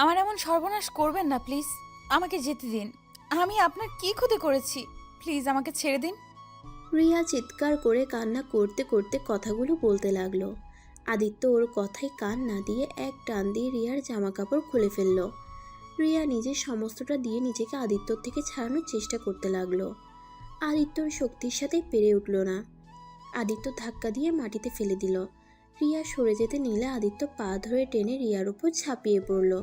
আমার এমন সর্বনাশ করবেন না প্লিজ। আমাকে যেতে দিন। আমি আপনার কি ক্ষতি করেছি? প্লিজ আমাকে ছেড়ে দিন। রিয়া চিৎকার করে কান্না করতে করতে কথাগুলো বলতে লাগলো। আদিত্য ওর কথায় কান না দিয়ে এক টান দিয়ে রিয়ার জামা কাপড় খুলে ফেলল। রিয়া নিজের সমস্তটা দিয়ে নিজেকে আদিত্যর থেকে ছাড়ানোর চেষ্টা করতে লাগলো। আদিত্যর শক্তির সাথে পেরে উঠল না। আদিত্য ধাক্কা দিয়ে মাটিতে ফেলে দিল। রিয়া সরে যেতে নিলে আদিত্য পা ধরে টেনে রিয়ার উপর ঝাঁপিয়ে পড়ল।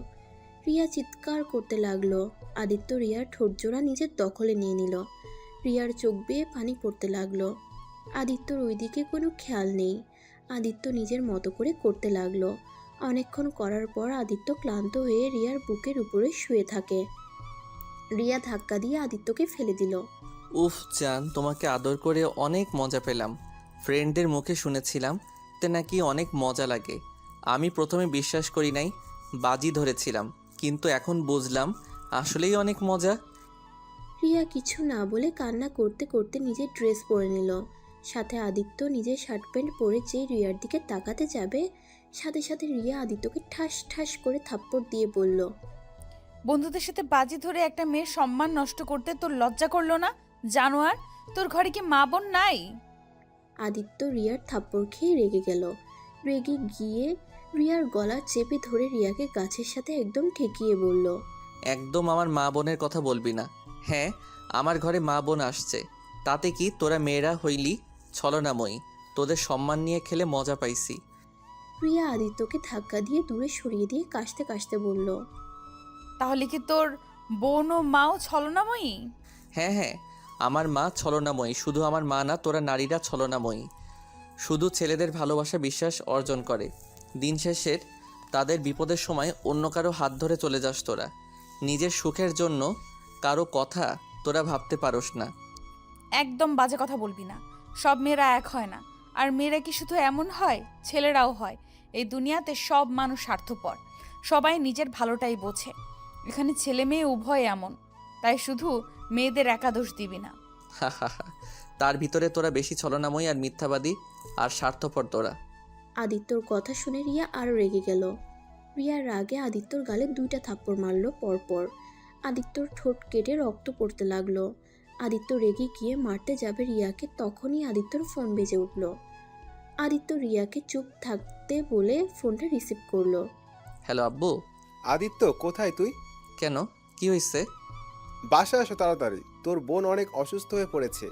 রিয়া চিৎকার করতে লাগলো। আদিত্য রিয়ার ঠোঁটজোড়া নিজের দখলে নিয়ে নিল। রিয়ার চোখ বেয়ে পানি পড়তে লাগলো। আদিত্যর ওইদিকে কোনো খেয়াল নেই। আদিত্য নিজের মতো করে করতে লাগলো। অনেকক্ষণ করার পর আদিত্য ক্লান্ত হয়ে রিয়ার বুকের উপরে শুয়ে থাকে। রিয়া ধাক্কা দিয়ে আদিত্যকে ফেলে দিল। উফ জান, তোমাকে আদর করে অনেক মজা পেলাম। ফ্রেন্ডদের মুখে শুনেছিলাম তে নাকি অনেক মজা লাগে। আমি প্রথমে বিশ্বাস করি নাই, বাজি ধরেছিলাম, কিন্তু এখন বুঝলাম আসলেই অনেক মজা। রিয়া কিছু না বলে কান্না করতে করতে নিজের ড্রেস পরে নিল। সাথে আদিত্য নিজের শার্ট প্যান্ট পরে যেই রিয়ার দিকে তাকাতে যাবে, সাথে সাথে রিয়া আদিত্যকে ঠাস ঠাস করে থাপ্পড় দিয়ে বলল, বন্ধুদের সাথে বাজি ধরে একটা মেয়ের সম্মান নষ্ট করতে তোর লজ্জা করলো না? জানোয়ার, তোর ঘরে কি মা বোন নাই? আদিত্য রিয়ার থাপ্পড় খেয়ে রেগে গেল। রেগে গিয়ে রিয়ার গলা চেপে ধরে রিয়াকে গাছের সাথে একদম ঠেকিয়ে বলল, একদম আমার মা বোনের কথা বলবি না। হ্যাঁ, আমার ঘরে মা বোন আসছে, তাতে কি? তোরা মেয়েরা হইলি ছলনাময়ী, তোদের সম্মান নিয়ে খেলে মজা পাইছি। রিয়া আদিত্যকে ধাক্কা দিয়ে দূরে সরিয়ে দিয়ে কাশতে কাশতে বলল, তাহলে কি তোর বোন ও মাও ছলনাময়ী? হ্যাঁ হ্যাঁ, আমার মা ছলনাময়ী। শুধু আমার মা না, তোরা নারীরা ছলনাময়ী। শুধু ছেলেদের ভালোবাসা বিশ্বাস অর্জন করে। দিন শেষের তাদের বিপদের সময় অন্য কারো হাত ধরে চলে যাস তোরা। নিজের সুখের জন্য কারো কথা তোরা ভাবতে পারোস না। একদম বাজে কথা বলবি না। সব মেয়েরা এক হয় না। আর মেয়েরা কি শুধু এমন হয়, ছেলেরাও হয়। এই দুনিয়াতে সব মানুষ স্বার্থপর। সবাই নিজের ভালোটাই বোঝে। এখানে ছেলে মেয়ে উভয় এমন। তাই শুধু মেয়েদের একা দোষ দিবি না। হা হা হা। তার ভিতরে তোরা বেশি ছলনাময়ী আর মিথ্যাবাদী আর স্বার্থপর তোরা। আদিত্যর কথা শুনে রিয়া আরও রেগে গেল। রিয়ার রাগে আদিত্যর গালে 2টা থাপ্পড় মারল পরপর। আদিত্যর ঠোঁট কেটে রক্ত পড়তে লাগলো। আদিত্য রেগে গিয়ে মারতে যাবে রিয়াকে, তখনই আদিত্যর ফোন বেজে উঠল। আদিত্য রিয়াকে চুপ থাকতে বলে ফোনটা রিসিভ করলো। হ্যালো আব্বু। আদিত্য, কোথায় তুই? কেন, কি হয়েছে? বাসায় আসো তাড়াতাড়ি, তোর বোন অনেক অসুস্থ হয়ে পড়েছে।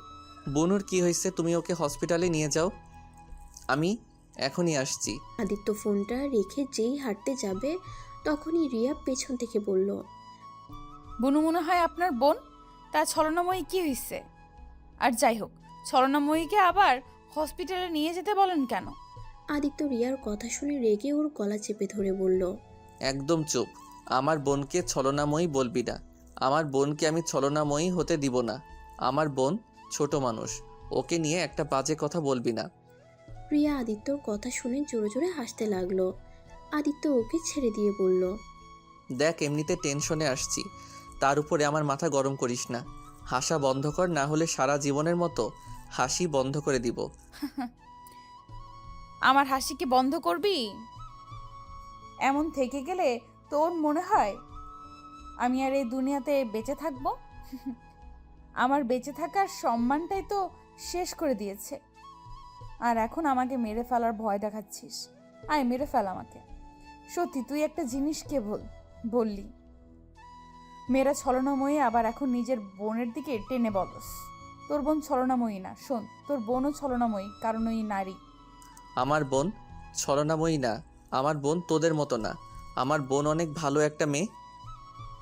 বনুর কি হয়েছে? তুমি ওকে হসপিটালে নিয়ে যাও, আমি এখনই আসছি। আদিত্য ফোনটা রেখে যেই হাঁটতে যাবে, তখনই রিয়া পেছন থেকে বলল, বুনু মনে হয় আপনার বোন। তা ছলনাময়ী কি হয়েছে? আর যাই হোক, ছলনাময়ীকে আবার হসপিটালে নিয়ে যেতে বলেন কেন? আদিত্য রিয়ার কথা শুনে রেগে ওর গলা চেপে ধরে বলল, একদম চুপ। আমার বোনকে ছলনাময়ী বলবি না। আমার বোনকে আমি ছলনাময়ী হতে দিব না। আমার বোন ছোট মানুষ, ওকে নিয়ে একটা বাজে কথা বলবি না। রিয়া আদিত্যর কথা শুনে জোরে জোরে হাসতে লাগলো। আদিত্য ওকে ছেড়ে দিয়ে বলল, দেখ, এমনিতে টেনশনে আসছি, তার উপরে আমার মাথা গরম করিস না। হাসা বন্ধ কর, না হলে সারা জীবনের মতো হাসি বন্ধ করে দিব। আমার হাসি কি বন্ধ করবি? এমন থেকে গেলে তোর মনে হয় আমি আর এই দুনিয়াতে বেঁচে থাকবো? আমার বেঁচে থাকার সম্মানটাই তো শেষ করে দিয়েছে। আর এখন আমাকে মেরে ফেলার ভয় দেখাচ্ছিস? আয় মেরে ফেল আমাকে। সত্যি তুই একটা জিনিস কে বললি, মেয়েরা ছলনাময়ী, আবার এখন নিজের বোনের দিকে টেনে বলস। তোর বোন ছলনাময়ী না। শোন, তোর বোনও ছলনাময়ী, কারণ ওই নারী। আমার বোন ছলনাময়ী না। আমার বোন তোদের মতো না। আমার বোন অনেক ভালো একটা মেয়ে।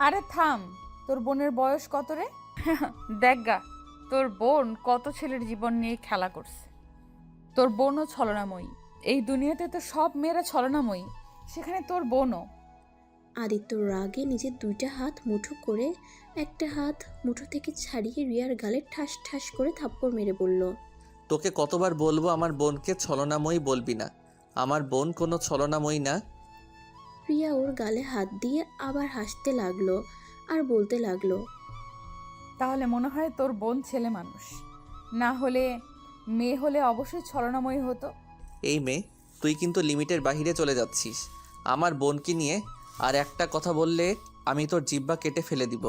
আরে থাম, তোর বোনের বয়স কত রে? দেখ গা, তোর বোন কত ছেলের জীবন নিয়ে খেলা করছে। তোর বোনও ছলনাময়ী। এই দুনিয়াতে তো সব মেয়েরা ছলনাময়ী, সেখানে তোর বোনও। আদিত্য রাগে নিজের 2টা হাত মুঠো করে একটা হাত মুঠো থেকে ছাড়িয়ে রিয়ার গালে ঠাস ঠাস করে থাপ্পড় মেরে বলল, তোকে কতবার বলবো আমার বোনকে ছলনাময়ী বলবি না। আমার বোন কোনো ছলনাময়ী না। রিয়া ওর গালে হাত দিয়ে আবার হাসতে লাগলো আর বলতে লাগলো, তাহলে মনে হয় তোর বোন ছেলে মানুষ, না হলে মেয়ে হলে অবশ্যই ছলনাময়ী হতো। এই মেয়ে, তুই কিন্তু লিমিটের বাহিরে চলে যাচ্ছিস। আমার বোনকে নিয়ে আর একটা কথা বললে আমি তোর জিহ্বা কেটে ফেলে দিব।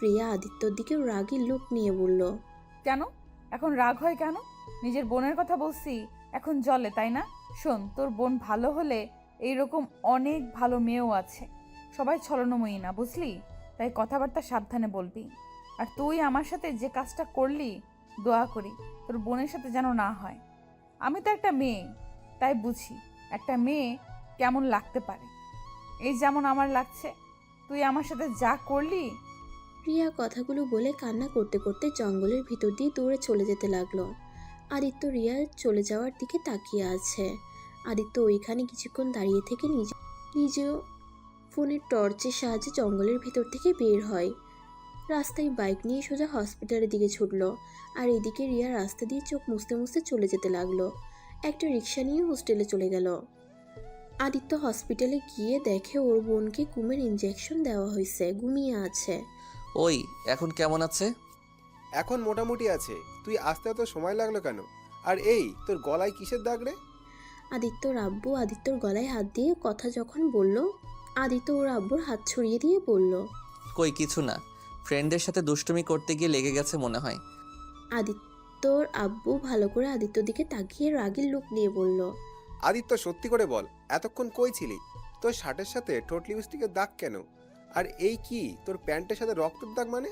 রিয়া আদিত্যর দিকে রাগী লুক নিয়ে বলল। কেন এখন রাগ হয় কেন? নিজের বোনের কথা বলছি, এখন জলে তাই না? শোন, তোর বোন ভালো হলে এইরকম অনেক ভালো মেয়েও আছে। সবাই ছলনাময়ী না, বুঝলি? তাই কথাবার্তা সাবধানে বলবি। আর তুই আমার সাথে যে কাজটা করলি, দোয়া করি তোর বোনের সাথে যেন না হয়। আমি তো একটা মেয়ে, তাই বুঝি একটা মেয়ে কেমন লাগতে পারে। এই যেমন আমার লাগছে, তুই আমার সাথে যা করলি। রিয়া কথাগুলো বলে কান্না করতে করতে জঙ্গলের ভিতর দিয়ে দৌড়ে চলে যেতে লাগলো। আদিত্য রিয়ার চলে যাওয়ার দিকে তাকিয়ে আছে। আদিত্য ওইখানে কিছুক্ষণ দাঁড়িয়ে থেকে নিজেও ফোনের টর্চের সাহায্যে জঙ্গলের ভিতর থেকে বের হয়। রাস্তায় বাইক নিয়ে সোজা হসপিটালের দিকে ছুটলো। আর এদিকে রিয়া রাস্তা দিয়ে চোখ মুছতে মুছতে চলে যেতে লাগলো। একটা রিক্সা নিয়ে হোস্টেলে চলে গেল। আদিত্য হসপিটালে গিয়ে দেখে ওর বোনকে ঘুমের ইঞ্জেকশন দেওয়া হয়েছে, ঘুমিয়ে আছে। ওই এখন কেমন আছে? এখন মোটামুটি আছে। তুই আসতে এত সময় লাগলো কেন? আর এই তোর গলায় কিসের দাগ রে? আদিত্যর আব্বু আদিত্যর গলায় হাত দিয়ে কথা যখন বলল, আদিত্য ওর আব্বুর হাত ছড়িয়ে দিয়ে বলল। কই কিছু না, ফ্রেন্ডদের সাথে দুষ্টুমি করতে গিয়ে লেগে গেছে মনে হয়। আদিত্যর আব্বু ভালো করে আদিত্যর দিকে তাকিয়ে রাগের লুক নিয়ে বলল। আদিত্য, সত্যি করে বল, এতক্ষণ কই ছিলি? তোর শার্টের সাথে ঠোঁট লিপস্টিকের দাগ কেন? আর এই কি তোর প্যান্টের সাথে রক্তের দাগ মানে?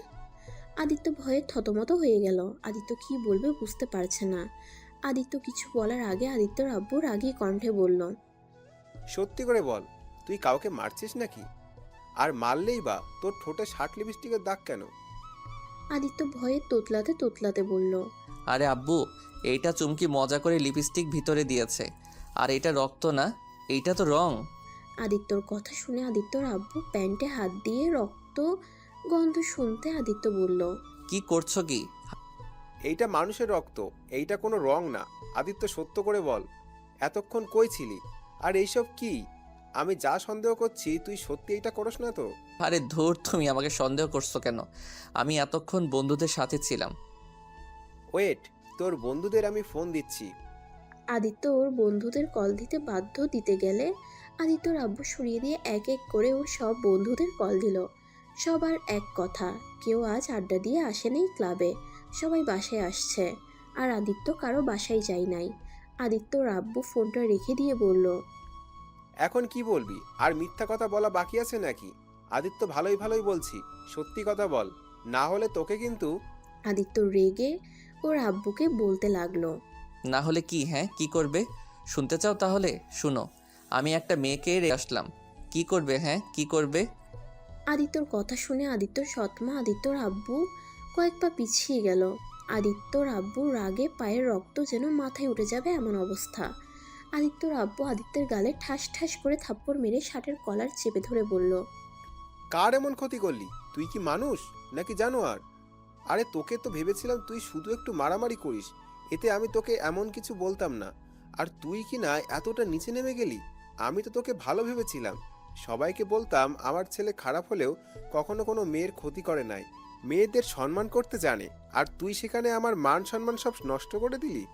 আদিত্য ভয়ে থতমত হয়ে গেল। আদিত্য কি বলবে বুঝতে পারছে না। আদিত্য কিছু বলার আগে আদিত্যর আব্বু রাগী কণ্ঠে বলল। সত্যি করে বল, তুই কাউকে মারছিস নাকি? আর মারলেই বা তোর ঠোঁটে শার্ট লিপস্টিকের দাগ কেন? আদিত্য ভয়ে তোতলাতে তোতলাতে বলল। আরে আব্বু, এইটা চুমকি মজা করে লিপস্টিক ভিতরে দিয়েছে। আর এটা রক্ত না, এইটা তো রং। আদিত্যর কথা শুনে আদিত্যর আব্বু প্যান্টে হাত দিয়ে রক্ত গন্ধ শুনতে আদিত্য বলল। কি করছো কি? এইটা মানুষের রক্ত, এইটা কোনো রং না। আদিত্য, সত্য করে বল, এতক্ষণ কই ছিলি? আর এইসব কি? আমি যা সন্দেহ করছি তুই সত্যি এইটা করস না তো? আরে ধুর, তুমি আমাকে সন্দেহ করছো কেন? আমি এতক্ষণ বন্ধুদের সাথে ছিলাম। ওয়েট, তোর বন্ধুদের আমি ফোন দিচ্ছি। আদিত্য ওর বন্ধুদের কল দিতে বাধ্য দিতে গেলে আদিত্যর আব্বু সরিয়ে দিয়ে এক এক করে ওর সব বন্ধুদের কল দিল। সবার এক কথা, কেউ আজ আড্ডা দিয়ে আসেনি ক্লাবে, সবাই বাসায় আসছে। আর আদিত্য কারো বাসায় যায় নাই। আদিত্যর আব্বু ফোনটা রেখে দিয়ে বলল। এখন কি বলবি? আর মিথ্যা কথা বলা বাকি আছে নাকি? আদিত্য, ভালোই ভালোই বলছি, সত্যি কথা বল, না হলে তোকে কিন্তু। আদিত্য রেগে ওর আব্বুকে বলতে লাগলো। না হলে কি? হ্যাঁ, কি করবে? শুনতে চাও? তাহলে শুনো। আমি একটা মেয়েকে রেখে আসলাম। কি করবে? হ্যাঁ, কি করবে? আদিত্যর কথা শুনে আদিত্যর সৎমা আদিত্যর আব্বু কয়েক পা পিছিয়ে গেল। আদিত্যর আব্বুর রাগে পায়ের রক্ত যেন মাথায় উঠে যাবে এমন অবস্থা। আদিত্যর আব্বু আদিত্যের গালে ঠাস ঠাস করে থাপ্পড় মেরে শার্টের কলার চেপে ধরে বলল। কার এমন ক্ষতি করলি? তুই কি মানুষ নাকি জানোয়ার? আরে তোকে তো ভেবেছিলাম তুই শুধু একটু মারামারি করিস, এতে আমি তোকে এমন কিছু বলতাম না। আর তুই কি না এতটা নিচে নেমে গেলি? আমি তো তোকে ভালো ভেবেছিলাম। সবাইকে বলতাম আমার ছেলে খারাপ হলেও কখনো কোনো মেয়ের ক্ষতি করে নাই, মেয়েদের সম্মান করতে জানে। আর তুই সেখানে আমার মান সম্মান সব নষ্ট করে দিলি।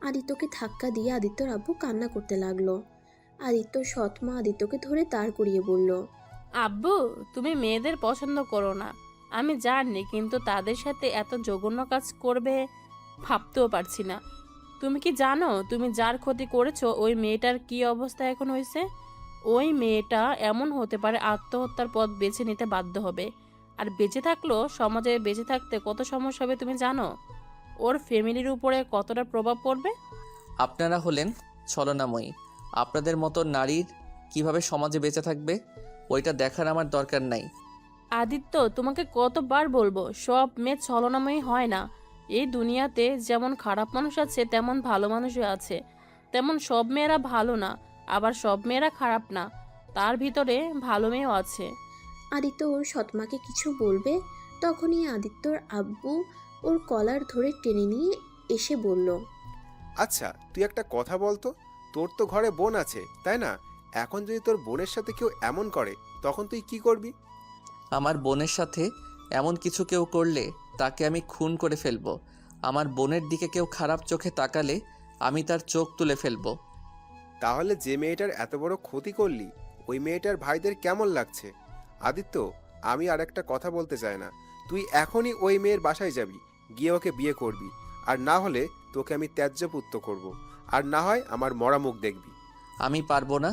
আদিত্যকে ধাক্কা দিয়ে আদিত্যর আব্বু কান্না করতে লাগলো। আদিত্যর সৎমা আদিত্যকে ধরে দাঁড় করিয়ে বলল। আব্বু, তুমি মেয়েদের পছন্দ করো না আমি জানি, কিন্তু তাদের সাথে এত জঘন্য কাজ করবে ভাবতেও পারছি না। তুমি কি জানো তুমি যার ক্ষতি করেছো ওই মেয়েটার কি অবস্থা এখন হয়েছে? ওই মেয়েটা এমন হতে পারে আত্মহত্যার পথ বেছে নিতে বাধ্য হবে। আর বেঁচে থাকলেও সমাজে বেঁচে থাকতে কত সমস্যা হবে তুমি জানো? ওর ফ্যামিলির উপরে কতটা প্রভাব পড়বে। আপনারা হলেন ছলনাময়ী। আপনাদের মতো নারীর কিভাবে সমাজে বেঁচে থাকবে ওইটা দেখার আমার দরকার নাই। আদিত্য, তোমাকে কতবার বলবো, সব মেয়ে ছলনাময়ী হয় না। এই দুনিয়াতে যেমন খারাপ মানুষ আছে তেমন ভালো মানুষও আছে। তেমন সব মেয়েরা ভালো না, আবার সব মেয়েরা খারাপ না, তার ভিতরে ভালো মেয়েও আছে। আদিত্য ওর সৎমাকে কিছু বলবে, তখনই আদিত্যর আব্বু ওর কলার ধরে টেনে নিয়ে এসে বলল। আচ্ছা, তুই একটা কথা বলতো, তোর তো ঘরে বোন আছে তাই না? এখন যদি তোর বোনের সাথে কেউ এমন করে তখন তুই কি করবি? আমার বোনের সাথে এমন কিছু কেউ করলে তাকে আমি খুন করে ফেলবো। আমার বোনের দিকে কেউ খারাপ চোখে তাকালে আমি তার চোখ তুলে ফেলবো। তাহলে যে মেয়েটার এত বড় ক্ষতি করলি, ওই মেয়েটার ভাইদের কেমন লাগছে? আদিত্য, আমি আর একটা কথা বলতে চাই না। তুই এখনই ওই মেয়ের বাসায় যাবি, গিয়ে ওকে বিয়ে করবি। আর না হলে তোকে আমি ত্যায্যপুত্র করব। আর না হয় আমার মরা মুখ দেখবি। আমি পারবো না।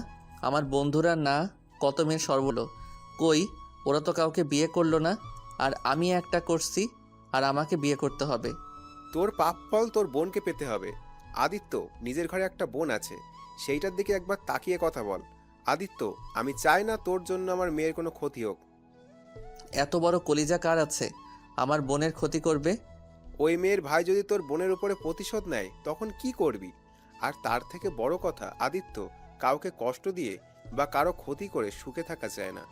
আমার বন্ধুরা না কত মেয়ের সর্বলো, কই ওরা তো কাউকে বিয়ে করলো না, আর আমি একটা করছি, আর আমাকে বিয়ে করতে হবে। তোর পাপ ফল তোর বোনকে পেতে হবে। আদিত্য, নিজের ঘরে একটা বোন আছে, সেইটার দিকে একবার তাকিয়ে কথা বল। আদিত্য, আমি চাই না তোর জন্য আমার মেয়ের কোনো ক্ষতি হোক। এত বড় কলিজা কার আছে আমার বোনের ক্ষতি করবে? ওই মেয়ের ভাই যদি তোর বোনের উপরে প্রতিশোধ নেয় তখন কি করবি? আর তার থেকে বড় কথা আদিত্য, কাউকে কষ্ট দিয়ে বা কারো ক্ষতি করে সুখে থাকা যায় না।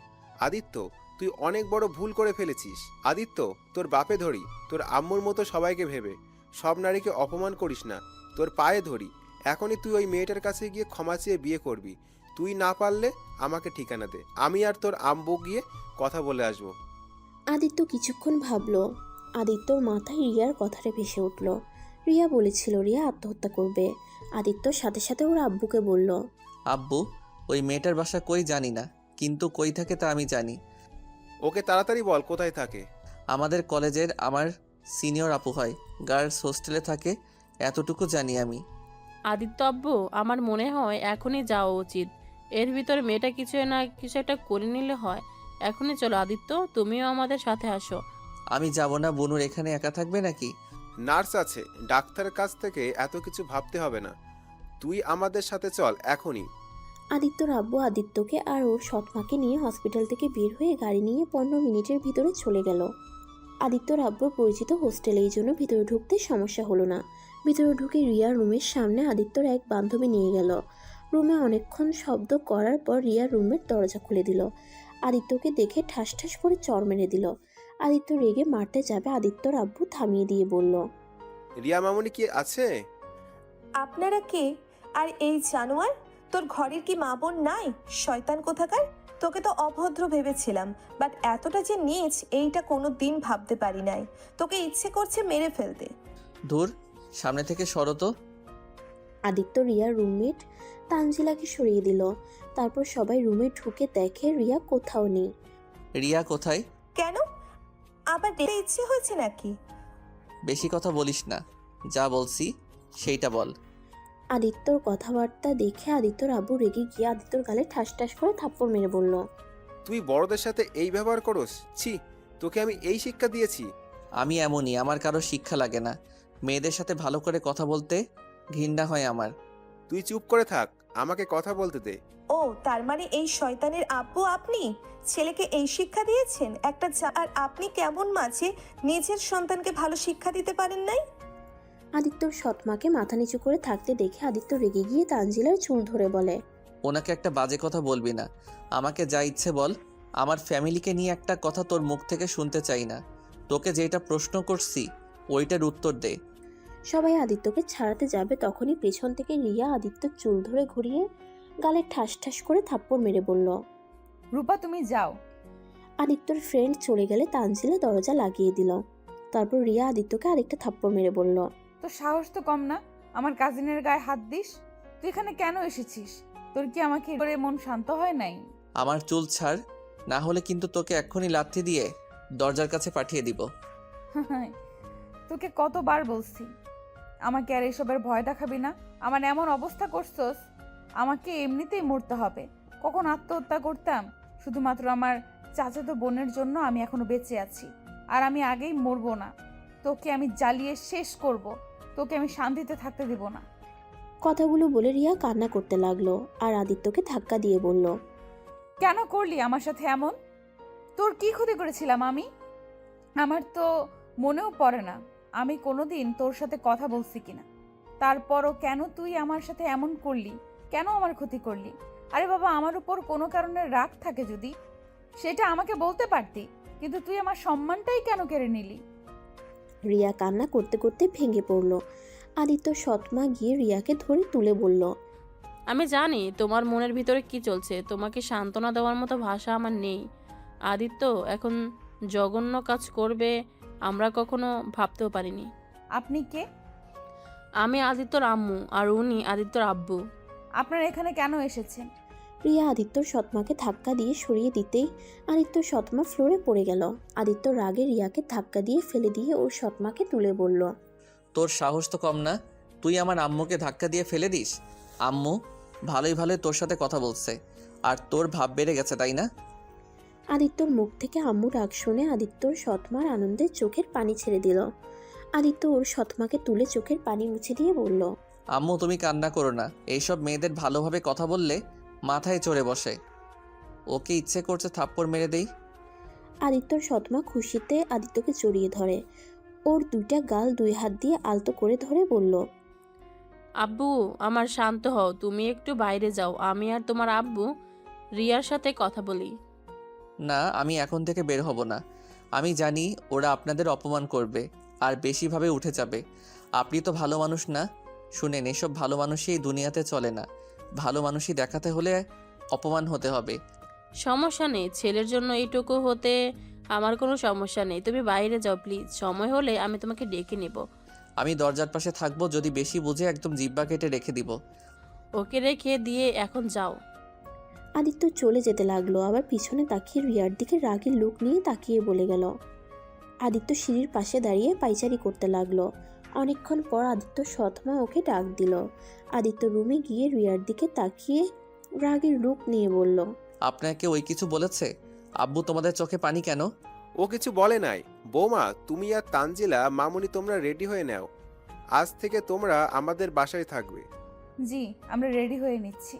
আদিত্য, তুই অনেক বড় ভুল করে ফেলেছিস। আদিত্য, তোর বাপে ধরি, তোর আম্মুর মতো সবাইকে ভেবে সব নারীকে অপমান করিস না। তোর পায়ে ধরি, এখনই তুই ওই মেয়েটার কাছে গিয়ে ক্ষমা চেয়ে বিয়ে করবি। তুই না পারলে আমাকে ঠিকানা দে, আমি আর তোর আম্মু গিয়ে কথা বলে আসবো। আদিত্য কিছুক্ষণ ভাবল। আদিত্যর মাথায় রিয়ার কথাটা ভেসে উঠল। রিয়া বলেছিল রিয়া আত্মহত্যা করবে। আদিত্য সাথে সাথে ওর আব্বুকে বলল, আব্বু, ওই মেয়েটার বাসা কই জানি না, কিন্তু কই থাকে তা আমি জানি। ওকে তাড়াতাড়ি বল কোথায় থাকে। আমাদের কলেজের আমার সিনিয়র আপু হয়, গার্লস হোস্টেলে থাকে, এতটুকু জানি আমি। আদিত্য আব্বু, আমার মনে হয় এখনই যাওয়া উচিত। এর ভিতরে মেয়েটা কিছু না কিছু একটা করে নিলে হয়। এখনই চলো আদিত্য, তুমিও আমাদের সাথে আসো। আমি যাব না। বনুর এখানে একা থাকবে নাকি? নার্স আছে, ডাক্তারের কাছ থেকে এত কিছু ভাবতে হবে না। তুই আমাদের সাথে চল এখনই। আদিত্যর আব্বু আদিত্যকে আর ওর সৎমাকে নিয়ে হসপিটাল থেকে বের হয়ে গাড়ি নিয়ে 15 মিনিটের ভিতরে চলে গেল। আদিত্যর আব্বুর পরিচিত হোস্টেলে, এই জন্য ভিতরে ঢুকতে সমস্যা হলো না। ভিতরে ঢুকে রিয়ার রুমের সামনে আদিত্যর এক বান্ধবী নিয়ে গেল। রুমে অনেকক্ষণ শব্দ করার পর রিয়ার রুমের দরজা খুলে দিল। আদিত্যকে দেখে ঠাস ঠাস করে চড় মেরে দিল। আদিত্য রেগে মারতে যাবে, আদিত্যর আব্বু থামিয়ে দিয়ে বলল, রিয়া মামুনি কি আছে? আপনারা কে? আর এই জানোয়ার, তোর ঘরের কি মা বোন নাই? শয়তান কোথাকার! তোকে তো অভদ্র ভেবেছিলাম, বাট এতটা যে নীচ এইটা কোনো দিন ভাবতে পারি নাই। তোকে ইচ্ছে করছে মেরে ফেলতে। ধুর, সামনে থেকে সরো তো। আদিত্য রিয়ার রুমমেট তানজিলাকে সরিয়ে দিল। তারপর সবাই রুমে ঢুকে দেখে রিয়া কোথাও নেই। রিয়া কোথায়? কেন? আবার দেখতে ইচ্ছে হয়েছে নাকি? বেশি কথা বলিস না, যা বলছি সেইটা বল। আদিত্যর কথাবার্তা দেখে আদিত্যর আব্বু রেগে গিয়ে আদিত্যর গালে ঠাস ঠাস করে থাপ্পড় মেরে বলল, তুই বড়দের সাথে এই ব্যবহার করস? ছি, তোকে আমি এই শিক্ষা দিয়েছি? আমি এমনই, আমার কারো শিক্ষা লাগে না। মেয়েদের সাথে ভালো করে কথা বলতে ঘৃণা হয় আমার। তুই চুপ করে থাক, আমাকে কথা বলতে দে। ও, তার মানে এই শয়তানের আব্বু আপনি? ছেলেকে এই শিক্ষা দিয়েছেন? আর আপনি কেমন মাঝে নিজের সন্তানকে ভালো শিক্ষা দিতে পারেন নাই? আদিত্যর সৎমাকে মাথা নিচু করে থাকতে দেখে আদিত্য রেগে গিয়ে তানজিলার চুল ধরে বলে, ওনাকে একটা বাজে কথা বলবি না। আমাকে যা ইচ্ছে বল। আমার ফ্যামিলিকে নিয়ে একটা কথা তোর মুখ থেকে শুনতে চাই না। তোকে যেটা প্রশ্ন করছি ওইটার উত্তর দে। সবাই আদিত্যকে ছাড়াতে যাবে, তখনই পেছন থেকে রিয়া আদিত্যর চুল ধরে ঘুরিয়ে গালে ঠাস ঠাস করে থাপ্পড় মেরে বলল। রূপা, তুমি যাও। আদিত্যর ফ্রেন্ড চলে গেলে তানজিলা দরজা লাগিয়ে দিল। তারপর রিয়া আদিত্যকে আরেকটা থাপ্পড় মেরে বলল, তোর সাহস তো কম না, আমার কাজিনের গায়ে হাত দিস। তুই এখানে কেন এসেছিস? তোর কি আমাকে করে মন শান্ত হয় নাই? আমার চুল ছাড়, না হলে কিন্তু তোকে এক্ষুনি লাথি দিয়ে দরজার কাছে পাঠিয়ে দিব। তোকে কতবার বলছি আমাকে আর এসবের ভয় দেখাবি না। আমার এমন অবস্থা করছস, আমাকে এমনিতেই মরতে হবে। কখন আত্মহত্যা করতাম, শুধুমাত্র আমার চাচাতো বোনের জন্য আমি এখনো বেঁচে আছি, আর আমি আগেই মরবো না। তোকে আমি জ্বালিয়ে শেষ করব, তোকে আমি শান্তিতে থাকতে দিব না। কথাগুলো বলে রিয়া কান্না করতে লাগলো আর আদিত্যকে ধাক্কা দিয়ে বলল, কেন করলি আমার সাথে এমন? তোর কি ক্ষতি করেছিলাম আমি? আমার তো মনেও পড়ে না আমি কোনোদিন তোর সাথে কথা বলছি কিনা। তারপরও কেন তুই আমার সাথে এমন করলি? কেন আমার ক্ষতি করলি? আরে বাবা, আমার উপর কোনো কারণে রাগ থাকে যদি, সেটা আমাকে বলতে পারতি, কিন্তু তুই আমার সম্মানটাই কেন কেড়ে নিলি? রিয়া কান্না করতে করতে ভেঙে পড়ল। আদিত্য সৎমা গিয়ে রিয়াকে ধরে তুলে বলল, আমি জানি তোমার মনের ভিতরে কি চলছে। তোমাকে সান্ত্বনা দেওয়ার মতো ভাষা আমার নেই। আদিত্য এখন জঘন্য কাজ করবে আমরা কখনো ভাবতেও পারিনি। আপনি কে? আমি আদিত্যর আম্মু আর উনি আদিত্যর আব্বু। আপনারা এখানে কেন এসেছেন? রিয়া আদিত্যর সৎমাকে ধাক্কা দিয়ে সরিয়ে দিতেই আদিত্যর সৎমা ফ্লোরে পড়ে গেল। আদিত্য রাগে রিয়াকে ধাক্কা দিয়ে ফেলে দিয়ে ওর সৎমাকে তুলে বলল, তোর সাহস তো কম না, তুই আমার আম্মুকে ধাক্কা দিয়ে ফেলে দিস? আম্মু ভালোই ভালোই তোর সাথে কথা বলছে, আর তোর ভাব বেড়ে গেছে তাই না? আদিত্যর মুখ থেকে আম্মু ডাক শুনে আদিত্যর সৎমার আনন্দে চোখের পানি ছেড়ে দিল। আদিত্য ওর সৎমাকে তুলে চোখের পানি মুছে দিয়ে বলল, আম্মু তুমি কান্না করো না, এইসব মেয়েদের ভালোভাবে কথা বললে মাথায় চড়ে বসে। ওকে ইচ্ছে করছে থাপ্পড় মেরে দেই। আদিত্যর সৎমা খুশিতে আদিত্যকে জড়িয়ে ধরে ওর দুইটা গাল দুই হাত দিয়ে আলতো করে ধরে বলল, আব্বু আমার শান্ত হও, তুমি একটু বাইরে যাও, আমি আর তোমার আব্বু রিয়ার সাথে কথা বলি। না, আমি এখন থেকে বের হব না। আমি জানি ওরা আপনাদের অপমান করবে আর বেশিভাবে উঠে যাবে। আপনি তো ভালো মানুষ না। শুনেন, এসব ভালো মানুষই এই দুনিয়াতে চলে না। ভালো মানুষই দেখাতে হলে অপমান হতে হবে। সমস্যা নেই, ছেলের জন্য এইটুকু হতে আমার কোনো সমস্যা নেই। তুমি বাইরে যাও প্লিজ, সময় হলে আমি তোমাকে ডেকে নেব। আমি দরজার পাশে থাকবো, যদি বেশি বুঝে একদম জিব্বা কেটে রেখে দিব। ওকে রেখে দিয়ে এখন যাও। আদিত্য চলে যেতে লাগলো, আবার পিছনে তাকিয়ে রিয়ার দিকে রাগের লুক নিয়ে তাকিয়ে বলে গেল। আদিত্য সিঁড়ির পাশে দাঁড়িয়ে পায়চারি করতে লাগলো। অনেকক্ষণ পর আদিত্য সৎমা ওকে ডাক দিল। আদিত্য রুমে গিয়ে রিয়ার দিকে তাকিয়ে রাগের লুক নিয়ে বলল, আপনাকে ওই কিছু বলেছে? আব্বু তোমাদের চোখে পানি কেন? ও কিছু বলে নাই। বৌমা, তুমি আর তানজিলা মামুনি তোমরা রেডি হয়ে নাও। আজ থেকে তোমরা আমাদের বাসায় থাকবে। জি, আমরা রেডি হয়ে নিচ্ছি।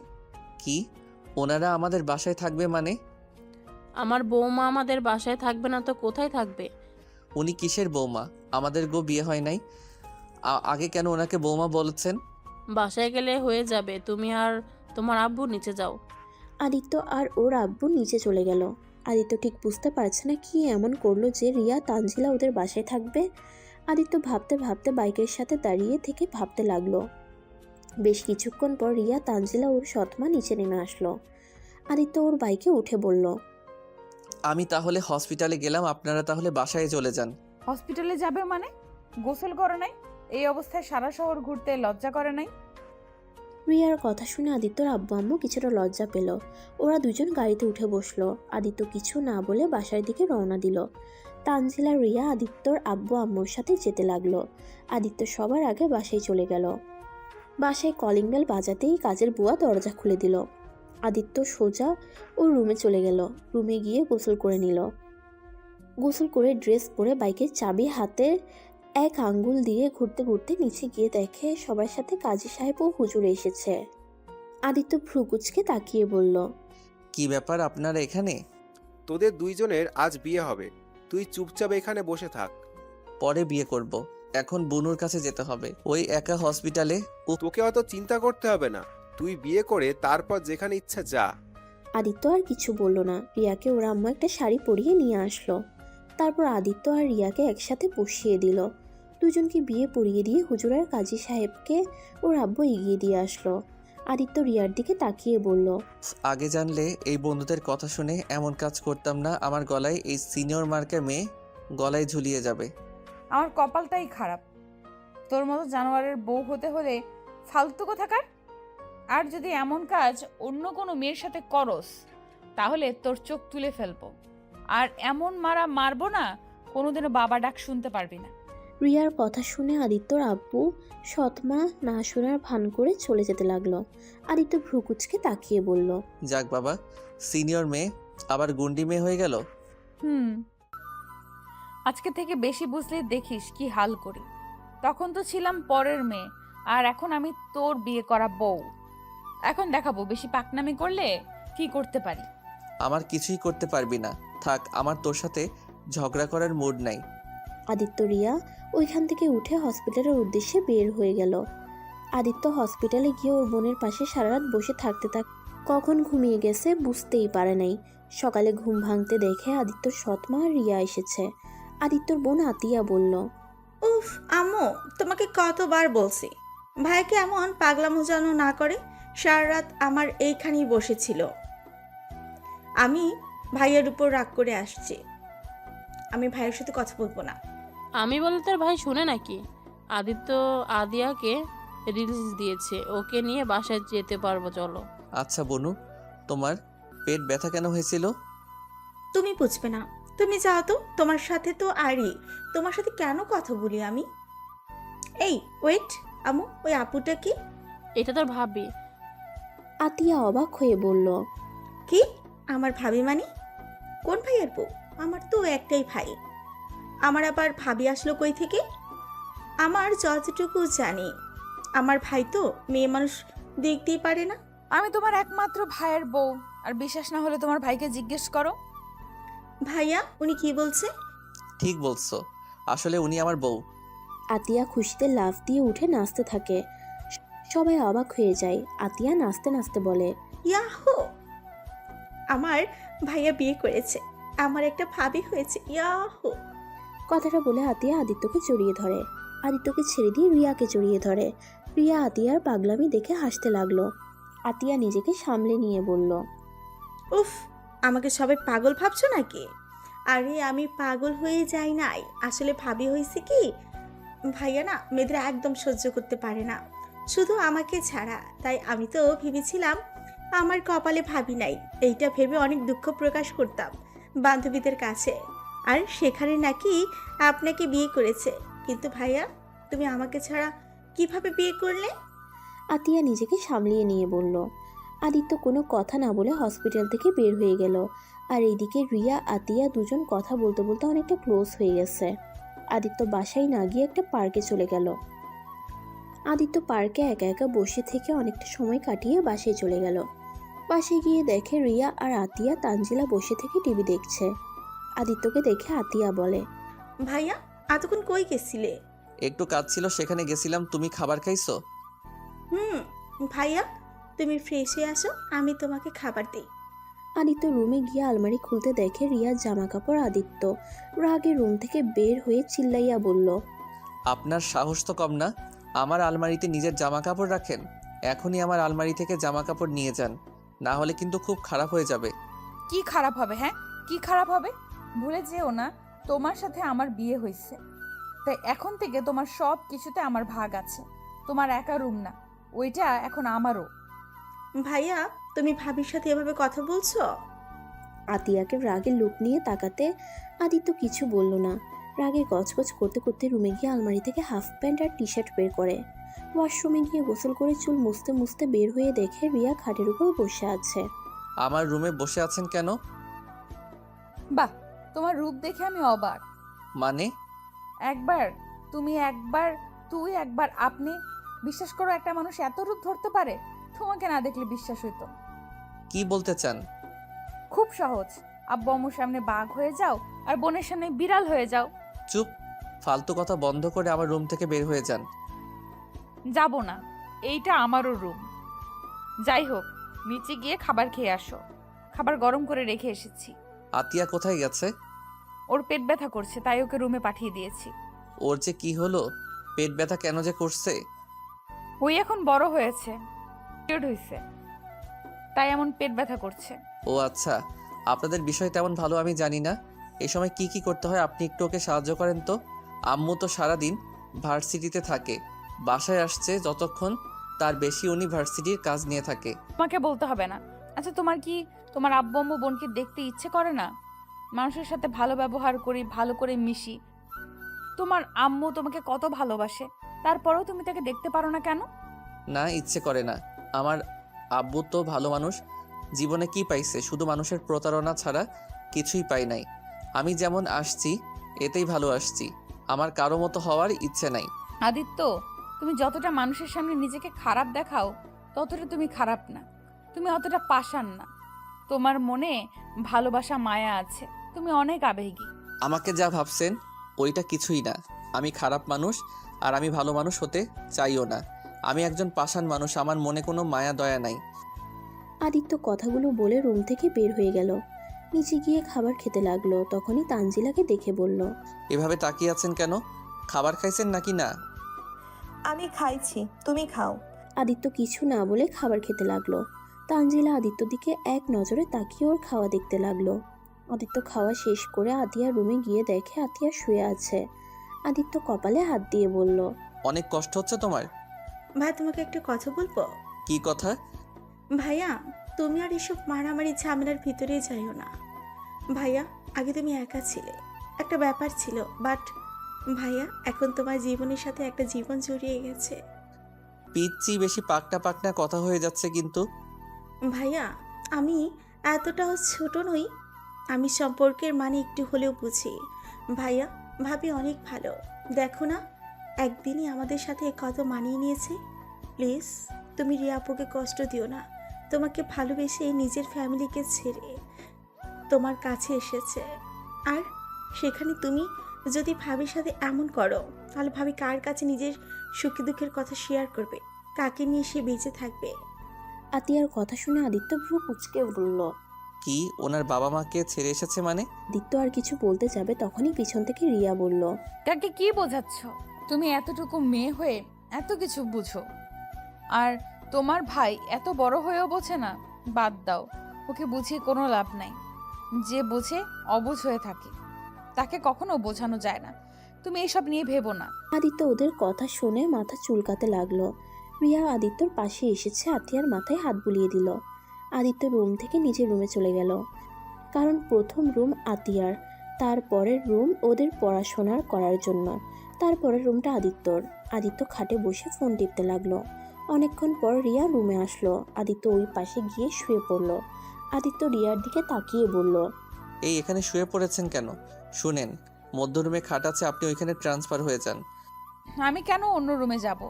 কি? ওনারা আমাদের বাসায় থাকবে মানে? আমার বৌমা আমাদের বাসায় থাকবে না তো কোথায় থাকবে? উনি কিসের বৌমা? আমাদের গো বিয়ে হয় নাই। আগে কেন ওনাকে বৌমা বলেছেন? বাসায় গেলে হয়ে যাবে, তুমি আর তোমার আব্বু নিচে যাও। আদিত্য আর ওর আব্বু নিচে চলে গেল। আদিত্য ঠিক বুঝতে পারছে না কি এমন করলো যে রিয়া তানজিলা ওদের বাসায় থাকবে। আদিত্য ভাবতে ভাবতে বাইকের সাথে দাঁড়িয়ে থেকে ভাবতে লাগলো। বেশ কিছুক্ষণ পর রিয়া তানজিলা ওর সৎমা নিচে নেমে আসলো। আদিত্য ওর বাইকে উঠে বলল, আমি তাহলে হসপিটালে গেলাম, আপনারা তাহলে বাসায় চলে যান। হসপিটালে যাবে মানে? গোসল করে নাই? এই অবস্থায় সারা শহর ঘুরতে লজ্জা করে নাই? রিয়ার কথা শুনে আদিত্যর আব্বু আম্মু কিছুটা লজ্জা পেল। ওরা দুজন গাড়িতে উঠে বসলো। আদিত্য কিছু না বলে বাসার দিকে রওনা দিল। তানজিলা রিয়া আদিত্যর আব্বু আম্মুর সাথে যেতে লাগলো। আদিত্য সবার আগে বাসায় চলে গেল। বাসায় কলিং বেল বাজাতেই কাজের বুয়া দরজা খুলে দিল। আদিত্য সোজা ওর রুমে চলে গেল। রুমে গিয়ে গোসল করে নিল। গোসল করে ড্রেস পরে বাইকের চাবি হাতে এক আঙ্গুল দিয়ে ঘুরতে ঘুরতে নিচে গিয়ে দেখে সবার সাথে কাজী সাহেব ও হুজুর এসেছে। আদিত্য ভ্রুকুচকে তাকিয়ে বলল, কি ব্যাপার আপনারা এখানে? তোদের দুইজনের আজ বিয়ে হবে। তুই চুপচাপ এখানে বসে থাক। পরে বিয়ে করব। এখন বুনুর কাছে যেতে হবে, ওই একা হসপিটালে। তোকে অত চিন্তা করতে হবে না। তুই বিয়ে করে তারপর যেখানে ইচ্ছা যা। আদিত্য আর কিছু বলল না। রিয়াকে ওর আম্মু একটা শাড়ি পরিয়ে নিয়ে আসলো। তারপর আদিত্য আর রিয়াকে একসাথে বসিয়ে দিল। দুজনকে বিয়ে পরিয়ে দিয়ে হুজুর আর কাজী সাহেবকে ওর আব্বু এগিয়ে দিয়ে আসলো। আদিত্য রিয়ার দিকে তাকিয়ে বলল, আগে জানলে এই বন্ধুদের কথা শুনে এমন কাজ করতাম না। আমার গলায় এই সিনিয়র মার্কের মেয়ে গলায় ঝুলিয়ে যাবে। আমার কপালটাই খারাপ। তোর মতো জানোয়ারের বউ হতে হলে ফালতু কোথাকার। আর যদি এমন কাজ অন্য কোনো মেয়ের সাথে করস তাহলে তোর চোখ তুলে ফেলবো। আর এমন মারা মারবো না, কোনোদিনও বাবা ডাক শুনতে পারবি না। রিয়ার কথা শুনে আদিত্যর আব্বু সৎমা না শোনার ভান করে চলে যেতে লাগলো। আদিত্য ভ্রুকুচকে তাকিয়ে বলল, যাক বাবা, সিনিয়র মেয়ে আবার গুন্ডি মেয়ে হয়ে গেল। আজকে থেকে বেশি বুঝলে দেখিস কি হাল করি। তখন তো ছিলাম পরের মেয়ে, আর এখন আমি তোর বিয়ে করা বউ। এখন দেখাবো বেশি পাকনামি করলে কি করতে পারি। আমার কিছুই করতে পারবি না। থাক, আমার তোর সাথে ঝগড়া করার মুড নাই। আদিত্য রিয়া ওইখান থেকে উঠে হসপিটালের উদ্দেশ্যে বের হয়ে গেল। আদিত্য হসপিটালে গিয়ে ওর বোনের পাশে সারা রাত বসে থাকতে কখন ঘুমিয়ে গেছে বুঝতেই পারে নাই। সকালে ঘুম ভাঙতে দেখে আদিত্যর সৎমা রিয়া এসেছে। আদিত্যর বোন আতিয়া বলল, উফ আম্মু, তোমাকে কতবার বলছি ভাইকে এমন পাগলামো যেন না করে। সারা রাত আমার এইখানেই বসেছিল। আমি ভাইয়ের উপর রাগ করে আসছি। আমি ভাইয়ের সাথে কথা বলবো না। আমি বলে তোর ভাই শুনে নাকি? আদিত্য আদিয়াকে রিলিজ দিয়েছে, ওকে নিয়ে বাসায় যেতে পারবো, চলো। আচ্ছা বনু, তোমার পেট ব্যথা কেন হয়েছিল? তুমি বুঝবে না। তুমি যাও তো, তোমার সাথে তো আরই। তোমার সাথে কেন কথা বলি আমি? এই ওয়েট, আমু, ওই আপুটা কি? এটা তোর ভাবি। আতিয়া অবাক হয়ে বলল, কি? আমার ভাবি মানে? কোন ভাইয়ের বউ? আমার তো একটাই ভাই। আমার আবার ভাবি আসলো কই থেকে? আমার যতটুকু জানি, আমার ভাই তো মেয়ে মানুষ দেখতেই পারে না। আমি তোমার একমাত্র ভাইয়ের বউ, আর বিশ্বাস না হলে তোমার ভাইকে জিজ্ঞেস করো। ভাইয়া, উনি কি বলছে? ঠিক বলছো, আসলে উনি আমার বউ। আতিয়া খুশিতে লাফ দিয়ে উঠে নাচতে থাকে। সবাই অবাক হয়ে যায়। আতিয়া নাচতে নাচতে বলে, ইয়াহু! আমার ভাইয়া বিয়ে করেছে, আমার একটা ভাবি হয়েছে, ইয়াহু! কথাটা বলে আতিয়া আদিত্যকে জড়িয়ে ধরে। আদিত্যকে ছেড়ে দিয়ে রিয়াকে জড়িয়ে ধরে। রিয়া আতিয়ার পাগলামি দেখে হাসতে লাগলো। আতিয়া নিজেকে সামলে নিয়ে বলল, উফ, আমাকে সবাই পাগল ভাবছো নাকি? আরে আমি পাগল হয়ে যাই নাই, আসলে ভাবি হয়েছে কি, ভাইয়া না মেয়েদের একদম সহ্য করতে পারে না, শুধু আমাকে ছাড়া। তাই আমি তো ভেবেছিলাম আমার কপালে ভাবি নাই, এইটা ভেবে অনেক দুঃখ প্রকাশ করতাম বান্ধবীদের কাছে। আর সেখানে নাকি আপনাকে বিয়ে করেছে। কিন্তু ভাইয়া, তুমি আমাকে ছাড়া কিভাবে বিয়ে করলে? আতিয়া নিজেকে সামলিয়ে নিয়ে বলল। আদিত্য কোনো কথা না বলে হসপিটাল থেকে বের হয়ে গেল। আর এইদিকে রিয়া আতিয়া দুজন কথা বলতে বলতে অনেকটা ক্লোজ হয়ে গেছে। আদিত্য বাসায় না গিয়ে একটা পার্কে চলে গেল। আদিত্য পার্কে একা একা বসে থেকে অনেকটা সময় কাটিয়ে বাসায় চলে গেল। বাসায় গিয়ে দেখে রিয়া আর আতিয়া তানজিলা বসে থেকে টিভি দেখছে। আদিত্যকে দেখে আতিয়া বলে, ভাইয়া, এতক্ষণ কই গেছিলে? একটু কাজ ছিল, সেখানে গেছিলাম। তুমি খাবার খাইছো? হুম। ভাইয়া, তুমি ফ্রেশ হয়ে আসো, আমি তোমাকে খাবার দিই। আদিত্য রুমে গিয়ে আলমারি খুলতে দেখে রিয়ার জামা কাপড়। আদিত্য রাগে রুম থেকে বের হয়ে চিল্লাইয়া বলল, আপনার সাহস তো কম না, আমার আলমারিতে নিজের জামা কাপড় রাখেন। এখনই আমার আলমারি থেকে জামা কাপড় নিয়ে যান, না হলে কিন্তু খুব খারাপ হয়ে যাবে। কি খারাপ হবে? হ্যাঁ, কি খারাপ হবে? ভুলে যেও না, তোমার সাথে আমার বিয়ে হয়েছে, তাই এখন থেকে তোমার সব কিছুতে আমার ভাগ আছে। তোমার একা রুম না, ওইটা এখন আমারও। ভাইয়া, তুমি ভাবির সাথে এভাবে কথা বলছো? আতিয়াকে রাগের লুক নিয়ে তাকাতে আদিত্য কিছু বলল না। রাগে গজগজ করতে করতে রুমে গিয়ে আলমারি থেকে হাফ প্যান্ট আর টি শার্ট বের করে। ওয়াশরুমে গিয়ে গোসল করে চুল মুছতে মুছতে বের হয়ে দেখে রিয়া খাটের উপর বসে আছে। আমার রুমে বসে আছেন কেন? বাহ, তোমার রূপ দেখে আমি অবাক। মানে? একবার তুমি, একবার তুই, একবার আপনি। বিশ্বাস করো, একটা মানুষ এত রূপ ধরতে পারে? তোমাকে না দেখলে বিশ্বাস হইতো। কি বলতে চান? খুব সহজ, আব্বু আম্মুর সামনে বাঘ হয়ে যাও, আর বোনের সামনে বিড়াল হয়ে যাও। চুপ, ফালতু কথা বন্ধ করে আমার রুম থেকে বের হয়ে যান। যাব না, এইটা আমারও রুম। যাই হোক, নিচে গিয়ে খাবার খেয়ে আসো, খাবার গরম করে রেখে এসেছি। আতিয়া কোথায় গেছে? ওর পেট ব্যথা করছে, তাই ওকে রুমে পাঠিয়ে দিয়েছি। ওর যে কি হলো, পেট ব্যথা কেন যে করছে? ওই এখন বড় হয়েছে, পিরিয়ড হয়েছে, তাই এমন পেট ব্যথা করছে। ও আচ্ছা, আপনাদের বিষয় তেমন ভালো আমি জানি না। এই সময় কি কি করতে হয় আপনি একটু ওকে সাহায্য করেন তো। আম্মু তো সারাদিন ভার্সিটিতে থাকে, বাসায় আসছে যতক্ষণ তার বেশি উনি ভার্সিটির কাজ নিয়ে থাকে। তোমাকে বলতে হবে না। আচ্ছা, তোমার কি তোমার আব্বু আম্মু বোনকে দেখতে ইচ্ছে করে না? মানুষের সাথে ভালো ব্যবহার করি, ভালো করে মিশি। তোমার আম্মু তোমাকে কত ভালোবাসে, তারপরেও তুমি তাকে দেখতে পারো না কেন? না, ইচ্ছে করে না। আমার আব্বু তো ভালো মানুষ, জীবনে কি পাইছে? শুধু মানুষের প্রতারণা ছাড়া কিছুই পাই নাই। আমি যেমন আসছি এতেই ভালো আসছি, আমার কারো মতো হওয়ার ইচ্ছে নাই। আদিত্য, তুমি যতটা মানুষের সামনে নিজেকে খারাপ দেখাও, ততটা তুমি খারাপ না। তুমি অতটা পাষাণ না। তোমার মনে ভালোবাসা, মায়া আছে। তুমি অনেক আবেগী। আমাকে যা ভাবছেন ওইটা কিছুই না। আমি খারাপ মানুষ, আর আমি ভালো মানুষ হতে চাইও না। আমি একজন পাষাণ মানুষ, আমার মনে কোনো মায়া দয়া নাই। আদিত্য কথাগুলো বলে রুম থেকে বের হয়ে গেল। নিচে গিয়ে খাবার খেতে লাগলো। তখনই তানজিলাকে দেখে বলল, এভাবে তাকিয়ে আছেন কেন? খাবার খাইছেন নাকি না? আমি খাইছি, তুমি খাও। আদিত্য কিছু না বলে খাবার খেতে লাগলো। তানজিলা আদিত্যর দিকে এক নজরে তাকিয়ে ওর খাওয়া দেখতে লাগলো। আদিত্য খাওয়া শেষ করে আতিয়ার রুমে গিয়ে দেখে আতিয়া শুয়ে আছে। আদিত্য কপালে হাত দিয়ে বলল, অনেক কষ্ট হচ্ছে তোমার? ভাই, তোমাকে একটা কথা বলবো? কি কথা? ভাইয়া, তুমি আর এসব মারামারি ঝামেলার ভিতরে যাইও না। ভাইয়া, আগে তুমি একা ছিলে, একটা ব্যাপার ছিল, বাট ভাইয়া এখন তোমার জীবনের সাথে একটা জীবন জড়িয়ে গেছে। পিচ্ছি বেশি পাকনা পাকনা কথা হয়ে যাচ্ছে কিন্তু। ভাইয়া, আমি এতটাও ছোট নই, আমি সম্পর্কের মানে একটু হলেও বুঝি। ভাইয়া, ভাবি অনেক ভালো, দেখো না একদিনই আমাদের সাথে কত মানিয়ে নিয়েছে। প্লিজ তুমি রিয়া আপুকে কষ্ট দিও না, তোমাকে ভালোবেসে নিজের ফ্যামিলিকে ছেড়ে তোমার কাছে এসেছে। আর সেখানে তুমি যদি ভাবির সাথে এমন করো, তাহলে ভাবি কার কাছে নিজের সুখী দুঃখের কথা শেয়ার করবে, কাকে নিয়ে সে বেঁচে থাকবে? আতিয়ার কথা শুনে আদিত্য ভ্রু কুঁচকে বলল। কি ওনার বাবা মাকে ছেড়ে এসেছে মানে? আদিত্য আর কিছু বলতে যাবে তখনই পিছন থেকে রিয়া বলল। কাকে কি বোঝাচ্ছ? তুমি এতটুকু মেয়ে হয়ে এত কিছু বুঝো, আর তোমার ভাই এত বড় হয়েও বোঝে না? বাদ দাও, ওকে বুঝিয়ে কোনো লাভ নাই। যে বোঝে অবুঝ হয়ে থাকে, তাকে কখনো বোঝানো যায় না। তুমি এইসব নিয়ে ভেবো না। আদিত্য ওদের কথা শুনে মাথা চুলকাতে লাগলো। রিয়া আদিত্যর পাশে এসেছে, আতিয়ার মাথায় হাত বুলিয়ে দিল। আদিত্য রুম থেকে নিজের রুমে চলে গেল, কারণ প্রথম রুম আতিয়ার, তারপরের রুম ওদের পড়াশোনার করার জন্য, তারপরের রুমটা আদিত্যর। আদিত্য খাটে বসে ফোন টিপতে লাগলো। অনেকক্ষণ পর রিয়া রুমে আসলো। আদিত্য ওই পাশে গিয়ে শুয়ে পড়লো। আদিত্য রিয়ার দিকে তাকিয়ে বলল। এই এখানে শুয়ে পড়েছেন কেন? শুনেন, মধ্য রুমে খাট আছে, আপনি ওইখানে ট্রান্সফার হয়ে যান। আমি কেন অন্য রুমে যাব?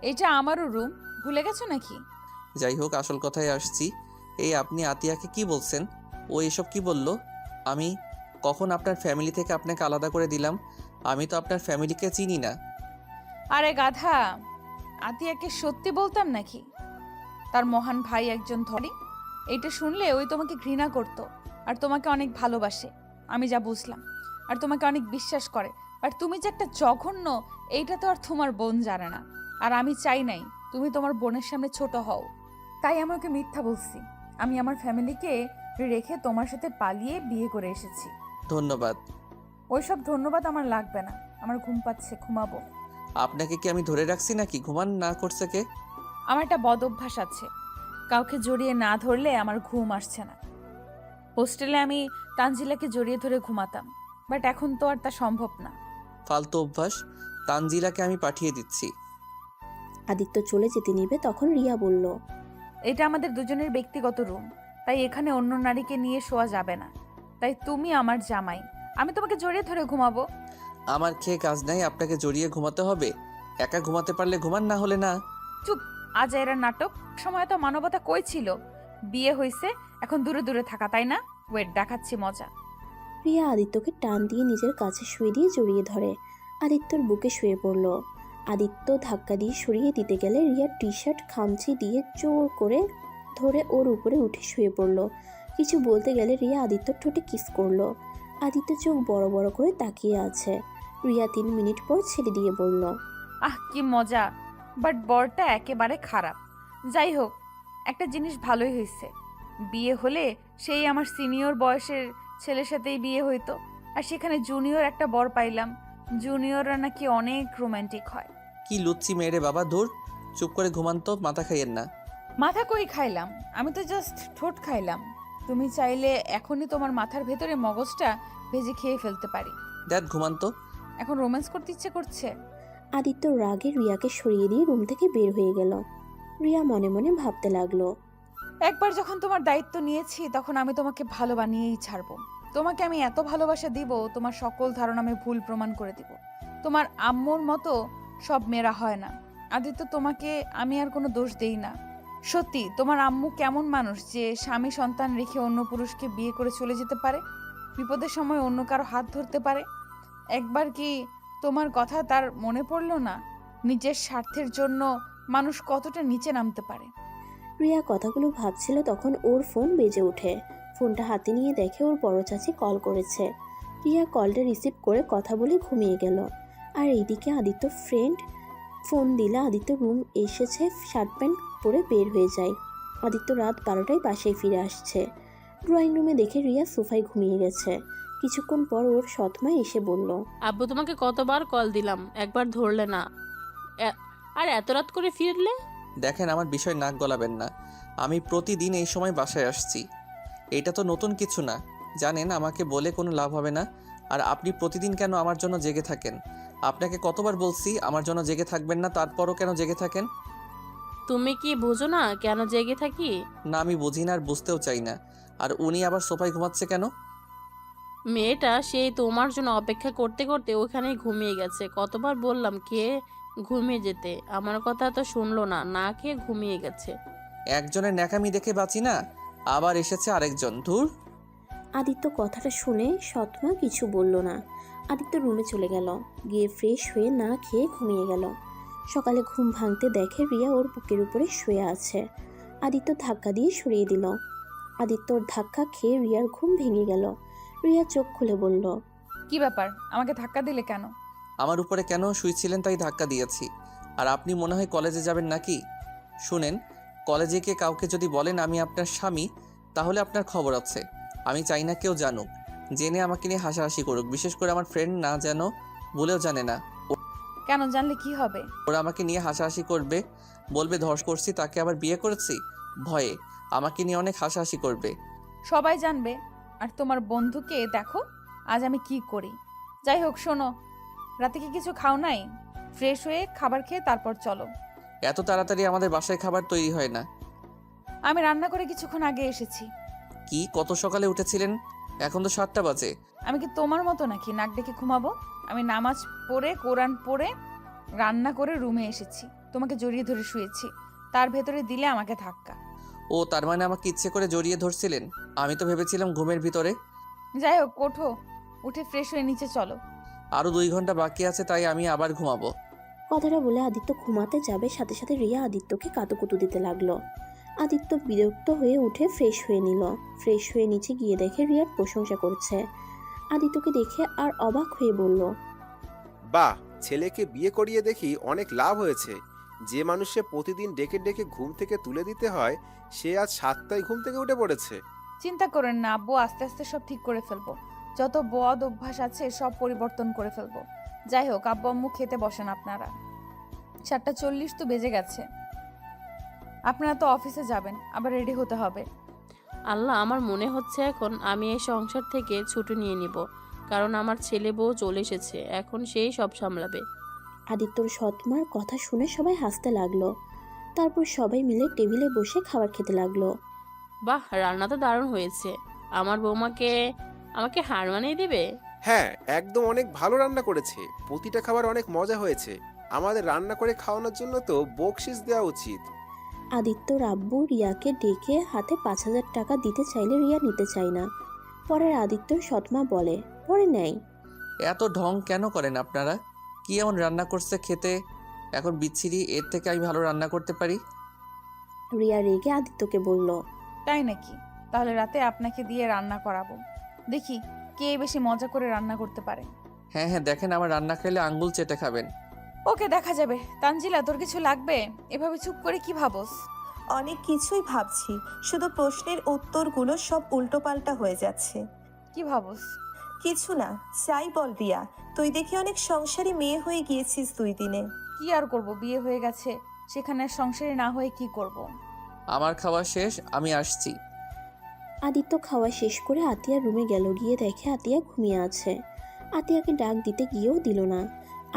এটা আমারও রুম, ভুলে গেছো নাকি? যাই হোক, আসল কথায় আসছি। এই আপনি আতিয়াকে কি বলছেন? ও এসব কি বলল? আমি কখন আপনার ফ্যামিলি থেকে আপনাকে আলাদা করে দিলাম? আমি তো আপনার ফ্যামিলিকে চিনি না। আরে গাধা, আতিয়াকে সত্যি বলতাম নাকি? তার মহান ভাই একজন ধরে। এইটা শুনলে ওই তোমাকে ঘৃণা করতো আর তোমাকে অনেক ভালোবাসে, আমি যা বুঝলাম, আর তোমাকে অনেক বিশ্বাস করে। আর তুমি যে একটা জঘন্য, এইটা তো আর তোমার বোন জানে না। আর আমি চাই নাই তুমি তোমার বোনের সামনে ছোট হও, তাই আমাকে মিথ্যা বলছি। আমি আমার ফ্যামিলিকে রেখে তোমার সাথে পালিয়ে বিয়ে করে এসেছি। ধন্যবাদ। ওইসব ধন্যবাদ আমার লাগবে না, আমার ঘুম পাচ্ছে, ঘুমাবো। আপনাকে কি আমি ধরে রাখছি নাকি? ঘুমান না করছে কে? আমার একটা বদ অভ্যাস আছে, কাউকে জড়িয়ে না ধরলে আমার ঘুম আসছে না। হোস্টেলে আমি তানজিলাকে জড়িয়ে ধরে ঘুমাতাম, বাট এখন তো আর তা সম্ভব না। ফালতু অভ্যাস। তানজিলাকে আমি পাঠিয়ে দিচ্ছি। আদিত্য চলে যেতে নিবে তখন রিয়া বলল। এটা আমাদের দুজনের ব্যক্তিগত রুম, তাই এখানে অন্য নারীকে নিয়ে শোয়া যাবে না। তাই তুমি আমার জামাই, আমি তোমাকে জড়িয়ে ধরে ঘুমাবো। আমার খেয়ে কাজ নাই, আপনাকে জড়িয়ে ঘুমাতে হবে? একা ঘুমাতে পারলে ঘুমান, না হলে না। চুপ, আজ এরা নাটক। সময় তো মানবতা কই ছিল? বিয়ে হয়েছে, এখন দূরে দূরে থাকা, তাই না? ওয়েট, দেখাচ্ছি মজা। রিয়া আদিত্যকে টান দিয়ে নিজের কাছে শুয়ে দিয়ে জড়িয়ে ধরে। আদিত্যর বুকে শুয়ে পড়ল। আদিত্য ধাক্কা দিয়ে সরিয়ে দিতে গেলে রিয়ার টি শার্ট খামচি দিয়ে জোর করে ধরে ওর উপরে উঠে শুয়ে পড়ল। কিছু বলতে গেলে রিয়া আদিত্যর ঠোঁটে কিস করলো। আদিত্য চোখ বড় বড় করে তাকিয়ে আছে। রিয়া 3 মিনিট পর ছেড়ে দিয়ে বলল। আহ কি মজা, বাট বরটা একেবারে খারাপ। যাই হোক, একটা জিনিস ভালোই হয়েছে, বিয়ে হলে সেই আমার সিনিয়র বয়সের ছেলের সাথেই বিয়ে হইতো, আর সেখানে জুনিয়র একটা বর পাইলাম। জুনিয়ররা নাকি অনেক রোমান্টিক হয়। কি লুচ্ছি মেয়েরে বাবা, দূর। চুপ করে ঘুমান তো, মাথা খাইয়েন না। মাথা কই খাইলাম, আমি তো জাস্ট ঠোঁট খাইলাম। তুমি চাইলে এখনই তোমার মাথার ভেতরে মগজটা ভেজে খেয়ে ফেলতে পারি। দেখ ঘুমান তো। এখন রোম্যান্স করতে ইচ্ছে করছে। আদিত্য রাগে রিয়াকে সরিয়ে দিয়ে রুম থেকে বের হয়ে গেল। রিয়া মনে মনে ভাবতে লাগলো। একবার যখন তোমার দায়িত্ব নিয়েছি, তখন আমি তোমাকে ভালো বানিয়েই ছাড়বো। তোমাকে আমি এত ভালোবাসা দিব, তোমার সকল ধারণা আমি ভুল প্রমাণ করে দিব। তোমার আম্মুর মতো সব মেয়েরা হয় না। আদিত্য, তোমাকে আমি আর কোনো দোষ দেই না। সত্যি, তোমার আম্মু কেমন মানুষ যে স্বামী সন্তান রেখে অন্য পুরুষকে বিয়ে করে চলে যেতে পারে, বিপদের সময় অন্য কারো হাত ধরতে পারে? একবার কি তোমার কথা তার মনে পড়লো না? নিজের স্বার্থের জন্য মানুষ কতটা নিচে নামতে পারে। রিয়া কথাগুলো ভাবছিল তখন ওর ফোন বেজে ওঠে। ফোনটা হাতে নিয়ে দেখে ওর বড় চাচি কল করেছে। রিয়া কলটা রিসিভ করে কথা বলে ঘুমিয়ে গেল। আর এইদিকে আদিত্য ফ্রেন্ড ফোন দিলে আদিত্য রুম এসেছে, শার্ট প্যান্ট পরে বের হয়ে যায়। আদিত্য রাত 12টায় বাসায় ফিরে আসছে। ড্রয়িং রুমে দেখে রিয়া সোফায় ঘুমিয়ে গেছে। কিছুক্ষণ পর ওর সৎমা এসে বলল। আব্বু তোমাকে কতবার কল দিলাম, একবার ধরলে না। আর এত রাত করে ফিরলে? দেখেন, আমার বিষয় নাক গলাবেন না। আমি প্রতিদিন এই সময় বাসায় আসছি। এটা তো নতুন কিছু না। জানেন, আমাকে বলে কোনো লাভ হবে না। আর আপনি প্রতিদিন কেন আমার জন্য জেগে থাকেন? আপনাকে কতবার বলছি আমার জন্য জেগে থাকবেন না, তারপরও কেন জেগে থাকেন? তুমি কি বুঝো না কেন জেগে থাকি? না, আমি বুঝি না আর বুঝতেও চাই না। আর উনি আবার সোফায় ঘুমাচ্ছে কেন? মেয়েটা সেই তোমার জন্য অপেক্ষা করতে করতে ওখানেই ঘুমিয়ে গেছে। কতবার বললাম খেয়ে ঘুমিয়ে যেতে, আমার কথা তো শুনলো না, না খেয়ে ঘুমিয়ে গেছে। একজনের ন্যাকামি দেখে বাঁচি না, আবার এসেছে আরেকজন। ধুর। আদিত্য কথাটা শুনে সৎমা কিছু বলল না। আদিত্য রুমে চলে গেল, গিয়ে ফ্রেশ হয়ে না খেয়ে ঘুমিয়ে গেল। সকালে ঘুম ভাঙতে দেখে রিয়া ওর বুকের উপরে শুয়ে আছে। আদিত্য ধাক্কা দিয়ে সরিয়ে দিল। আদিত্যর ধাক্কা খেয়ে রিয়ার ঘুম ভেঙে গেল। রিয়া চোখ খুলে বলল, কি ব্যাপার, আমাকে ধাক্কা দিলে কেন? আমার উপরে কেন শুয়েছিলেন তাই ধাক্কা দিয়েছি। আর আপনি মনে হয় কলেজে যাবেন নাকি? শুনেন, কলেজে গিয়ে কাউকে যদি বলেন আমি আপনার স্বামী, তাহলে আপনার খবর আছে। আমি চাই না কেউ জানুক, জেনে আমাকে নিয়ে হাসাহাসি করুক। বিশেষ করে আমার ফ্রেন্ড না যেন, বলেও জানে না। কেন, জানলে কি হবে? ওরা আমাকে নিয়ে হাসাহাসি করবে, বলবে ধর্ষ করছি, তাকে আবার বিয়ে করেছি। ভয়ে আমাকে নিয়ে অনেক হাসাহাসি করবে। সবাই জানবে। আর তোমার বন্ধুকে দেখো আজ আমি কি করি। যাই হোক, শোনো, রাতে কি কিছু খাও নাই? ফ্রেশ হয়ে খাবার খেয়ে তারপর চলো। এত তাড়াতাড়ি আমাদের বাসায় খাবার তৈরি হয় না। আমি রান্না করে কিছুক্ষণ আগে এসেছি। কি, কত সকালে উঠেছিলেন? এখন তো 7টা বাজে। আমি কি তোমার মতো নাকি নাক ডেকে ঘুমাবো? আমি নামাজ পড়ে কোরআন পড়ে রান্না করে রুমে এসেছি, তোমাকে জড়িয়ে ধরে শুয়েছি, তার ভেতরে দিলে আমাকে ধাক্কা। ও, তার মানে আমাকে ইচ্ছে করে জড়িয়ে ধরছিলেন? আমি তো ভেবেছিলাম ঘুমের ভিতরে। যাই হোক, ওঠো, উঠে ফ্রেশ হয়ে নিচে চলো। আরও 2 ঘন্টা বাকি আছে, তাই আমি আবার ঘুমাবো। কথাটা বলে আদিত্য ঘুমাতে যাবে, সাথে সাথে রিয়া আদিত্যকে কাতুকুতু দিতে লাগলো। আদিত্য বিরক্ত হয়ে উঠে ফ্রেশ হয়ে নিল। ফ্রেশ হয়ে নিচে গিয়ে দেখে রিয়ার প্রশংসা করছে। আদিত্যকে দেখে আর অবাক হয়ে বলল, বাহ, ছেলেকে বিয়ে করিয়ে দেখি অনেক লাভ হয়েছে। যে মানুষে প্রতিদিন ডেকে ডেকে ঘুম থেকে তুলে দিতে হয়, সে আজ 7টায় ঘুম থেকে উঠে পড়েছে। চিন্তা করেন না আব্বু, আস্তে আস্তে সব ঠিক করে ফেলবো। যত বদ অভ্যাস আছে সব পরিবর্তন করে ফেলবো। যাই হোক, আব্বু আম্মু খেতে বসেন আপনারা। 7:40 তো বেজে গেছে। আপনারা তো অফিসে যাবেন, আবার রেডি হতে হবে। আল্লাহ, আমার মনে হচ্ছে এখন আমি এই সংসার থেকে ছুটি নিয়ে নিব, কারণ আমার ছেলে বউ চলে এসেছে, এখন সেই সব সামলাবে। আদিত্যর সৎমার কথা শুনে সবাই হাসতে লাগলো। তারপর সবাই মিলে টেবিলে বসে খাবার খেতে লাগলো। বাহ, রান্না তো দারুণ হয়েছে। আমার বৌমাকে আমাকে হার মানিয়ে দেবে। হ্যাঁ, একদম অনেক ভালো রান্না করেছে। প্রতিটা খাবার অনেক মজা হয়েছে। আমাদের রান্না করে খাওয়ানোর জন্য তো বকশিস দেওয়া উচিত। আদিত্য রাব্বু রিয়াকে ডেকে হাতে 5,000 টাকা দিতে চাইলে রিয়া নিতে চায় না। পরে আদিত্যর সৎমা বলে, পরে নেয়। এত ঢং কেন করেন আপনারা? কি এমন রান্না করছে খেতে এখন বিচ্ছিরি? এর থেকে আমি ভালো রান্না করতে পারি। রিয়া রেগে আদিত্যকে বলল, তাই নাকি? তাহলে রাতে আপনাকে দিয়ে রান্না করাবো, দেখি কে বেশি মজা করে রান্না করতে পারে। হ্যাঁ হ্যাঁ, দেখেন আমার রান্না খেলে আঙ্গুল চেটে খাবেন। ওকে, দেখা যাবে। তানজিলা, তোর কিছু লাগবে? এভাবে চুপ করে কি ভাবস? অনেক কিছুই ভাবছি, শুধু প্রশ্নের উত্তরগুলো সব উল্টোপাল্টা হয়ে যাচ্ছে। কি ভাবস? কিছু না, যাই বল রিয়া, তুই দেখি অনেক সংসারী মেয়ে হয়ে গিয়েছিস 2 দিনে। কি আর করব, বিয়ে হয়ে গেছে, সেখানে আর সংসারে না হয়ে কি করব? আমার খাওয়া শেষ, আমি আসছি। আদিত্য খাওয়া শেষ করে আতিয়ার রুমে গেল। গিয়ে দেখে আতিয়া ঘুমিয়ে আছে। আতিয়াকে ডাক দিতে গিয়েও দিল না।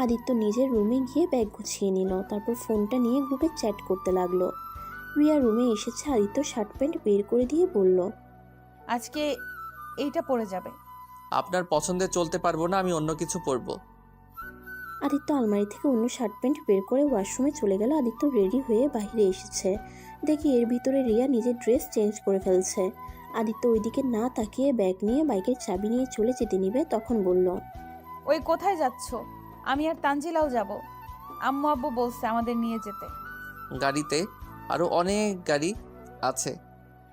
আদিত্য নিজের রুমে গিয়ে ব্যাগ গুছিয়ে নিল। তারপর ফোনটা নিয়ে গ্রুপে চ্যাট করতে লাগলো। রিয়া রুমে এসেছে। আদিত্য শার্ট প্যান্ট বের করে দিয়ে বলল, আজকে এইটা পড়ে যাবে। আপনার পছন্দে চলতে পারবো না, আমি অন্য কিছু পরবো। আদিত্য আলমারি থেকে অন্য শার্ট প্যান্ট বের করে ওয়াশরুমে চলে গেল। আদিত্য রেডি হয়ে বাইরে এসেছে, দেখি এর ভিতরে রিয়া নিজের ড্রেস চেঞ্জ করে ফেলছে। আদিত্য ওইদিকে না তাকিয়ে ব্যাগ নিয়ে বাইকের চাবি নিয়ে চলে যেতে নিবে, তখন বলল, ওই কোথায় যাচ্ছ? আমি আর তানজিলাও যাব। আম্মু আব্বু বলছে আমাদের নিয়ে যেতে। গাড়িতে আরও অনেক গাড়ি আছে,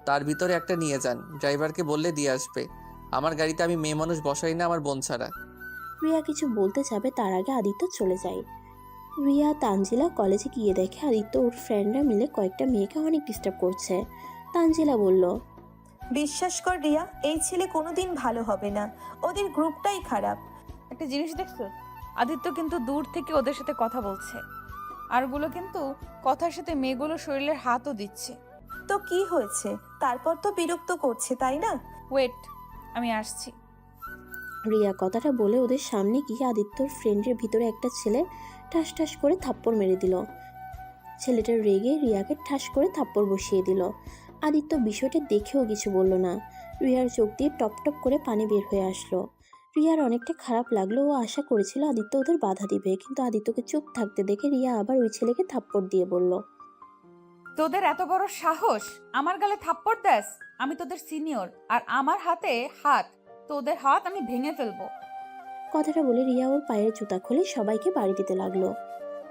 তার ভিতরে একটা নিয়ে যান। ড্রাইভারকে বললে দিয়ে আসবে। আমার গাড়িতে আমি মেয়ে মানুষ বসাই না, আমার বোন ছাড়া। রিয়া কিছু বলতে যাবে, তার আগে আদিত্য চলে যায়। রিয়া তানজিলা কলেজে গিয়ে দেখে আদিত্য ওর ফ্রেন্ডরা মিলে কয়েকটা মেয়েকে অনেক ডিস্টার্ব করছে। তানজিলা বলল, বিশ্বাস কর রিয়া, এই ছেলে কোনোদিন ভালো হবে না, ওদের গ্রুপটাই খারাপ। একটা জিনিস দেখছো, আদিত্য কিন্তু দূর থেকে ওদের সাথে কথা বলছে। আরগুলো কিন্তু কথার সাথে মেয়েগুলো শরীরের হাতও দিচ্ছে। তো কি হয়েছে? তারপর তো বিরক্ত করছে, তাই না? ওয়েট, আমি আসছি। রিয়া কথাটা বলে ওদের সামনে গিয়ে আদিত্যর ফ্রেন্ডের ভিতরে একটা ছেলে ঠাস ঠাস করে থাপ্পড় মেরে দিল। ছেলেটা রেগে রিয়াকে ঠাস করে থাপ্পড় বসিয়ে দিল। আদিত্য বিষয়টা দেখেও কিছু বলল না। রিয়ার চোখ দিয়ে টপ টপ করে পানি বের হয়ে আসলো। রিয়ার অনেকটা খারাপ লাগলো। ও আশা করেছিল আদিত্য ওদের বাধা দিবে, কিন্তু আদিত্যকে চুপ থাকতে দেখে রিয়া আবার ওই ছেলেকে থাপ্পড় দিয়ে বলল, তোদের এত বড় সাহস আমার গালে থাপ্পড় দেস? আমি তোদের সিনিয়র, আর আমার হাতে হাত, তোদের হাত আমি ভেঙে ফেলবো। কথাটা বলে রিয়া ওর পায়ের জুতা খুলে সবাইকে বাড়ি দিতে লাগলো।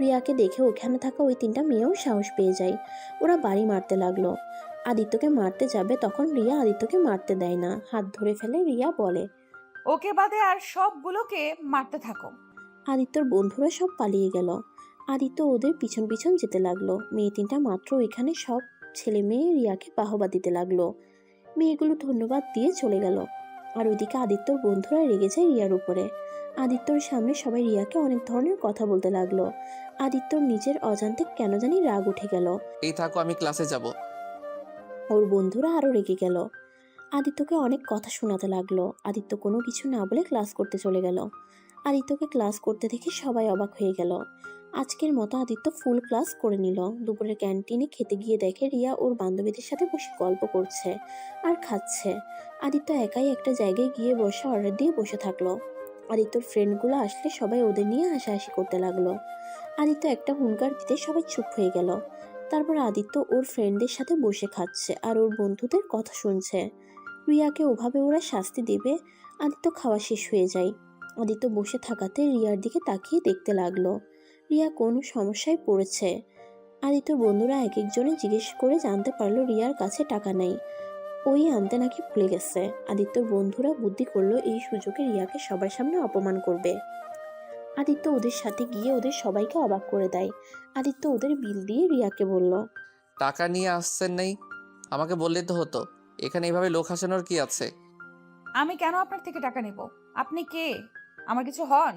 রিয়াকে দেখে ওখানে থাকা ওই 3টা মেয়েও সাহস পেয়ে যায়। ওরা বাড়ি মারতে লাগলো। আদিত্যকে মারতে যাবে, তখন রিয়া আদিত্যকে মারতে দেয় না, হাত ধরে ফেলে। রিয়া বলে, ওকে বাদে আর সবগুলোকে মারতে থাকো। আদিত্যর বন্ধুরা সব পালিয়ে গেল। আদিত্য ওদের পিছন পিছন যেতে লাগলো। মেয়ে 3টা মাত্র এখানে সব ছেলে মেয়ে রিয়াকে বাহবা দিতে লাগলো। মেয়েগুলো ধন্যবাদ দিয়ে চলে গেল। আর ওইদিকে আদিত্যর বন্ধুরা রেগে যায় রিয়ার উপরে। আদিত্যর সামনে সবাই রিয়াকে অনেক ধরনের কথা বলতে লাগলো। আদিত্যর নিজের অজান্তে কেন জানি রাগ উঠে গেল। এই থাকো, আমি ক্লাসে যাব। ওর বন্ধুরা আরো রেগে গেল। আদিত্যকে অনেক কথা শোনাতে লাগলো। আদিত্য কোনো কিছু না বলে ক্লাস করতে চলে গেল। আদিত্যকে ক্লাস করতে দেখে সবাই অবাক হয়ে গেল। আজকের মতো আদিত্য ফুল ক্লাস করে নিল। দুপুরের ক্যান্টিনে খেতে গিয়ে দেখে রিয়া ওর বান্ধবীদের সাথে বসে গল্প করছে আর খাচ্ছে। আদিত্য একাই একটা জায়গায় গিয়ে বসে অর্ডার দিয়ে বসে থাকলো। আদিত্যর ফ্রেন্ডগুলো আসলে সবাই ওদের নিয়ে হাসাহাসি করতে লাগলো। আদিত্য একটা হুঙ্কার দিতে সবাই চুপ হয়ে গেল। তারপর আদিত্য ওর ফ্রেন্ডদের সাথে বসে খাচ্ছে আর ওর বন্ধুদের কথা শুনছে। রিয়াকে ওভাবে ওরা শাস্তি দেবে। আদিত্য খাওয়া শেষ হয়ে যায়। আদিত্য বসে থাকাতে রিয়ার দিকে তাকিয়ে দেখতে লাগলো। রিয়া কোনো সমস্যায় পড়েছে। আদিত্যর বন্ধুরা এক একজনে জিজ্ঞেস করে জানতে পারলো রিয়ার কাছে টাকা নেই, ওই আনতে নাকি ভুলে গেছে। আদিত্যর বন্ধুরা বুদ্ধি করলো এই সুযোগে রিয়াকে সবার সামনে অপমান করবে। আদিত্য ওদের সাথে গিয়ে ওদের সবাইকে অবাক করে দেয়। আদিত্য ওদের বিল দিয়ে রিয়াকে বলল, টাকা নিয়ে আসছেন নাই? আমাকে বললে তো হতো। এখানে এইভাবে লোক হাসানোর কি আছে? আমি কেন আপনার থেকে টাকা নিব? আপনি কে? আমার কিছু হন?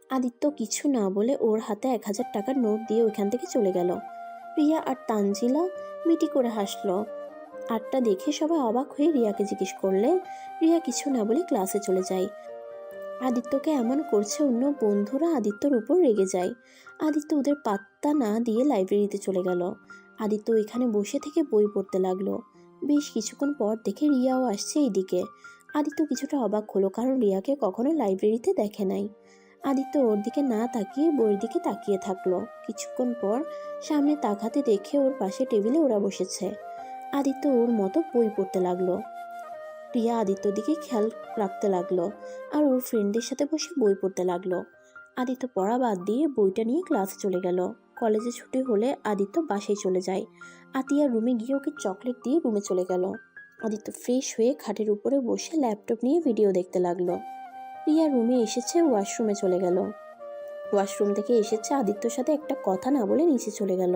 আদিত্য কিছু না বলে ওর হাতে 1000 টাকার নোট দিয়ে ওইখান থেকে চলে গেল। রিয়া আর তানজিলা মিটি করে হাসলো। আরটা দেখে সবাই অবাক হয়ে রিয়াকে জিজ্ঞেস করলে রিয়া কিছু না বলে ক্লাসে চলে যায়। আদিত্যকে এমন করছে অন্য বন্ধুরা আদিত্যর উপর রেগে যায়। আদিত্য ওদের পাত্তা না দিয়ে লাইব্রেরিতে চলে গেল। আদিত্য এখানে বসে থেকে বই পড়তে লাগলো। বেশ কিছুক্ষণ পর দেখে রিয়াও আসছে এইদিকে। আদিত্য কিছুটা অবাক হলো, কারণ রিয়াকে কখনো লাইব্রেরিতে দেখে নাই। আদিত্য ওর দিকে না তাকিয়ে বইয়ের দিকে তাকিয়ে থাকলো। কিছুক্ষণ পর সামনে তাকাতে দেখে ওর পাশে টেবিলে ওরা বসেছে। আদিত্য ওর মতো বই পড়তে লাগলো। রিয়া আদিত্যর দিকে খেয়াল রাখতে লাগলো আর ওর ফ্রেন্ডদের সাথে বসে বই পড়তে লাগলো। আদিত্য পড়া বাদ দিয়ে বইটা নিয়ে ক্লাসে চলে গেল। কলেজে ছুটি হলে আদিত্য বাসায় চলে যায়। আতিয়া রুমে গিয়ে ওকে চকলেট দিয়ে রুমে চলে গেল। আদিত্য ফ্রেশ হয়ে খাটের উপরে বসে ল্যাপটপ নিয়ে ভিডিও দেখতে লাগলো। রিয়া রুমে এসেছে, ওয়াশরুমে চলে গেল। ওয়াশরুম থেকে এসেছে, আদিত্যর সাথে একটা কথা না বলে নিচে চলে গেল।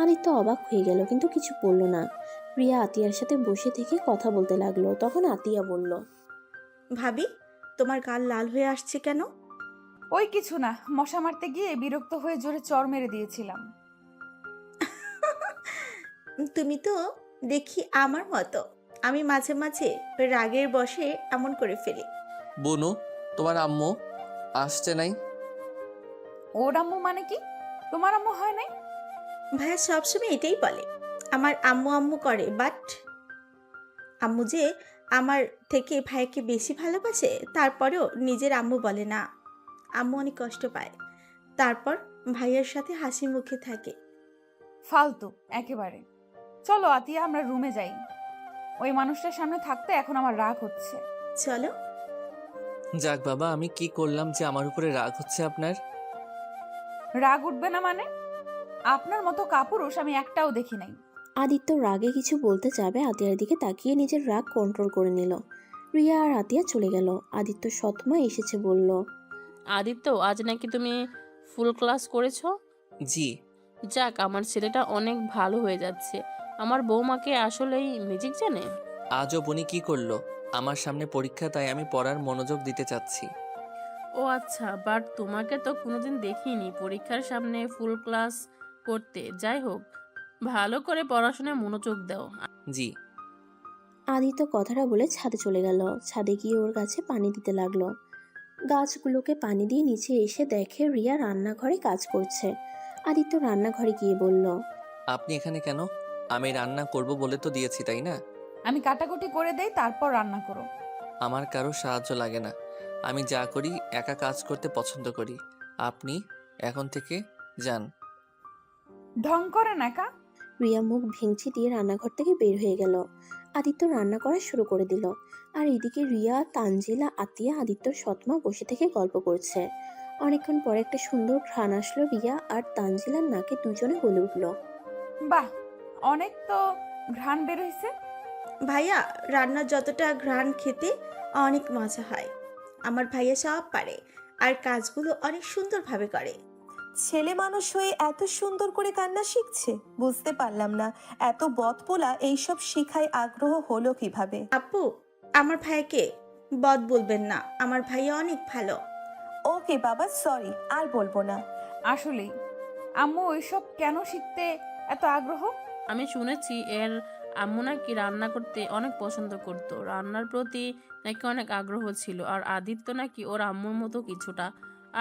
আদিত্য অবাক হয়ে গেল, কিন্তু কিছু বলল না। রিয়া আতিয়ার সাথে বসে থেকে কথা বলতে লাগলো। তখন আতিয়া বলল, ভাবি, তোমার গাল লাল হয়ে আসছে কেন? ওই কিছু না, মশা মারতে গিয়ে বিরক্ত হয়ে জোরে চড় মেরে দিয়েছিলাম। তুমি তো দেখি আমার মতো। আমি মাঝে মাঝে রাগের বশে এমন করে ফেলি। বুনু, তোমার আম্মু আসছে নাই? ওর আম্মু মানে কি? তোমার আম্মু হয় নাই? ভাইয়া সবসময় এটাই বলে, আমার আম্মু আম্মু করে, বাট আম্মু যে আমার থেকে ভাইয়াকে বেশি ভালোবাসে, তারপরেও নিজের আম্মু বলে না। আম্মু অনেক কষ্ট পায়, তারপর ভাইয়ার সাথে হাসি মুখে থাকে। ফালতু একেবারে। চলো আতিয়া, আমরা রুমে যাই। ওই মানুষটার সামনে থাকতে এখন আমার রাগ হচ্ছে। চলো। যাক বাবা, আমি কি করলাম যে আমার উপরে রাগ হচ্ছে আপনার? রাগ উঠবে না মানে? আপনার মতো কাপুরুষ আমি একটাও দেখি নাই। আদিত্য রাগে কিছু বলতে যাবে, আতিয়ার দিকে তাকিয়ে নিজের রাগ কন্ট্রোল করে নিল। রিয়া আর আতিয়া চলে গেল। আদিত্য সৎমা এসেছে বলল, আদিত্য, আজ নাকি তুমি ফুল ক্লাস করেছো? জি। যাক, আমার ছেলেটা অনেক ভালো হয়ে যাচ্ছে। আমার বৌমাকে আসলেই ম্যাজিক জানে। আজও বুনি কি করলো? আমার সামনে পরীক্ষা, তাই আমি পড়ার মনোযোগ দিতে চাচ্ছি। ও আচ্ছা, বাট তোমাকে তো কোনোদিন দেখিনি পরীক্ষার সামনে ফুল ক্লাস করতে। যাই হোক, ভালো করে পড়াশোনায় মনোযোগ দাও। জি। আদিত্য কথাটা বলে ছাদে চলে গেল। ছাদে গিয়ে ওর গাছে পানি দিতে লাগলো। গাছগুলোকে পানি দিয়ে নিচে এসে দেখে রিয়া রান্নাঘরে কাজ করছে। আদিত্য রান্নাঘরে গিয়ে বলল, আপনি এখানে কেন? আমি রান্না করব বলে তো দিয়েছি, তাই না? আমি কাটাকুটি করে দেই, তারপর রান্না করো। আমার কারো সাহায্য লাগে না। আমি যা করি একা কাজ করতে পছন্দ করি। আপনি এখন থেকে যান। ঢং করে না একা। রিয়া মুখ ভেঙচি দিয়ে রান্নাঘর থেকে বের হয়ে গেল। আদিত্য রান্না করা শুরু করে দিল। আর এদিকে রিয়া, তানজিলা, আতিয়া, আদিত্যর সৎমা বসে থেকে গল্প করছে। অনেকক্ষণ পরে একটা সুন্দর ঘ্রাণ আসলো রিয়া আর তানজিলার নাকে। দুজনে বলে উঠল, বাহ, অনেক তো ঘ্রাণ বের হইছে। ভাইয়া রান্নার যতটা ঘ্রাণ খেতে অনেক মজা হয়। আমার ভাইয়া সব পারে আর কাজগুলো অনেক সুন্দরভাবে করে। ছেলে মানুষ হয়ে এত সুন্দর করে কান্না শিখছে, বুঝতে পারলাম না এত বদপোলা এইসব শিখায় আগ্রহ হলো কিভাবে। আপু, আমার ভাইয়াকে বদ বলবেন না, আমার ভাইয়া অনেক ভালো। ওকে বাবা, সরি, আর বলবো না। আসলেই আম্মু ওইসব কেন শিখতে এত আগ্রহ? আমি শুনেছি এর আম্মু নাকি রান্না করতে অনেক পছন্দ করত, রান্নার প্রতি নাকি অনেক আগ্রহ ছিল। আর আদিত্য নাকি ওর আম্মুর মতো কিছুটা।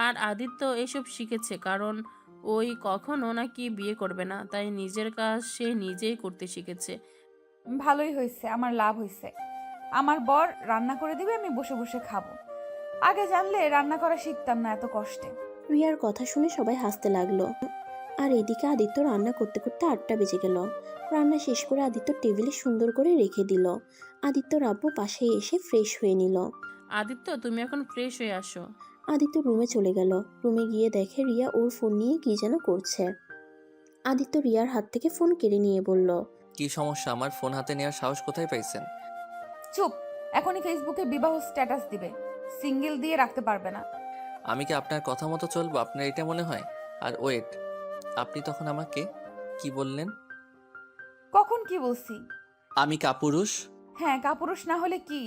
আর আদিত্য এসব শিখেছে কারণ ওই কখনো নাকি বিয়ে করবে না, তাই নিজের কাজ সে নিজেই করতে শিখেছে। ভালোই হয়েছে, আমার লাভ হয়েছে। আমার বর রান্না করে দিবে, আমি বসে বসে খাবো। আগে জানলে রান্না করা শিখতাম না এত কষ্টে। রিয়ার কথা শুনে সবাই হাসতে লাগলো। আর এদিকে আদিত্য রান্না করতে করতে 8টা বেজে গেল। রান্না শেষ করে আদিত্য টেবিলে সুন্দর করে রেখে দিল। আদিত্যর আব্বু পাশে এসে ফ্রেশ হয়ে নিল। আদিত্য, তুমি এখন ফ্রেশ হয়ে আসো। আদিত্য রুমে চলে গেল। রুমে গিয়ে দেখে রিয়া ওর ফোন নিয়ে কি যেন করছে। আদিত্য রিয়ার হাত থেকে ফোন কেড়ে নিয়ে বলল, কি সমস্যা? আমার ফোন হাতে নেওয়ার সাহস কোথায় পাইছেন? চুপ, এখনই ফেসবুকে বিবাহ স্ট্যাটাস দিবে, সিঙ্গেল দিয়ে রাখতে পারবে না। আমি কি আপনার কথা মতো চলবো? আপনার এটা মনে হয়? আর ওয়েট, আপনি তখন আমাকে কি বললেন? কখন কি বলছি? আমি কাপুরুষ? হ্যাঁ, কাপুরুষ না হলে কি?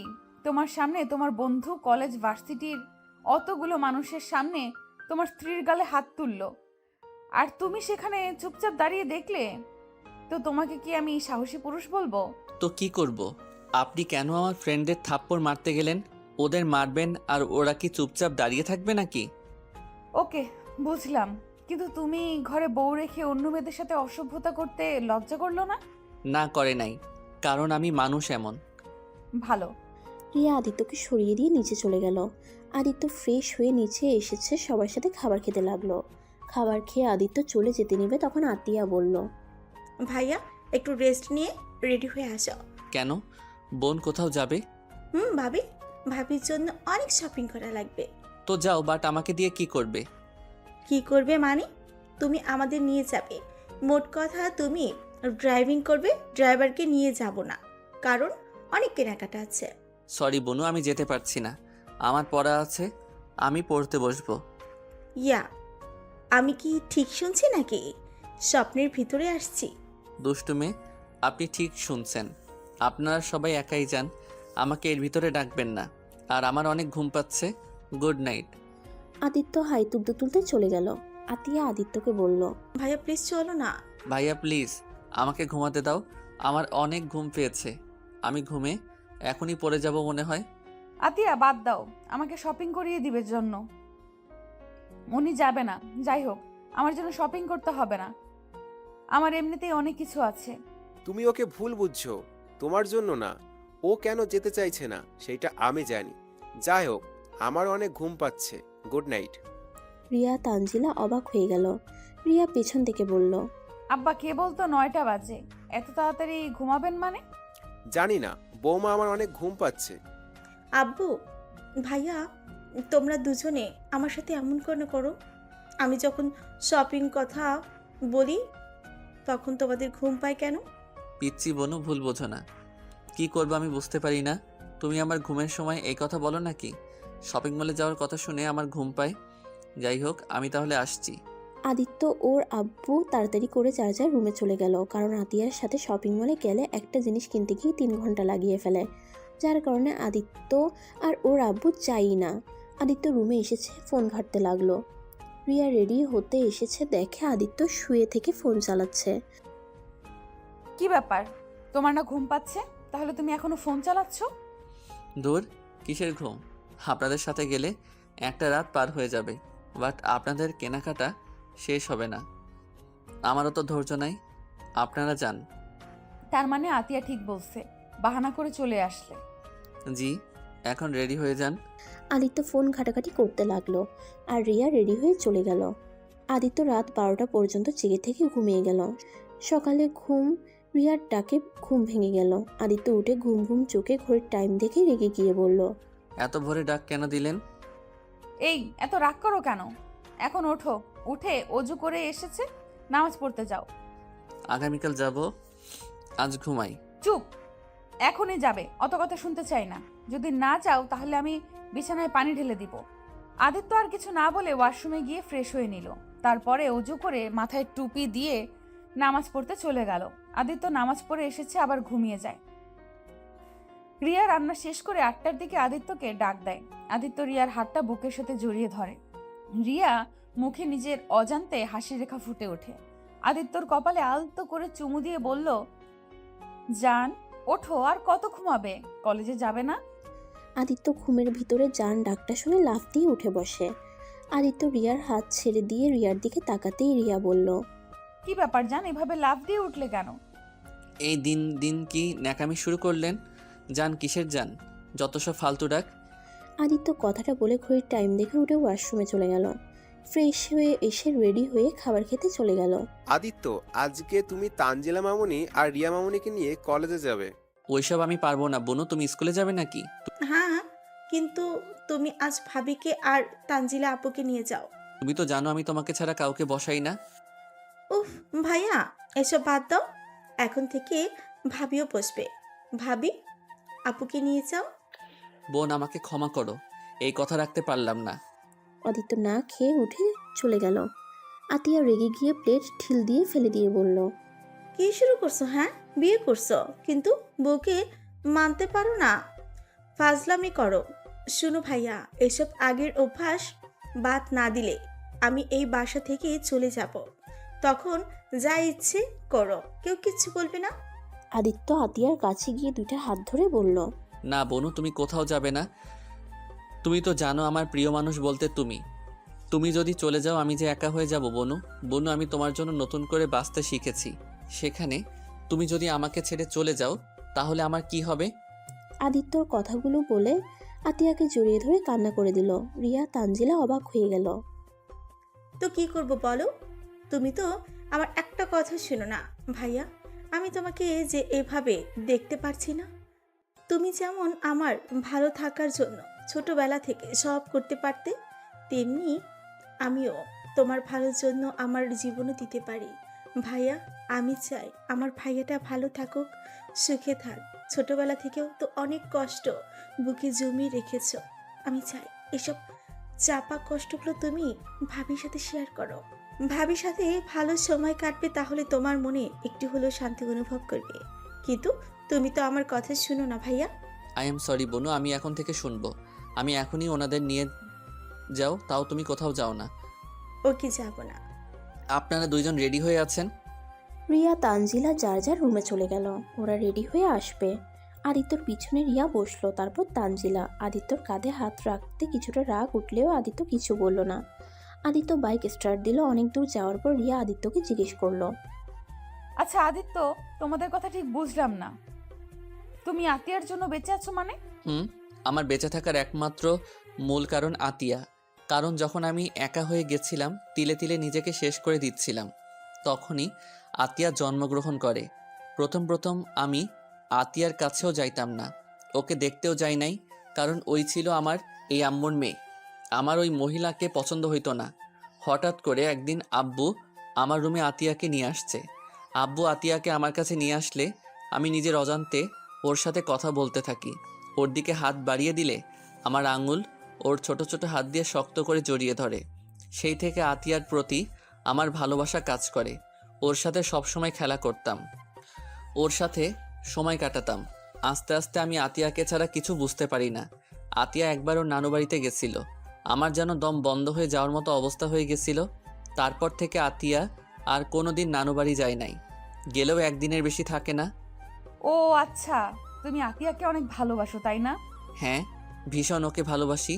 তোমার সামনে তোমার বন্ধু কলেজ ভার্সিটির অতগুলো মানুষের সামনে তোমার স্ত্রীর গালে হাত তুললো, আর তুমি সেখানে চুপচাপ দাঁড়িয়ে দেখলে, তো তোমাকে কি আমি সাহসী পুরুষ বলবো? তো কি করব? আপনি কেন আমার ফ্রেন্ডদের থাপ্পড় মারতে গেলেন? ওদের মারবেন আর ওরা কি চুপচাপ দাঁড়িয়ে থাকবে নাকি? ওকে, বুঝলাম, কিন্তু তুমি ঘরে বউ রেখে অন্য মেয়েদের সাথে অসভ্যতা করতে লজ্জা করলো না? না, করে নাই, কারণ আমি মানুষ এমন। ভালো। রিয়া আদিত্যকে সরিয়ে দিয়ে নিচে চলে গেল। আদিত্য ফ্রেশ হয়ে নিচে এসেছে, সবার সাথে খাবার খেতে লাগলো। খাবার খেয়ে আদিত্য চলে যেতে নেবে তখন আতিয়া বলল, ভাইয়া একটু রেস্ট নিয়ে রেডি হয়ে আসো। কেন? বোন কোথাও যাবে? ভাবি, ভাবির জন্য অনেক শপিং করা লাগবে। তো যাও, বাট আমাকে দিয়ে কি করবে? কি করবে মানে? তুমি আমাদের নিয়ে যাবে। মোট কথা তুমি ড্রাইভিং করবে, ড্রাইভারকে নিয়ে যাব না, কারণ অনেক কেনাকাটা আছে। সরি বনু, আমি যেতে পারছি না, আমার পড়া আছে, আমি পড়তে বসবো। ইয়া, আমি কি ঠিক শুনছি নাকি স্বপ্নের ভিতরে আসছি? দুষ্টু মেয়ে, আপনি ঠিক শুনছেন। আপনারা সবাই একাই যান, আমাকে এর ভিতরে ডাকবেন না। আর আমার অনেক ঘুম পাচ্ছে। Good night. আদিত্য হাই তুলতে তুলতে চলে গেল। আতিয়া আদিত্যকে বলল, ভাইয়া প্লিজ চলো না। ভাইয়া প্লিজ, আমাকে ঘুমাতে দাও, আমার অনেক ঘুম পেয়েছে। আমি ঘুমে এখনই পড়ে যাব মনে হয়। আতিয়া, বাদ দাও, আমাকে শপিং করিয়ে দিবে জন্য উনি যাবে না। যাই হোক, আমার জন্য শপিং করতে হবে না, আমার এমনিতেই অনেক কিছু আছে। তুমি ওকে ভুল বুঝছো, তোমার জন্য না। ও কেন যেতে চাইছে না সেটা আমি জানি। যাই হোক, আমার অনেক ঘুম পাচ্ছে। Good night. রিয়া তানজিলা অবাক হয়ে গেল। রিয়া পেছন থেকে বলল, আব্বা কে বলতো 9টা বাজে, এত তাড়াতাড়ি ঘুমাবেন মানে? জানি না বৌমা, আমার অনেক ঘুম পাচ্ছে। আব্বু, ভাইয়া, তোমরা দুজনে আমার সাথে এমন করে করো। আমি যখন শপিং কথা বলি তখন তোমাদের ঘুম পায় কেন? পিচ্ছি বনু, ভুল বোঝো না। কি করবো আমি বুঝতে পারি না। তুমি আমার ঘুমের সময় এই কথা বলো নাকি? শপিং মলে যাওয়ার কথা শুনে আমার ঘুম পায়। যাই হোক, আমি তাহলে আসছি। আদিত্য ওর আব্বু তাড়াতাড়ি করে যার যার রুমে চলে গেল, কারণ আতিয়ার সাথে শপিং মলে গেলে একটা জিনিস কিনতে গিয়ে 3 ঘন্টা লাগিয়ে ফেলে, যার কারণে আদিত্য আর ওর আব্বু চাই না। আদিত্য রুমে এসেছে, ফোন ঘাঁটতে লাগলো। রিয়া রেডি হতে এসেছে, দেখে আদিত্য শুয়ে থেকে ফোন চালাচ্ছে। কি ব্যাপার, তোমার না ঘুম পাচ্ছে? তাহলে তুমি এখনো ফোন চালাচ্ছ? দূর, কিসের ঘুম? আপনাদের সাথে গেলে একটা রাত পার হয়ে যাবে, বাট আপনাদের কেনাকাটা শেষ হবে না। আমারও তো ধৈর্য নাই, আপনারা যান। তার মানে আতিয়া ঠিক বলছে, বাহানা করে চলে আসলে। জি, এখন রেডি হয়ে যান। আদিত্য ফোন ঘাটাঘাটি করতে লাগলো আর রিয়া রেডি হয়ে চলে গেল। আদিত্য রাত 12টা পর্যন্ত জেগে থেকে ঘুমিয়ে গেল। সকালে রিয়ার ডাকে ঘুম ভেঙে গেল। আদিত্য উঠে ঘুম ঘুম চোখে ঘড়ির টাইম দেখে রেগে গিয়ে বলল, এত ভোরে ডাক কেন দিলেন? এই এত রাগ করো কেন? এখন ওঠো, উঠে অজু করে এসেছে, নামাজ পড়তে যাও। আগামীকাল যাব, আজ ঘুমাই। চুপ, এখনই যাবে? অত কথা শুনতে চাই না। যদি না যাও তাহলে আমি বিছানায় পানি ঢেলে দিব। আদিত্য আর কিছু না বলে ওয়াশরুমে গিয়ে ফ্রেশ হয়ে নিল। তারপরে অজু করে মাথায় টুপি দিয়ে নামাজ পড়তে চলে গেল। আদিত্য নামাজ পড়ে এসেছে, আবার ঘুমিয়ে যায়। রিয়া রান্না শেষ করে 8টার দিকে আদিত্যকে ডাক দেয়। আদিত্য রিয়ার হাতটা বুকের সাথে জড়িয়ে ধরে। রিয়া মুখে নিজের অজান্তে হাসির রেখা ফুটে ওঠে। আদিত্যর কপালে আলতো করে চুমু দিয়ে বলল, জান ওঠো, আর কত ঘুমাবে? কলেজে যাবে না? আদিত্য ঘুমের ভিতরে জান ডাকটা শুনে লাফ দিয়ে উঠে বসে। আদিত্য রিয়ার হাত ছেড়ে দিয়ে রিয়ার দিকে তাকাতেই রিয়া বলল, কি ব্যাপার জান, এভাবে লাফ দিয়ে উঠলে কেন? এই দিন দিন কি ন্যাকামি শুরু করলেন? যান কিসের যান? যত সব ফালতু ডাক। আদিত্য কথাটা বলে ঘড়ির টাইম দেখে উঠে ওয়াশরুমে চলে গেল। ফ্রেশ হয়ে এসে রেডি হয়ে খাবার খেতে চলে গেল। আদিত্য, আজকে তুমি তানজিলা মামুনি আর রিয়া মামুনিকে নিয়ে কলেজে যাবে। ওইসব আমি পারবো না। বোনু, তুমি স্কুলে যাবে নাকি? হ্যাঁ, কিন্তু তুমি আজ ভাবিকে আর তানজিলা আপুকে নিয়ে যাও। তুমি তো জানো আমি তোমাকে ছাড়া কাউকে বসাই না। উফ ভাইয়া, এসব বাদ দাও। এখন থেকে ভাবিও বসবে। ভাবি, আপুকে নিয়ে যাও। বোন, আমাকে ক্ষমা করো, এই কথা রাখতে পারলাম না। আদিত্য না খেয়ে উঠে চলে গেল। আতিয়া রেগে গিয়ে প্লেট ঢিল দিয়ে ফেলে দিয়ে বলল, কি শুরু করছো? হ্যাঁ, বিয়ে করছো কিন্তু বউকে মানতে পারো না, ফাজলামি করো। শুনো ভাইয়া, এসব আগের অভ্যাস বাদ না দিলে আমি এই বাসা থেকে চলে যাব। তখন যা ইচ্ছে করো, কেউ কিচ্ছু বলবে না। আদিত্য আতিয়ার কাছে গিয়ে দুইটা হাত ধরে বলল, না বোনু, তুমি কোথাও যাবে না। তুমি তো জানো আমার প্রিয় মানুষ বলতে তুমি। তুমি যদি চলে যাও আমি যে একা হয়ে যাব বোনু। বোনু, আমি তোমার জন্য নতুন করে বাঁচতে শিখেছি। সেখানে তুমি যদি আমাকে ছেড়ে চলে যাও তাহলে আমার কি হবে? আদিত্যর কথাগুলো বলে আতিয়াকে জড়িয়ে ধরে কান্না করে দিল। রিয়া তানজিলা অবাক হয়ে গেল। তো কি করব বলো? তুমি তো আমার একটা কথা শুনো না ভাইয়া। আমি তোমাকে যে এভাবে দেখতে পারছি না। তুমি যেমন আমার ভালো থাকার জন্য ছোটবেলা থেকে সব করতে পারতে, তেমনি আমিও তোমার ভালোর জন্য আমার জীবনও দিতে পারি। ভাইয়া, আমি চাই আমার ভাইয়াটা ভালো থাকুক, সুখে থাক। ছোটবেলা থেকেও তো অনেক কষ্ট বুকে জমিয়ে রেখেছ। আমি চাই এসব চাপা কষ্টগুলো তুমি ভাবির সাথে শেয়ার করো। ভাবির সাথে ভালো সময় কাটবে, তাহলে তোমার মনে একটু হলেও শান্তি অনুভব করবে। কিন্তু তুমি তো আমার কথা শুনো না ভাইয়া। আই এম সরি বোনু, আমি এখন থেকে শুনবো। আমি এখনই ওনাদের নিয়ে যাও, তাও তুমি কোথাও যাও না। ওকে, যাব না। আপনারা দুইজন রেডি হয়ে আছেন? রিয়া তানজিলা যার যার রুমে চলে গেল। ওরা রেডি হয়ে আসবে। আদিত্যর পিছনে রিয়া বসলো, তারপর তানজিলা। আদিত্যর কাঁধে হাত রাখতে কিছুটা রাগ উঠলেও আদিত্য কিছু বলল না। আদিত্য বাইক স্টার্ট দিল। অনেক দূর যাওয়ার পর রিয়া আদিত্যকে জিজ্ঞেস করলো, আচ্ছা আদিত্য, তোমাদের কথা ঠিক বুঝলাম না। তুমি আতিয়ার জন্য বেঁচে আছো মানে? আমার বেঁচে থাকার একমাত্র মূল কারণ আতিয়া। কারণ যখন আমি একা হয়ে গেছিলাম, তিলে তিলে নিজেকে শেষ করে দিচ্ছিলাম, তখনই আতিয়া জন্মগ্রহণ করে। প্রথম আমি আতিয়ার কাছেও যাইতাম না, ওকে দেখতেও যাই নাই, কারণ ওই ছিল আমার এই আম্মুর মেয়ে। আমার ওই মহিলাকে পছন্দ হইতো না। হঠাৎ করে একদিন আব্বু আমার রুমে আতিয়াকে নিয়ে আসছে। আব্বু আতিয়াকে আমার কাছে নিয়ে আসলে আমি নিজের অজান্তে ওর সাথে কথা বলতে থাকি। ওর দিকে হাত বাড়িয়ে দিলে আমার আঙুল ওর ছোট ছোট হাত দিয়ে শক্ত করে জড়িয়ে ধরে। সেই থেকে আতিয়ার প্রতি আমার ভালোবাসা কাজ করে। ওর সাথে সবসময় খেলা করতাম, ওর সাথে সময় কাটাতাম। আস্তে আস্তে আমি আতিয়াকে ছাড়া কিছু বুঝতে পারি না। আতিয়া একবার ওর নানু বাড়িতে গেছিল। আমার যেন দম বন্ধ হয়ে যাওয়ার মতো অবস্থা হয়ে গেছিল। তারপর থেকে আতিয়া আর কোনো দিন নানু বাড়ি যায় নাই, গেলেও একদিনের বেশি থাকে না। ও আচ্ছা, তুমি আতিয়াকে অনেক ভালোবাসো তাই না? হ্যাঁ, ভীষণ ওকে ভালোবাসি।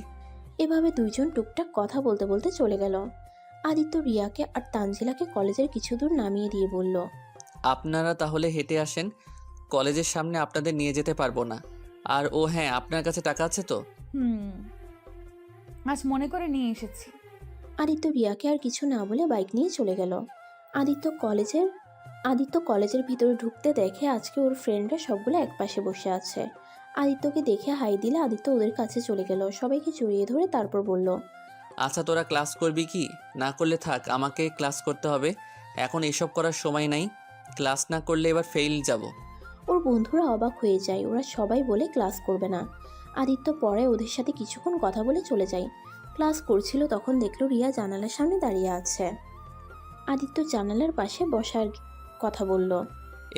এভাবে দুইজন টুকটাক কথা বলতে বলতে চলে গেল। আদিত্য রিয়াকে আর তানজিলাকে কলেজের কিছু দূর নামিয়ে দিয়ে বলল, আপনারা তাহলে হেঁটে আসেন, কলেজের সামনে আপনাদের নিয়ে যেতে পারবো না। আর ও হ্যাঁ, আপনার কাছে টাকা আছে তো? আজ মনে করে নিয়ে এসেছি। আদিত্য রিয়াকে আর কিছু না বলে বাইক নিয়ে চলে গেল। আদিত্য কলেজের ভিতরে ঢুকতে দেখে আজকে ওর ফ্রেন্ডরা সবগুলো একপাশে বসে আছে। আদিত্যকে দেখে হাই দিলে আদিত্য ওদের কাছে চলে গেল, সবাইকে জড়িয়ে ধরে তারপর বলল, আচ্ছা তোরা ক্লাস করবি কি? না করলে থাক, আমাকে ক্লাস করতে হবে, এখন এসব করার সময় নাই। ক্লাস না করলে এবার ফেইল যাব। ওর বন্ধুরা অবাক হয়ে যায়, ওরা সবাই বলে ক্লাস করবে না। আদিত্য পরে ওদের সাথে কিছুক্ষণ কথা বলে চলে যায়। ক্লাস করছিল তখন দেখলো রিয়া জানালার সামনে দাঁড়িয়ে আছে। আদিত্য জানালার পাশে বসার কথা বলল,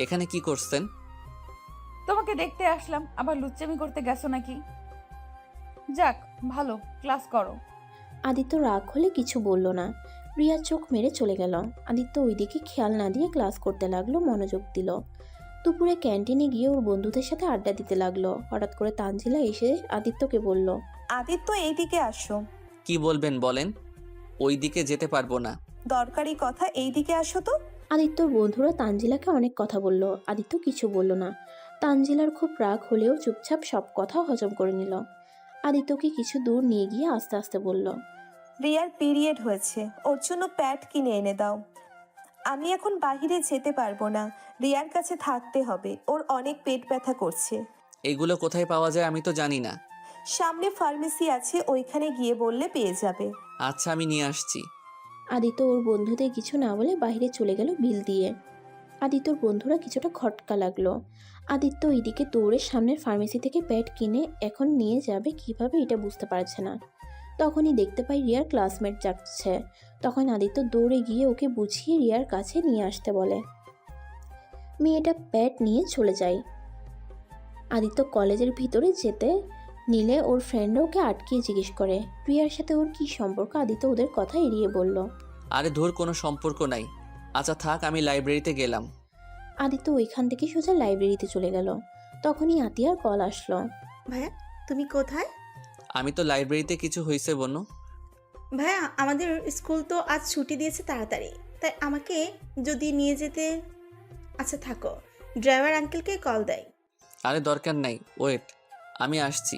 এখানে কি করছেন? তোমাকে দেখতে আসলাম, আবার লুচ্চামি করতে গেছো নাকি? যাক ভালো, ক্লাস করো। আদিত্য রাগ হলে কিছু বলল না। রিয়া চোখ মেরে চলে গেল। আদিত্য ওইদিকে খেয়াল না দিয়ে ক্লাস করতে লাগলো, মনোযোগ দিল। দুপুরে ক্যান্টিনে গিয়ে ওর বন্ধুদের সাথে আড্ডা দিতে লাগলো। হঠাৎ করে তানজিলা এসে আদিত্যকে বলল, আদিত্য এইদিকে আসো। কি বলবেন বলেন, ওই দিকে যেতে পারবো না। দরকারি কথা, এইদিকে আসো তো। আদিত্যর বন্ধুরা তানজিলাকে অনেক কথা বলল, আদিত্য কিছু বলল না। তানজিলার খুব রাগ হলেও চুপচাপ সব কথা হজম করে নিল। আদিত্যকে কিছু দূর নিয়ে গিয়ে আস্তে আস্তে বলল, রিয়ার পিরিয়ড হয়েছে, ওর জন্য প্যাড কিনে এনে দাও। আমি এখন বাইরে যেতে পারবো না, রিয়ার কাছে থাকতে হবে, ওর অনেক পেট ব্যথা করছে। এগুলো কোথায় পাওয়া যায় আমি তো জানি না। সামনে ফার্মেসি আছে, ওইখানে গিয়ে বললে পেয়ে যাবে। আচ্ছা আমি নিয়ে আসছি। আদিত্য ওর বন্ধুদের কিছু না বলে বাইরে চলে গেল বিল দিয়ে। আদিত্যর বন্ধুরা কিছুটা খটকা লাগলো। আদিত্য এইদিকে দৌড়ে সামনের ফার্মেসি থেকে প্যাড কিনে এখন নিয়ে যাবে কিভাবে এটা বুঝতে পারছে না। তখনই দেখতে পাই রিয়ার ক্লাসমেট যাচ্ছে। তখন আদিত্য দৌড়ে গিয়ে ওকে বুঝিয়ে রিয়ার কাছে নিয়ে আসতে বলে। মেয়েটা প্যাড নিয়ে চলে যায়। আদিত্য কলেজের ভিতরে যেতে নিলে ওর ফ্রেন্ডরা ওকে আটকিয়ে জিজ্ঞেস করে রিয়ার সাথে ওর কী সম্পর্ক। আদিত্য ওদের কথা এড়িয়ে বলল, আরে ধুর, কোনো সম্পর্ক নাই। আচ্ছা থাক, আমি লাইব্রেরিতে গেলাম। আদিত্য ওইখান থেকে সোজা লাইব্রেরিতে চলে গেল। তখনই আতিয়ার কল আসলো। ভাইয়া তুমি কোথায়? আমি তো লাইব্রেরিতে। কিছু হয়েছে বনু? ভাইয়া আমাদের স্কুল তো আজ ছুটি দিয়েছে তাড়াতাড়ি, তাই আমাকে যদি নিয়ে যেতে। আচ্ছা থাকো, ড্রাইভার আঙ্কেলকে কল দেয়। আরে দরকার নাই, ওয়েট, আমি আসছি।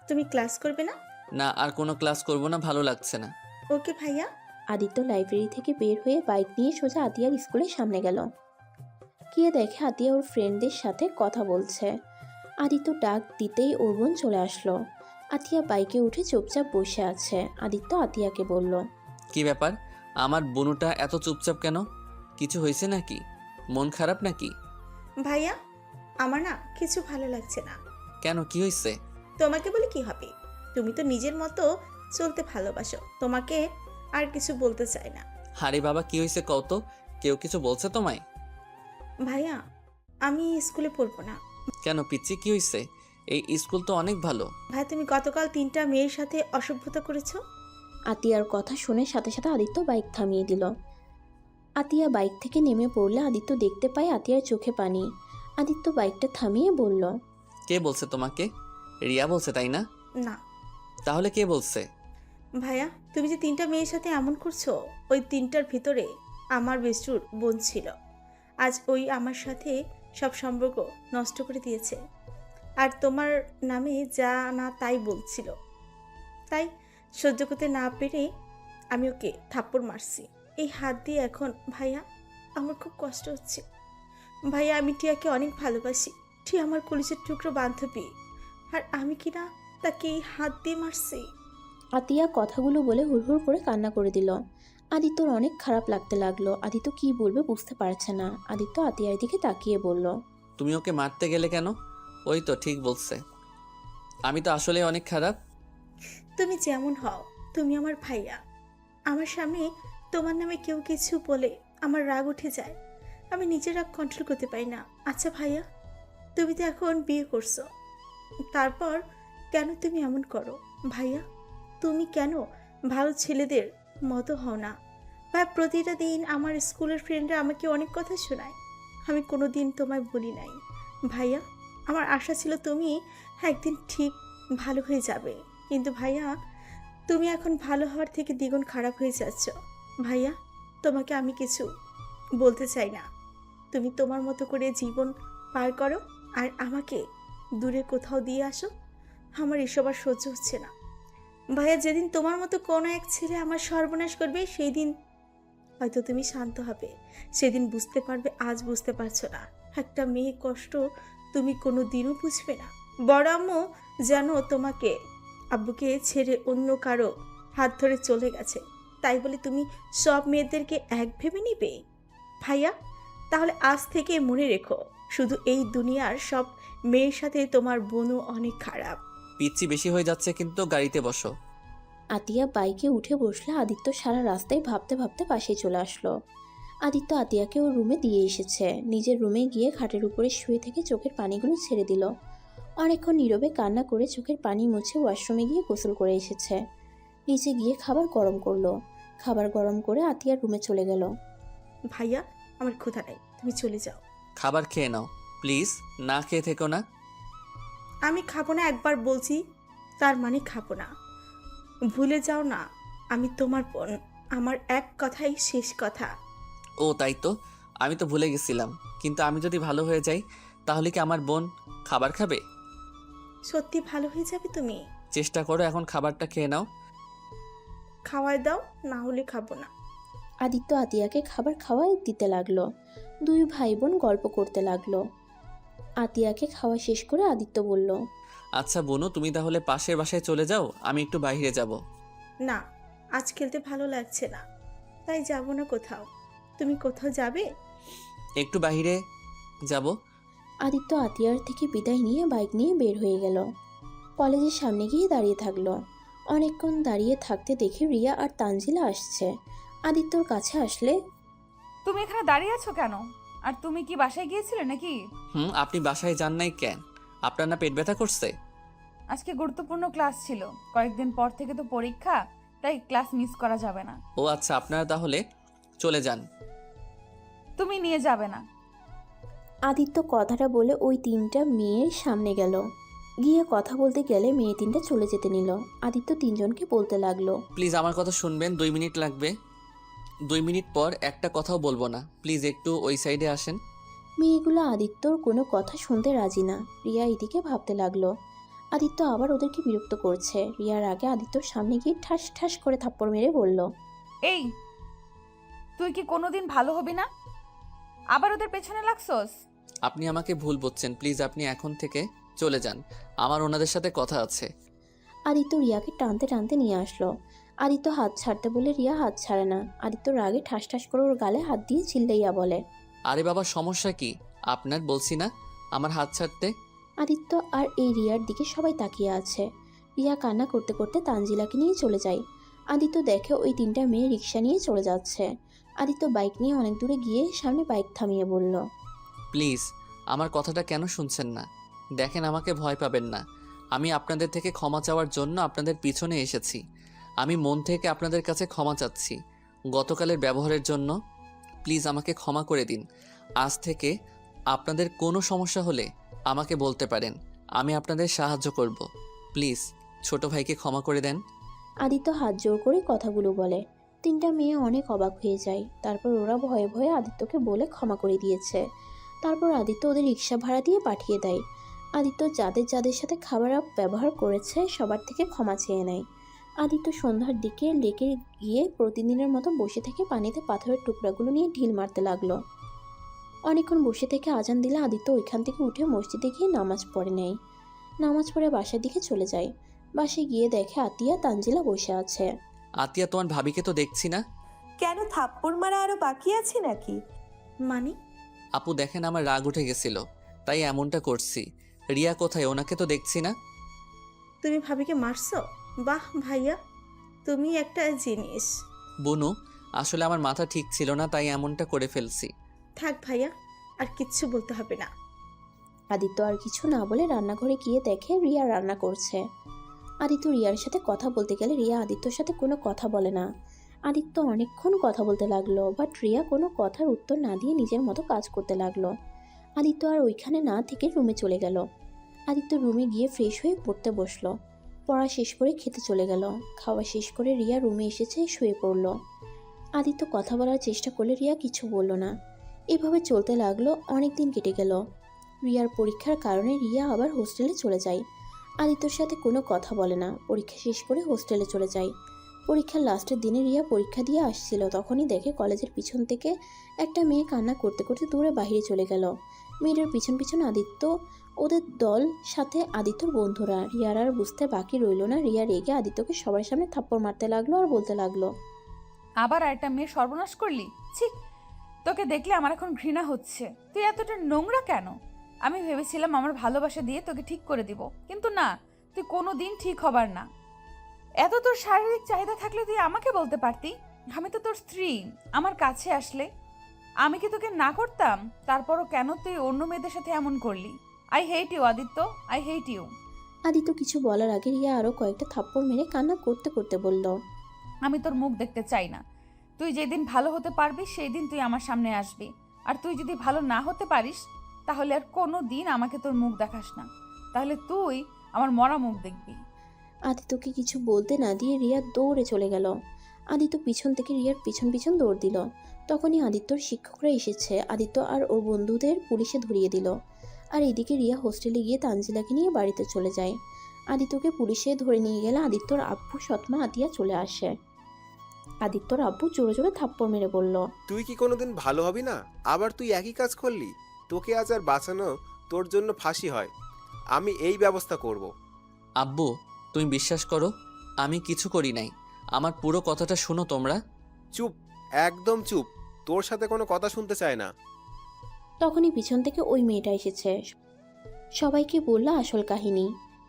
তুমি ক্লাস করবে না? না, আর কোনো ক্লাস করব না, ভালো লাগছে না। ওকে ভাইয়া। আদিত্য লাইব্রেরি থেকে বের হয়ে বাইক নিয়ে সোজা আতিয়ার স্কুলের সামনে গেল। গিয়ে দেখে আতিয়া ওর ফ্রেন্ডদের সাথে কথা বলছে। আদিত্য ডাক দিতেই ওর বোন চলে আসলো। আতিয়া বাইকে উঠে চুপচাপ বসে আছে। আদিত্য আতিয়াকে বলল, কি ব্যাপার, আমার বনুটা এত চুপচাপ কেন? কিছু হয়েছে নাকি? মন খারাপ নাকি? ভাইয়া আমার না কিছু ভালো লাগছে না। কেন, কি হয়েছে? তোমাকে বলে কি হবে, তুমি তো নিজের মতো চলতে ভালোবাসো, তোমাকে আর কিছু বলতে চাই না। আরে বাবা, কি হয়েছে কও তো? কেউ কিছু বলছে তোমায়? ভাইয়া আমি স্কুলে পড়বো না। কেন পিচ্ছি, কি হয়েছে? এই স্কুল তো অনেক ভালো। ভাই তুমি গতকাল 3টা মেয়ের সাথে অসভ্যতা করেছো। আতিয়ার কথা শুনে সাথে সাথে আদিত্য বাইক থামিয়ে দিল। আতিয়া বাইক থেকে নেমে পড়লে আদিত্য দেখতে পায় আতিয়ার চোখে পানি। আদিত্য বাইকটা থামিয়ে বলল, কে বলছে তোমাকে? রিয়া বলছে তাই না? না তাহলে কে বলছে? ভাইয়া তুমি যে 3টা মেয়ের সাথে এমন করছো, ওই 3টার ভিতরে আমার বেস্টুর বোন ছিল। আজ ওই আমার সাথে সব সম্পর্ক নষ্ট করে দিয়েছে, আর তোমার নামে যা না তাই বলছিল। তাই সহ্য করতে না পেরে আমি ওকে থাপ্পড় মারছি এই হাত দিয়ে। এখন ভাইয়া আমার খুব কষ্ট হচ্ছে। ভাইয়া আমি টিয়াকে অনেক ভালোবাসি, টিয়া আমার কলিজার টুকরো বান্ধবী, আর আমি কিনা তাকে এই হাত দিয়ে মারছি। আতিয়া কথাগুলো বলে হুড়হুড় করে কান্না করে দিল। আদিত্যর অনেক খারাপ লাগতে লাগলো। আদিত্য কি বলবে বুঝতে পারছে না। আদিত্য আতিয়ার দিকে তাকিয়ে বলল, তুমি ওকে মারতে গেলে কেন? ওই তো ঠিক বলছে, আমি তো আসলে অনেক খারাপ। তুমি যেমন হও, তুমি আমার ভাইয়া। আমার সামনে তোমার নামে কেউ কিছু বলে আমার রাগ উঠে যায়, আমি নিজের রাগ কন্ট্রোল করতে পারি না। আচ্ছা ভাইয়া তুমি তো এখন বিয়ে করছো, তারপর কেন তুমি এমন করো? ভাইয়া তুমি কেন ভালো ছেলেদের মতো হও না? ভাই, প্রতিটা দিন আমার স্কুলের ফ্রেন্ডরা আমাকে অনেক কথা শোনায়, আমি কোনো দিন তোমায় বলি নাই। ভাইয়া, আমার আশা ছিল তুমি একদিন ঠিক ভালো হয়ে যাবে, কিন্তু ভাইয়া তুমি এখন ভালো হওয়ার থেকে দ্বিগুণ খারাপ হয়ে যাচ্ছ। ভাইয়া, তোমাকে আমি কিছু বলতে চাই না, তুমি তোমার মতো করে জীবন পার করো আর আমাকে দূরে কোথাও দিয়ে আসো। আমার এসব আর সহ্য হচ্ছে না। ভাইয়া, যেদিন তোমার মতো কোনো এক ছেলে আমার সর্বনাশ করবে সেই দিন হয়তো তুমি শান্ত হবে, সেদিন বুঝতে পারবে আজ বুঝতে পারছো না। একটা মেয়ে কষ্ট তুমি কোনো দিনও বুঝবে না। বড় আম্মু যেন তোমাকে আব্বুকে ছেড়ে অন্য কারো হাত ধরে চলে গেছে, তাই বলে তুমি সব মেয়েদেরকে এক ভেবে নিবে? ভাইয়া, তাহলে আজ থেকে মনে রেখো, শুধু এই দুনিয়ার সব মেয়ের সাথে তোমার বোনও অনেক খারাপ। পিচ্ছি বেশি হয়ে যাচ্ছে কিন্তু, গাড়িতে বসো। আতিয়া বাইকে উঠে বসলে আদিত্য সারা রাস্তায় ভাবতে ভাবতে পাশে চলে আসলো। আদিত্য আতিয়াকে ওর রুমে দিয়ে এসেছে। নিজের রুমে গিয়ে খাটের উপরে শুয়ে থেকে চোখের পানিগুলো ছেড়ে দিল। অনেকক্ষণ নীরবে কান্না করে চোখের পানি মুছে ওয়াশরুমে গিয়ে গোসল করে এসেছে। নিচে গিয়ে খাবার গরম করলো। খাবার গরম করে আতিয়ার রুমে চলে গেল। ভাইয়া, আমার ক্ষুধা নাই, তুমি চলে যাও। খাবার খেয়ে নাও প্লিজ, না খেয়ে থেকো না। আমি খাবো না, একবার বলছি তার মানে খাবো না। ভুলে যাও না, আমি তোমার বোন, আমার এক কথাই শেষ কথা। ও তাই তো, আমি তো ভুলে গেছিলাম। কিন্তু আমি যদি ভালো হয়ে যাই তাহলে কি আমার বোন খাবার খাবে? সত্যি ভালো হয়ে যাবে তুমি? চেষ্টা করো, এখন খাবারটা খেয়ে নাও। খাওয়াই দাও, না হলে খাবো না। আদিত্য আতিয়াকে খাবার খাওয়াই দিতে লাগলো। দুই ভাই বোন গল্প করতে লাগলো। আতিয়াকে খাওয়া শেষ করে আদিত্য বলল, আচ্ছা বোনু, তুমি তাহলে পাশের বাসায় চলে যাও, আমি একটু বাইরে যাব। না, আজ খেলতে ভালো লাগছে না, তাই যাব না কোথাও। তুমি কোথাও যাবে? একটু বাইরে যাব। আদিত্য আতিয়ার থেকে বিদায় নিয়ে বাইক নিয়ে বের হয়ে গেল। কলেজের সামনে গিয়ে দাঁড়িয়ে থাকলো। অনেকক্ষণ দাঁড়িয়ে থাকতে দেখে রিয়া আর তানজিলা আসছে। আদিত্যর কাছে আসলে, তুমি এখানে দাঁড়িয়ে আছো কেন? আর তুমি কি বাসায় গিয়েছিলে নাকি? আপনি বাসায় যান নাই কেন? আপনার না পেট ব্যথা করছে? আজকে গুরুত্বপূর্ণ ক্লাস ছিল, কয়েকদিন পর থেকে তো পরীক্ষা, তাই ক্লাস মিস করা যাবে না। ও আচ্ছা, আপনারা তাহলে চলে যান। তুমি নিয়ে যাবে না? আদিত্য কথাটা বলে ওই তিনটা মেয়ের সামনে গেল। গিয়ে কথা বলতে গেলে মেয়ে তিনটা চলে যেতে নিল। আদিত্য তিনজনকে বলতে লাগলো, প্লিজ আমার কথা শুনবেন, 2 মিনিট লাগবে। 2 মিনিট পর একটা কথাও বলবো না, প্লিজ একটু ওই সাইডে আসেন। মেয়েগুলো আদিত্যর কোনো কথা শুনতে রাজি না। রিয়া এদিকে ভাবতে লাগলো, আদিত্য আবার ওদেরকে বিরক্ত করছে। রিয়ার আগে আদিত্যর সামনে গিয়ে ঠাস ঠাস করে থাপ্পড় মেরে বলল, এই, তুই কি কোনোদিন ভালো হবি না? আবার ওদের পেছনে লাগছস? আপনি আমাকে ভুল বুঝছেন, প্লিজ আপনি এখন থেকে চলে যান, আমার ওনাদের সাথে কথা আছে। আদিত্য রিয়াকে টানতে টানতে নিয়ে আসলো। আদিত্য হাত ছাড়তে বলে রিয়া হাত ছাড়ে না। আদিত্য রাগে ঠাস ঠাস করে ওর গালে হাত দিয়ে চিল্লাইয়া বলে, আরে বাবা, সমস্যা কি আপনার? বলছি না আমার হাত ছাড়তে। আদিত্য আর এই রিয়ার দিকে সবাই তাকিয়ে আছে। রিয়া কান্না করতে করতে তানজিলাকে নিয়ে চলে যায়। আদিত্য দেখে ওই তিনটা মেয়ে রিক্সা নিয়ে চলে যাচ্ছে। আদিত্য বাইক নিয়ে অনেক দূরে গিয়ে সামনে বাইক থামিয়ে বলল, প্লিজ আমার কথাটা কেন শুনছেন না? দেখেন, আমাকে ভয় পাবেন না, আমি আপনাদের থেকে ক্ষমা চাওয়ার জন্য আপনাদের পিছনে এসেছি। আমি মন থেকে আপনাদের কাছে ক্ষমা চাচ্ছি গতকালের ব্যবহারের জন্য। প্লিজ আমাকে ক্ষমা করে দিন। আজ থেকে আপনাদের কোনো সমস্যা হলে আমাকে বলতে পারেন, আমি আপনাদের সাহায্য করব। প্লিজ ছোট ভাইকে ক্ষমা করে দেন। আদিত্য হাত জোর করে কথাগুলো বলে। তিনটা মেয়ে অনেক অবাক হয়ে যায়। তারপর ওরা ভয়ে ভয়ে আদিত্যকে বলে ক্ষমা করে দিয়েছে। তারপর আদিত্য ওদের রিক্সা ভাড়া দিয়ে পাঠিয়ে দেয়। আদিত্য যাদের যাদের সাথে খারাপ ব্যবহার করেছে সবার থেকে ক্ষমা চেয়ে নেয়। আদিত্য সন্ধ্যার দিকে লেকে গিয়ে প্রতিদিনের মতো বসে থেকে পানিতে পাথরের টুকরাগুলো নিয়ে ঢিল মারতে লাগলো। অনেকক্ষণ বসে থেকে আজান দিলে আদিত্য ওইখান থেকে উঠে মসজিদে গিয়ে নামাজ পড়ে নেয়। নামাজ পড়ে বাসার দিকে চলে যায়। বাসায় গিয়ে দেখে আতিয়া তানজিলা বসে আছে। আতিয়া, তোমার ভাবিকে তো দেখছি না। কেন, থাপ্পড় মারা আরো বাকি আছে নাকি? মানে? আপু দেখেন, আমার রাগ উঠে গেছিল তাই এমনটা করছি। রিয়া কোথায়? ওনাকে তো দেখছি না। তুমি ভাবিকে মারছো? বাহ ভাইয়া, তুমি একটা জিনিস। বুনু, আসলে আমার মাথা ঠিক ছিল না তাই এমনটা করে ফেলছি। থাক ভাইয়া, আর কিচ্ছু বলতে হবে না। আদিত্য আর কিছু না বলে রান্নাঘরে গিয়ে দেখে রিয়া রান্না করছে। আদিত্য রিয়ার সাথে কথা বলতে গেলে রিয়া আদিত্যর সাথে কোনো কথা বলে না। আদিত্য অনেকক্ষণ কথা বলতে লাগলো, বাট রিয়া কোনো কথার উত্তর না দিয়ে নিজের মতো কাজ করতে লাগলো। আদিত্য আর ওইখানে না থেকে রুমে চলে গেল। আদিত্য রুমে গিয়ে ফ্রেশ হয়ে পড়তে বসলো। পড়া শেষ করে খেতে চলে গেল। খাওয়া শেষ করে রিয়া রুমে এসেছে, শুয়ে পড়ল। আদিত্য কথা বলার চেষ্টা করলে রিয়া কিছু বলল না। এভাবে চলতে লাগলো, অনেক দিন কেটে গেল। রিয়ার পরীক্ষার কারণে রিয়া আবার হোস্টেলে চলে যায়। আদিত্যর সাথে কোনো কথা বলে না। পরীক্ষা শেষ করে হোস্টেলে চলে যায়। পরীক্ষার লাস্টের দিনে রিয়া পরীক্ষা দিয়ে আসছিল, তখনই দেখে কলেজের পিছন থেকে একটা মেয়ে কান্না করতে করতে দূরে বাইরে চলে গেল। মেয়েটার পিছন পিছন আদিত্য, ওদের দল, সাথে আদিত্যর বন্ধুরা। রিয়ার আর বুঝতে বাকি রইল না। রিয়া রেগে আদিত্যকে সবার সামনে থাপ্পড় মারতে লাগলো আর বলতে লাগলো, আবার একটা মেয়ে সর্বনাশ করলি? ছি, তোকে দেখলে আমার এখন ঘৃণা হচ্ছে। তুই এতটা নোংরা কেন? আমি ভেবেছিলাম আমার ভালোবাসা দিয়ে তোকে ঠিক করে দিব, কিন্তু না, তুই কোনো দিন ঠিক হবার না। এত তোর শারীরিক চাহিদা থাকলে তুই আমাকে বলতে পারতি। আমি তো তোর স্ত্রী। আমার কাছে আসলে আমি কি তোকে না করতাম? তারপরও কেন তুই অন্য মেয়েদের সাথে এমন করলি? I hate you Aditya, I hate you. Aditya কিছু বলার আগে রিয়া আরও কয়েকটা থাপ্পড় মেরে কান্না করতে করতে বলল, আমি তোর মুখ দেখতে চাই না। তুই যেদিন ভালো হতে পারবি সেই দিন তুই আমার সামনে আসবি। আর তুই যদি ভালো না হতে পারিস তাহলে আর কোনো দিন আমাকে তোর মুখ দেখাস না। তাহলে তুই আমার মরা মুখ দেখবি। আদিত্যকে কিছু বলতে না দিয়ে রিয়া দৌড়ে চলে গেল। আদিত্য পিছন থেকে রিয়ার পিছন পিছন দৌড় দিল। তখনই আদিত্যর শিক্ষকরা এসেছে। আদিত্য আর ওর বন্ধুদের পুলিশে ধরিয়ে দিল। আর এদিকে রিয়া হোস্টেলে গিয়ে তানজিলাকে নিয়ে বাড়িতে চলে যায়। আদিত্যকে পুলিশে ধরে নিয়ে গেলে আদিত্যর আব্বু সৎমা আতিয়া চলে আসে। আদিত্যর আব্বু জোরে জোরে থাপ্পড় মেরে বলল, তুই কি কোনোদিন ভালো হবি না? আবার তুই একই কাজ করলি। তোকে আজ আর বাঁচানো তোর জন্য ফাঁসি হয়। আমি এই ব্যবস্থা করব। আব্বু, তুমি বিশ্বাস করো, আমি কিছু করি নাই। আমার পুরো কথাটা শুনো তোমরা। চুপ, একদম চুপ। তোর সাথে কোনো কথা শুনতে চায় না। তখনই পিছন থেকে ওই মেয়েটা এসেছে। সবাইকে বলল আসল কাহিনী।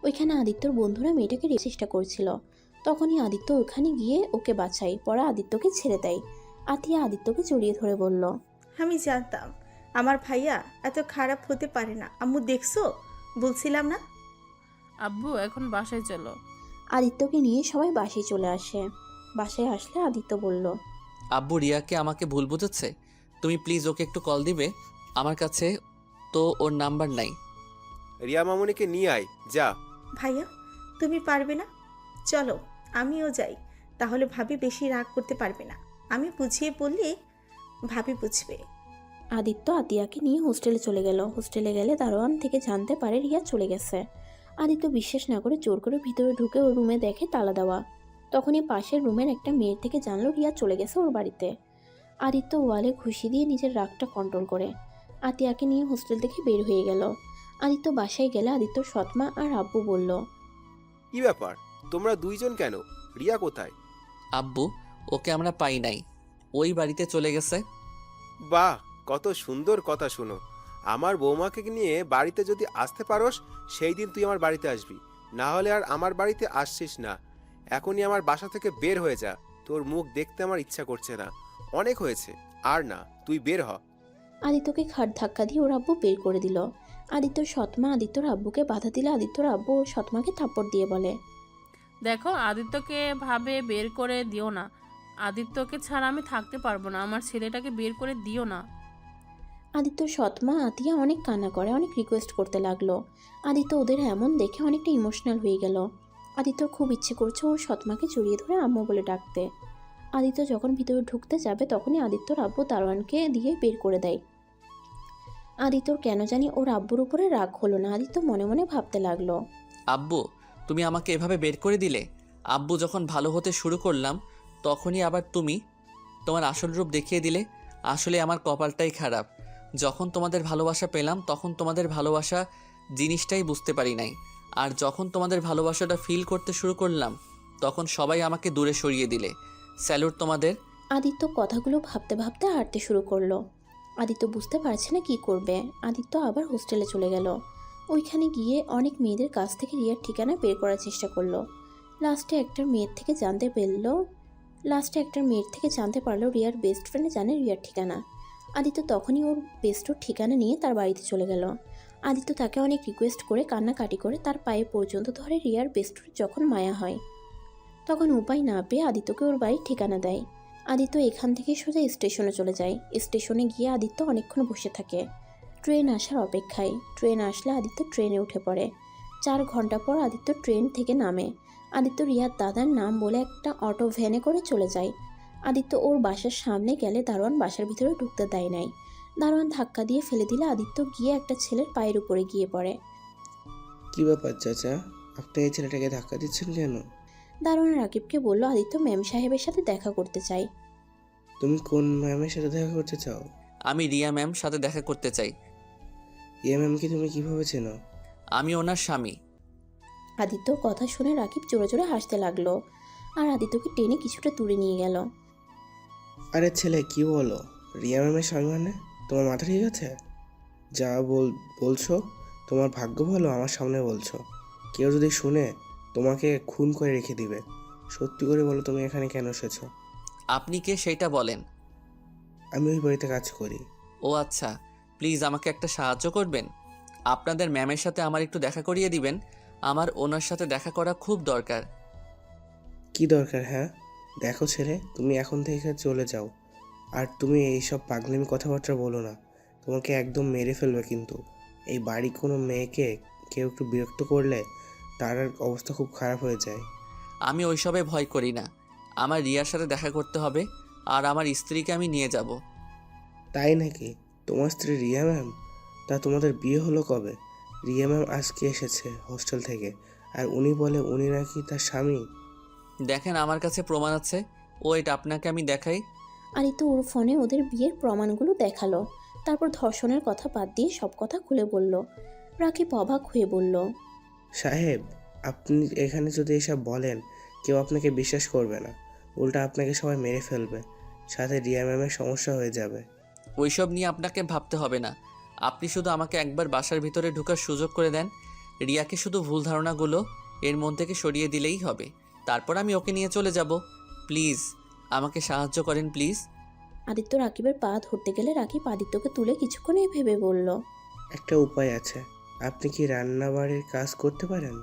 ওইখানে আদিত্যর বন্ধুরা মেয়েটাকে রেখে চেষ্টা করছিল। তখনই আদিত্য ওখানে গিয়ে ওকে বাঁচায়। পরে আদিত্যকে ছেড়ে দেয়। আতিয়া আদিত্যকে জড়িয়ে ধরে বলল, আমি জানতাম আমার ভাইয়া এত খারাপ হতে পারে না। আম্মু দেখছো, বলছিলাম না? আব্বু এখন বাসায় চলো। আদিত্যকে নিয়ে সবাই বাসায় চলে আসে। বাসায় আসলে আদিত্য বলল, আব্বু রিয়াকে আমাকে ভুল বুঝেছে। তুমি প্লিজ ওকে একটু কল দিবে? আমার কাছে তো ওর নাম্বার নাই। রিয়া মামুনিকে নিয়ে আয়, যা। ভাইয়া তুমি পারবে না? চলো আমিও যাই, তাহলে ভাবি বেশি রাগ করতে পারবে না। আমি বুঝিয়ে বললে ভাবি বুঝবে। আদিত্য আতিয়াকে নিয়ে হোস্টেলে চলে গেল। হোস্টেলে গেলে দারোয়ান থেকে জানতে পারে রিয়া চলে গেছে। আদিত্য বিশ্বাস না করে জোর করে ভিতরে ঢুকে ওর রুমে দেখে তালা দেওয়া। তখনই পাশের রুমের একটা মেয়ের থেকে জানলো রিয়া চলে গেছে ওর বাড়িতে। আদিত্য ওয়ালে ঘুষি দিয়ে নিজের রাগটা কন্ট্রোল করে আতিয়াকে নিয়ে হোস্টেল থেকে বের হয়ে গেল। আদিত্য বাসায় গেলে আদিত্যর সৎমা আর আব্বু বলল, কি ব্যাপার, তোমরা দুইজন কেন? রিয়া কোথায়? আব্বু, ওকে আমরা পাই নাই, ওই বাড়িতে চলে গেছে। বাহ, কত সুন্দর কথা। শুনো, আমার বৌমাকে নিয়ে বাড়িতে যদি আসতে পারোস সেই দিন তুই আমার বাড়িতে আসবি, না হলে আর আমার বাড়িতে আসছিস না। এখনই আমার বাসা থেকে বের হয়ে যা। তোর মুখ দেখতে আমার ইচ্ছা করছে না। অনেক হয়েছে, আর না, তুই বের হ। আদিত্যকে খাট ধাক্কা দিয়ে ওর আব্বু বের করে দিল। আদিত্যর সৎমা আদিত্যর আব্বুকে বাধা দিলে আদিত্যর আব্বু ওর সৎমাকে থাপ্পড় দিয়ে বলে, দেখো, আদিত্যকে ভাবে বের করে দিও না। আদিত্যকে ছাড়া আমি থাকতে পারবো না। আমার ছেলেটাকে বের করে দিও না। আদিত্যর সৎমা আতিয়া অনেক কান্না করে, অনেক রিকোয়েস্ট করতে লাগলো। আদিত্য ওদের এমন দেখে অনেকটা ইমোশনাল হয়ে গেল। আদিত্যর খুব ইচ্ছে করছে ওর সৎমাকে জড়িয়ে ধরে আম্মু বলে ডাকতে। আদিত্য যখন ভিতরে ঢুকতে যাবে তখনই আদিত্যর আব্বু দারোয়ানকে দিয়ে বের করে দেয়। আদিত্যর কেন জানি ওর আব্বুর উপরে রাগ হলো না। আদিত্য মনে মনে ভাবতে লাগলো, আব্বু, তুমি আমাকে এভাবে বের করে দিলে। আব্বু, যখন ভালো হতে শুরু করলাম তখনই আবার তুমি তোমার আসল রূপ দেখিয়ে দিলে। আসলে আমার কপালটাই খারাপ। যখন তোমাদের ভালোবাসা পেলাম তখন তোমাদের ভালোবাসা জিনিসটাই বুঝতে পারি নাই। আর যখন তোমাদের ভালোবাসাটা ফিল করতে শুরু করলাম তখন সবাই আমাকে দূরে সরিয়ে দিলে। স্যালুট তোমাদের। আদিত্য কথাগুলো ভাবতে ভাবতে হাঁটতে শুরু করলো। আদিত্য বুঝতে পারছে না কি করবে। আদিত্য আবার হোস্টেলে চলে গেল। ওইখানে গিয়ে অনেক মেয়েদের কাছ থেকে রিয়ার ঠিকানা বের করার চেষ্টা করলো। লাস্টে একটা মেয়ের থেকে জানতে পারলো রিয়ার বেস্ট ফ্রেন্ড জানে রিয়ার ঠিকানা। আদিত্য তখনই ওর বেস্টর ঠিকানা নিয়ে তার বাড়িতে চলে গেল। আদিত্য তাকে অনেক রিকোয়েস্ট করে কান্নাকাটি করে তার পায়ে পর্যন্ত ধরে রিয়ার বেস্টুর যখন মায়া হয় তখন উপায় না পেয়ে আদিত্যকে ওর বাড়ির ঠিকানা দেয়। আদিত্য এখান থেকে সোজা স্টেশনে চলে যায়। স্টেশনে গিয়ে আদিত্য অনেকক্ষণ বসে থাকে ট্রেন আসার অপেক্ষায়। ট্রেন আসলে আদিত্য ট্রেনে উঠে পড়ে। 4 ঘন্টা পর আদিত্য ট্রেন থেকে নামে। আদিত্য রিয়ার দাদার নাম বলে একটা অটো ভ্যানে করে চলে যায়। আদিত্য ওর বাসার সামনে গেলে দারোয়ান বাসার ভিতরে ঢুকতে দেয় নাই। দারোয়ান ধাক্কা দিয়ে ফেলে দিলে আদিত্য গিয়ে একটা ছেলের পায়ের উপরে গিয়ে পড়ে। কি ব্যাপার চাচা, আপনি এই ছেলেটাকে ধাক্কা দিচ্ছেন কেন? দারোয়ান রাকিবকে বলল আদিত্য ম্যাম সাহেবের সাথে দেখা করতে চাই। তুমি কোন ম্যামের সাথে দেখা করতে চাও? আমি রিয়া ম্যাম সাথে দেখা করতে চাই। ইয়ে ম্যামকে তুমি কিভাবে চেনো? আমি ওনার স্বামী। আদিত্যর কথা শুনে রাকিব জোরে জোরে হাসতে লাগলো আর আদিত্যকে টেনে কিছুটা দূরে নিয়ে গেল। আরে ছেলে, কি বলো? রিয়া ম্যামের স্বামী মানে? তোমার মাথা ঠিক আছে? যা বলছো তোমার ভাগ্য ভালো আমার সামনে বলছো। কেউ যদি শুনে তোমাকে খুন করে রেখে দিবে। সত্যি করে বলো, তুমি এখানে কেন এসেছো? আপনি কে সেটা বলেন। আমি ওই বাড়িতে কাজ করি। ও আচ্ছা, প্লিজ আমাকে একটা সাহায্য করবেন। আপনাদের ম্যামের সাথে আমার একটু দেখা করিয়ে দিবেন। আমার ওনার সাথে দেখা করা খুব দরকার। কি দরকার? হ্যাঁ দেখো ছেলে, তুমি এখন থেকে চলে যাও। আর তুমি এইসব পাগলামি কথাবার্তা বলো না, তোমাকে একদম মেরে ফেলবে কিন্তু। এই বাড়ি কোনো মেয়েকে কেউ একটু বিরক্ত করলে তার অবস্থা খুব খারাপ হয়ে যায়। আমি ওইসবে ভয় করি না। আমার রিয়ার সাথে দেখা করতে হবে আর আমার স্ত্রীকে আমি নিয়ে যাব। তাই নাকি? তোমার স্ত্রী রিয়া ম্যাম? তা তোমাদের বিয়ে হলো কবে? রিয়া ম্যাম আজকে এসেছে হোস্টেল থেকে, আর উনি বলে উনি নাকি তার স্বামী। দেখেন আমার কাছে প্রমাণ আছে। ওয়েট, আপনাকে আমি দেখাই। আদিত্য ওর ফোনে ওদের বিয়ের প্রমাণগুলো দেখালো। তারপর ধর্ষণের কথা বাদ দিয়ে সব কথা খুলে বলল। রাকিব অবাক হয়ে বলল, সাহেব, আপনি এখানে যদি এসব বলেন কেউ আপনাকে বিশ্বাস করবে না, উল্টা আপনাকে সবাই মেরে ফেলবে, সাথে রিয়া ম্যামের সমস্যা হয়ে যাবে। ওইসব নিয়ে আপনাকে ভাবতে হবে না। আপনি শুধু আমাকে একবার বাসার ভিতরে ঢোকার সুযোগ করে দেন। রিয়াকে শুধু ভুল ধারণাগুলো এর মন থেকে সরিয়ে দিলেই হবে। তারপর আমি ওকে নিয়ে চলে যাব। প্লিজ আমাকে সাহায্য করেন প্লিজ। আদিত্য রাকিবের পা ধরতে গেলে রাকিব আদিত্যকে তুলে কিছুক্ষণ ভেবে বলল, একটা উপায় আছে। আপনি কি রান্নাবাড়ির কাজ করতে পারেন?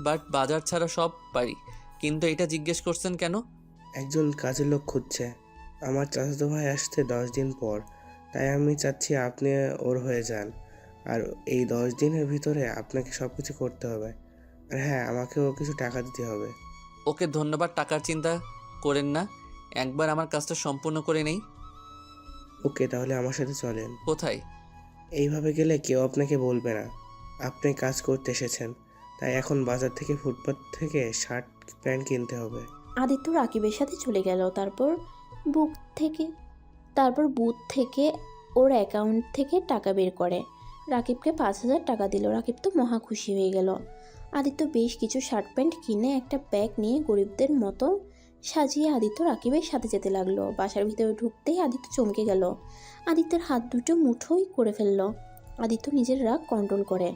বাট বাজার ছাড়া সব পারি। কিন্তু এটা জিজ্ঞেস করছেন কেন? একজন কাজের লোক খুঁজছে। আমার চাচাতো ভাই আসতে 10 দিন পর, তাই আমি চাচ্ছি আপনি ওর হয়ে যান। আর এই 10 দিনের ভিতরে আপনাকে সব কিছু করতে হবে। আর হ্যাঁ, আমাকেও কিছু টাকা দিতে হবে। ওকে ধন্যবাদ, টাকার চিন্তা করেন না। একবার আমার কাজটা সম্পূর্ণ করে নেই। ওকে, তাহলে আমার সাথে চলেন। কোথায়? এইভাবে গেলে কেউ আপনাকে বলবে না আপনি কাজ করতে এসেছেন। তাই এখন বাজার থেকে ফুটপাত থেকে শার্ট প্যান্ট কিনতে হবে। আদিত্য রাকিবের সাথে চলে গেল। তারপর বুথ থেকে ওর অ্যাকাউন্ট থেকে টাকা বের করে রাকিবকে 5,000 টাকা দিল। রাকিব তো মহা খুশি হয়ে গেল। আদিত্য বেশ কিছু শার্ট প্যান্ট কিনে একটা ব্যাগ নিয়ে গরিবদের মতো সাজিয়ে আদিত্য রাকিবের সাথে যেতে লাগলো। বাসার ভিতরে ঢুকতেই আদিত্য চমকে গেল। আদিত্যের হাত দুটো মুঠোই করে ফেলল। আদিত্য নিজের রাগ কন্ট্রোল করে।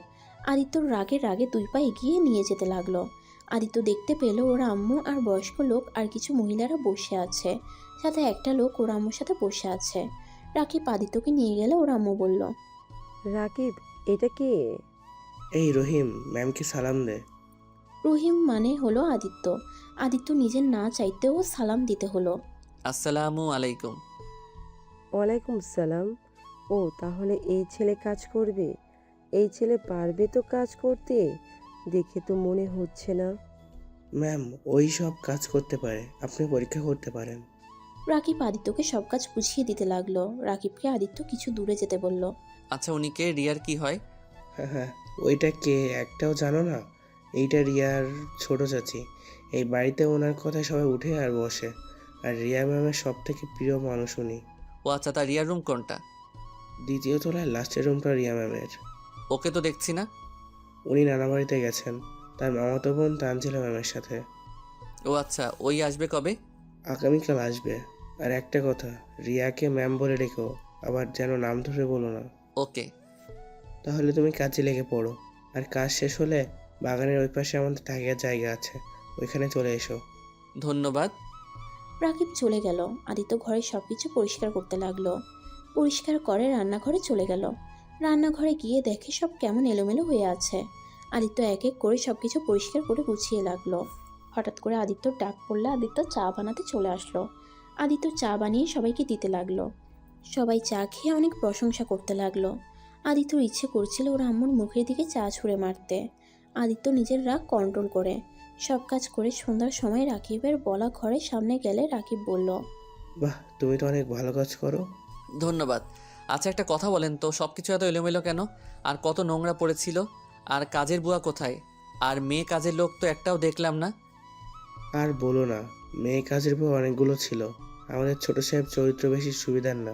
আদিত্যর রাগে 2 পা এগিয়ে নিয়ে যেতে লাগলো। আদিত্য দেখতে পেল ওর আম্মু আর বয়স্ক লোক আর কিছু মহিলারা বসে আছে, সাথে একটা লোক ওর আম্মুর সাথে বসে আছে। রাকিব আদিত্যকে নিয়ে গেলে ওর আম্মু বলল, রাকিব, এটা কে? এই রহিম, ম্যামকে সালাম দে। রহিম মানে হলো আদিত্য। আদিত্য নিজের না চাইতেও সালাম দিতে হলো। আসসালামু আলাইকুম। ওয়ালাইকুম সালাম। ও, তাহলে এই ছেলে কাজ করবে? এই ছেলে পারবে তো কাজ করতে? দেখে তো মনে হচ্ছে না। ম্যাম, ওই সব কাজ করতে পারে, আপনি পরীক্ষা করতে পারেন। রাকিব আদিত্যকে সব কাজ বুঝিয়ে দিতে লাগলো। রাকিবকে আদিত্য কিছু দূরে যেতে বলল। আচ্ছা, উনি কে? রিয়ার কি হয়? হ্যাঁ, ওইটা কে একটাও জানো না? এইটা রিয়ার ছোট চাচি। এই বাড়িতে ওনার কথা সবাই উঠে আর বসে। আর রিয়া ম্যামের সব থেকে প্রিয় মানুষ উনি। ও আচ্ছা, তা রিয়ার রুম কোনটা? 2য় তলায় লাস্টের রুমটা রিয়া ম্যামের। ওকে তো দেখছি না। উনি নানা বাড়িতে গেছেন তার মামাতো বোন তানজিলা ম্যামের সাথে। ও আচ্ছা, ওই আসবে কবে? আগামীকাল আসবে। আর একটা কথা, রিয়াকে ম্যাম বলে রেখো, আবার যেন নাম ধরে বলো না। ওকে। তাহলে তুমি কাজে লেগে পড়ো। আর কাজ শেষ হলে বাগানের ওই পাশে আমাদের থাকার জায়গা আছে, ওইখানে চলে এসো। ধন্যবাদ। রাকিব চলে গেল। আদিত্য ঘরের সবকিছু পরিষ্কার করতে লাগলো। পরিষ্কার করে রান্নাঘরে চলে গেল। রান্নাঘরে গিয়ে দেখে সব কেমন এলোমেলো হয়ে আছে। আদিত্য এক এক করে সব কিছু পরিষ্কার করে গুছিয়ে লাগলো। হঠাৎ করে আদিত্যর ডাক পড়লে আদিত্য চা বানাতে চলে আসলো। আদিত্য চা বানিয়ে সবাইকে দিতে লাগলো। সবাই চা খেয়ে অনেক প্রশংসা করতে লাগলো। আদিত্যর ইচ্ছে করছিল ওর আম্মুর মুখের দিকে চা ছুঁড়ে মারতে। আদিত্য নিজের রাগ কন্ট্রোল করে সব কাজ করে সন্ধ্যার সময় রাকিবের বলা ঘরের সামনে গেলে রাকিব বলল, বাহ, তুমি তো অনেক ভালো কাজ করো। ধন্যবাদ। আচ্ছা, একটা কথা বলেন তো, সব কিছু এত এলোমেলো কেন? আর কত নোংরা পড়েছিল? আর কাজের বুয়া কোথায়? আর মেয়ে কাজের লোক তো একটাও দেখলাম না। আর বলো না, মেয়ে কাজের বউ অনেকগুলো ছিল। আমাদের ছোট সাহেব চরিত্র বেশি সুবিধার না,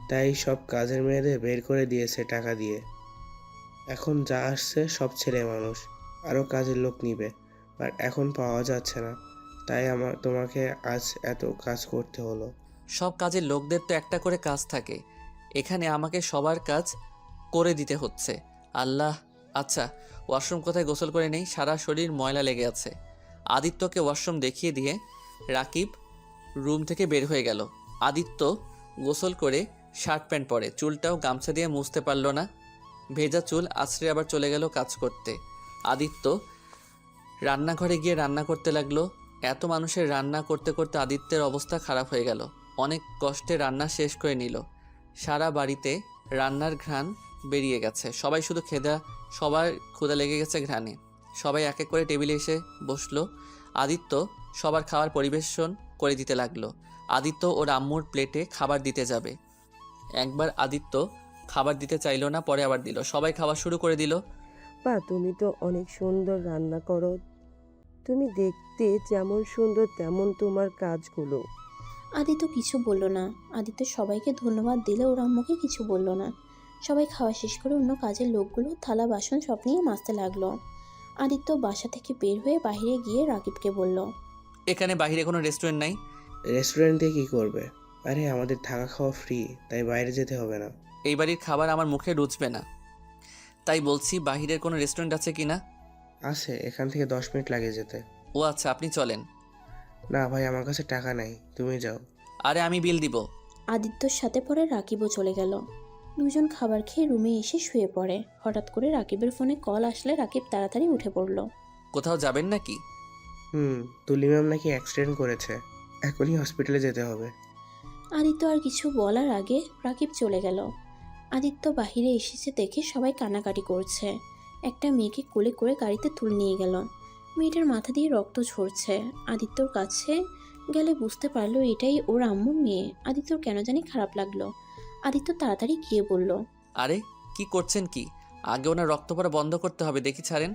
তাই সব কাজের মেয়েদের বের করে দিয়েছে টাকা দিয়ে। এখন যা আসছে সব ছেলে মানুষ, আরও কাজের লোক নিবে, আর এখন পাওয়া যাচ্ছে না, তাই তোমাকে আজ এত কাজ করতে হলো। সব কাজের লোকদের তো একটা করে কাজ থাকে, এখানে আমাকে সবার কাজ করে দিতে হচ্ছে। আল্লাহ। আচ্ছা, ওয়াশরুম কোথায়? গোসল করে নেই, সারা শরীর ময়লা লেগে আছে। আদিত্যকে ওয়াশরুম দেখিয়ে দিয়ে রাকিব রুম থেকে বের হয়ে গেল। আদিত্য গোসল করে শার্ট প্যান্ট পরে, চুলটাও গামছা দিয়ে মুছতে পারল না। ভেজা চুল আছড়ে আবার চলে গেল কাজ করতে। আদিত্য রান্নাঘরে গিয়ে রান্না করতে লাগলো। এত মানুষের রান্না করতে করতে আদিত্যের অবস্থা খারাপ হয়ে গেল। অনেক কষ্টে রান্না শেষ করে নিল। সারা বাড়িতে রান্নার ঘ্রাণ বেরিয়ে গেছে। সবার ক্ষুধা লেগে গেছে ঘ্রাণে। সবাই এক এক করে টেবিলে এসে বসলো। আদিত্য সবার খাবার পরিবেশন করে দিতে লাগলো। আদিত্য ওর আম্মুর প্লেটে খাবার দিতে যাবে। একবার আদিত্য খাবার দিতে চাইলো না, পরে আবার দিল। সবাই খাওয়া শুরু করে দিল। বা তুমি তো অনেক সুন্দর রান্না করো। তুমি দেখতে যেমন সুন্দর তেমন তোমার কাজগুলো। আদিত্য কিছু বলল না। আদিত্য সবাইকে ধন্যবাদ দিলে ওর আম্মুকে কিছু বলল না। সবাই খাওয়া শেষ করে অন্য কাজের লোকগুলো থালা বাসন সব নিয়ে মাজতে লাগলো। আদিত্য বাসা থেকে বের হয়ে বাইরে গিয়ে রাকিবকে বলল, এখানে বাইরে কোনো রেস্টুরেন্ট নাই? রেস্টুরেন্টে কি করবে? আরে আমাদের থাকা খাওয়া ফ্রি, তাই বাইরে যেতে হবে না। এই বাড়ির খাবার আমার মুখে রুচবে না, তাই বলছি বাহিরের কোনো রেস্টুরেন্ট আছে কি না? আছে, এখান থেকে 10 মিনিট লাগে যেতে। ও আচ্ছা, আপনি চলেন। না ভাই, আমার কাছে টাকা নাই, তুমি যাও। আরে আমি বিল দিব। আদিত্যর সাথে পরে রাকিবও চলে গেল। দুজন খাবার খেয়ে রুমে এসে শুয়ে পড়ে। হঠাৎ করে রাকিবের ফোনে কল আসলে রাকিব তাড়াতাড়ি উঠে পড়ল। কোথাও যাবেন নাকি? তুলি ম্যাম নাকি অ্যাক্সিডেন্ট করেছে, এখনই হসপিটালে যেতে হবে। আদিত্য আর কিছু বলার আগে রাকিব চলে গেল। আদিত্য বাহিরে এসেছে দেখে সবাই কান্নাকাটি করছে। একটা মেয়েকে কোলে করে গাড়িতে তুলে নিয়ে গেল। মেয়েটার মাথা দিয়ে রক্ত ঝরছে। আদিত্যর কাছে গেলে বুঝতে পারলো এটাই ওর আম্মুর মেয়ে। আদিত্যর কেন জানি খারাপ লাগলো। আদিত্য তাড়াতাড়ি গিয়ে বলল, আরে কি করছেন কি? আগে ওনার রক্ত পড়া বন্ধ করতে হবে, দেখি ছাড়েন।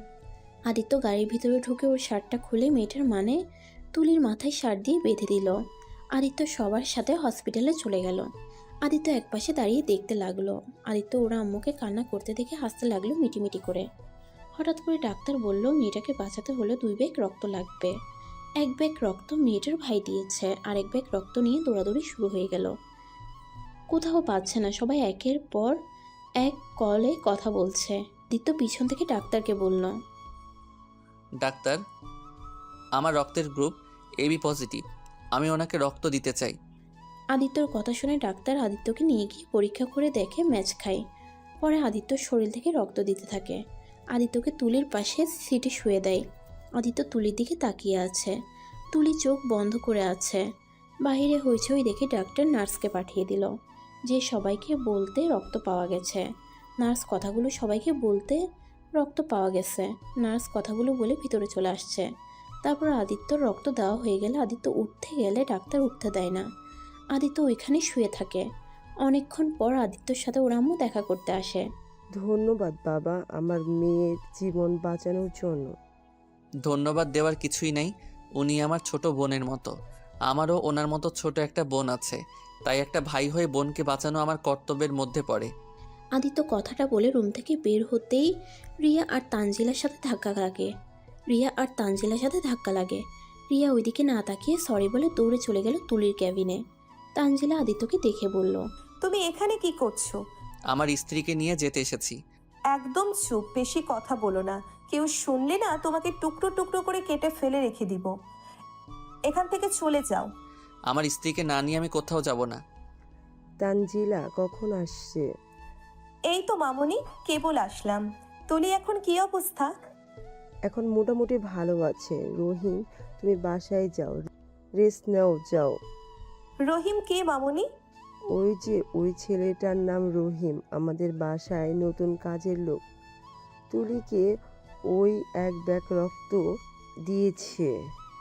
আদিত্য গাড়ির ভিতরে ঢুকে ওর শার্টটা খুলে মেয়েটার মানে তুলির মাথায় শার্ট দিয়ে বেঁধে দিল। আদিত্য সবার সাথে হসপিটালে চলে গেল। আদিত্য একপাশে দাঁড়িয়ে দেখতে লাগলো। আদিত্য ওরা আম্মুকে কান্না করতে দেখে হাসতে লাগলো মিটিমিটি করে। হঠাৎ করে ডাক্তার বলল মেয়েটাকে বাঁচাতে হলে 2 ব্যাগ রক্ত লাগবে। 1 ব্যাগ রক্ত মেয়েটার ভাই দিয়েছে, আর 1 ব্যাগ রক্ত নিয়ে দৌড়াদৌড়ি শুরু হয়ে গেল। কোথাও পাচ্ছে না, সবাই একের পর এক কলে কথা বলছে। আদিত্য পিছন থেকে ডাক্তারকে বলল, ডাক্তার, আমার রক্তের গ্রুপ এবি পজিটিভ, আমি ওনাকে রক্ত দিতে চাই। আদিত্যর কথা শুনে ডাক্তার আদিত্যকে নিয়ে গিয়ে পরীক্ষা করে দেখে ম্যাচ খায়। পরে আদিত্যর শরীর থেকে রক্ত দিতে থাকে। আদিত্যকে তুলির পাশে সিটে শুয়ে দেয়। আদিত্য তুলির দিকে তাকিয়ে আছে। তুলি চোখ বন্ধ করে আছে। বাইরে হইচই দেখে ডাক্তার নার্সকে পাঠিয়ে দিল যে সবাইকে বলতে রক্ত পাওয়া গেছে। নার্স কথাগুলো সবাইকে বলতে রক্ত পাওয়া গেছে। নার্স কথাগুলো বলে ভিতরে চলে আসছে। তারপর আদিত্যর রক্ত দেওয়া হয়ে গেলে আদিত্য উঠতে গেলে ডাক্তার উঠতে দেয় না। আদিত্য ওইখানে শুয়ে থাকে। অনেকক্ষণ পর আদিত্যর সাথে ওর আম্মু দেখা করতে আসে। ধন্যবাদ বাবা, আমার মেয়ের জীবন বাঁচানোর জন্য। ধন্যবাদ দেওয়ার কিছুই নেই, উনি আমার ছোট বোনের মতো। আমারও ওনার মতো ছোট একটা বোন আছে, তাই একটা ভাই হয়ে বোনকে বাঁচানো আমার কর্তব্যের মধ্যে পড়ে। আদিত্য কথাটা বলে রুম থেকে বের হতেই রিয়া আর তানজিলার সাথে ধাক্কা লাগে। রিয়া ওইদিকে না তাকিয়ে সরি বলে দৌড়ে চলে গেল তুলির ক্যাবিনে। তানজিলা আদিত্যকে দেখে বলল, তুমি এখানে কি করছো? আমার স্ত্রীকে নিয়ে যেতে এসেছি। একদম চুপ, বেশি কথা বলো না। কেউ শুনলে না তোমাকে টুকরো টুকরো করে কেটে ফেলে রেখে দিব। এখান থেকে চলে যাও। আমার স্ত্রীকে না নিয়ে আমি কোথাও যাব না। তানজিলা কখন আসছে? এই তো মামুনি, কেবল আসলাম। তুলি এখন কি অবস্থা? এখন মোটামুটি ভালো আছে। রহিম, তুমি বাসায় যাও, রেস্ট নাও, যাও। রহিম কে মামুনি? ওই যে ওই ছেলেটার নাম রহিম, আমাদের বাসায় নতুন কাজের লোক। তুলিকে ওই এক ব্যাগ রক্ত দিয়েছে।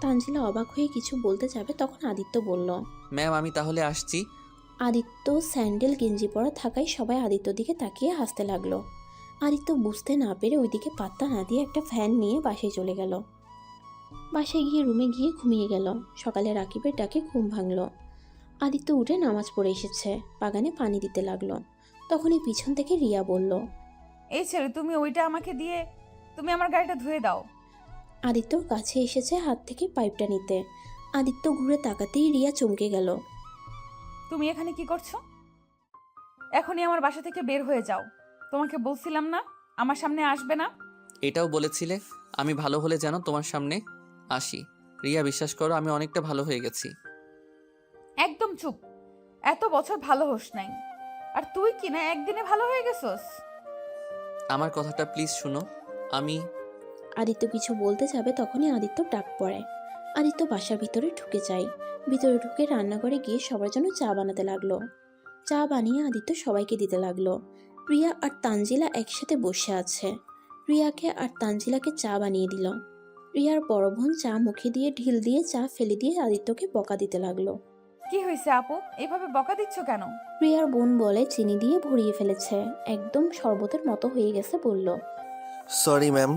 তানজিলা অবাক হয়ে কিছু বলতে যাবে তখন আদিত্য বলল। ম্যাম আমি তাহলে আসছি। আদিত্য স্যান্ডেল গেঞ্জি পরা থাকায় সবাই আদিত্যর দিকে তাকিয়ে হাসতে লাগলো। আদিত্য বুঝতে না পেরে ওইদিকে পাত্তা না দিয়ে একটা ফ্যান নিয়ে বাসায় চলে গেল। বাসায় গিয়ে রুমে গিয়ে ঘুমিয়ে গেল। সকালে রাকিবের ডাকে ঘুম ভাঙল। আদিত্য উঠে নামাজ পড়ে এসেছে, বাগানে পানি দিতে লাগলো। তখনই পিছন থেকে রিয়া বলল। এই ছেলে, তুমি ওইটা আমাকে দিয়ে তুমি আমার গাড়িটা ধুয়ে দাও। আদিত্যর কাছে এসেছে হাত থেকে পাইপটা নিতে। আদিত্য ঘুরে তাকাতেই রিয়া চমকে গেল। তুমি এখানে কি করছো? এখনই আমার বাসা থেকে বের হয়ে যাও। তোমাকে বলছিলাম না আমার সামনে আসবে না? এটাও বলেছিলে আমি ভালো হলে যেন তোমার সামনে আসি। রিয়া বিশ্বাস করো আমি অনেকটা ভালো হয়ে গেছি। একদম চুপ। এত বছর ভালো হোস নাই, আর তুই কি না একদিনে ভালো হয়ে গেছস? আমার কথাটা প্লিজ শুনো। আমি আদিত্য কিছু বলতে যাবে তখনই আদিত্যর ডাক পড়ে। আদিত্য বাসার ভিতরে ঢুকে যায়। ভিতরে ঢুকে রান্নাঘরে গিয়ে সবার জন্য চা বানাতে লাগলো। চা বানিয়ে আদিত্য সবাইকে দিতে লাগলো। রিয়া আর তানজিলা একসাথে বসে আছে। রিয়াকে আর তানজিলাকে চা বানিয়ে দিল। রিয়ার বড় বোন চা মুখে দিয়ে ঢিল দিয়ে চা ফেলে দিয়ে আদিত্যকে বকা দিতে লাগলো। কি হয়েছে আপু, এভাবে বকা দিচ্ছ কেন? রিয়ার বোন বলে চিনি দিয়ে ভরিয়ে ফেলেছে, একদম শরবতের মতো হয়ে গেছে বলল। সরি ম্যাম,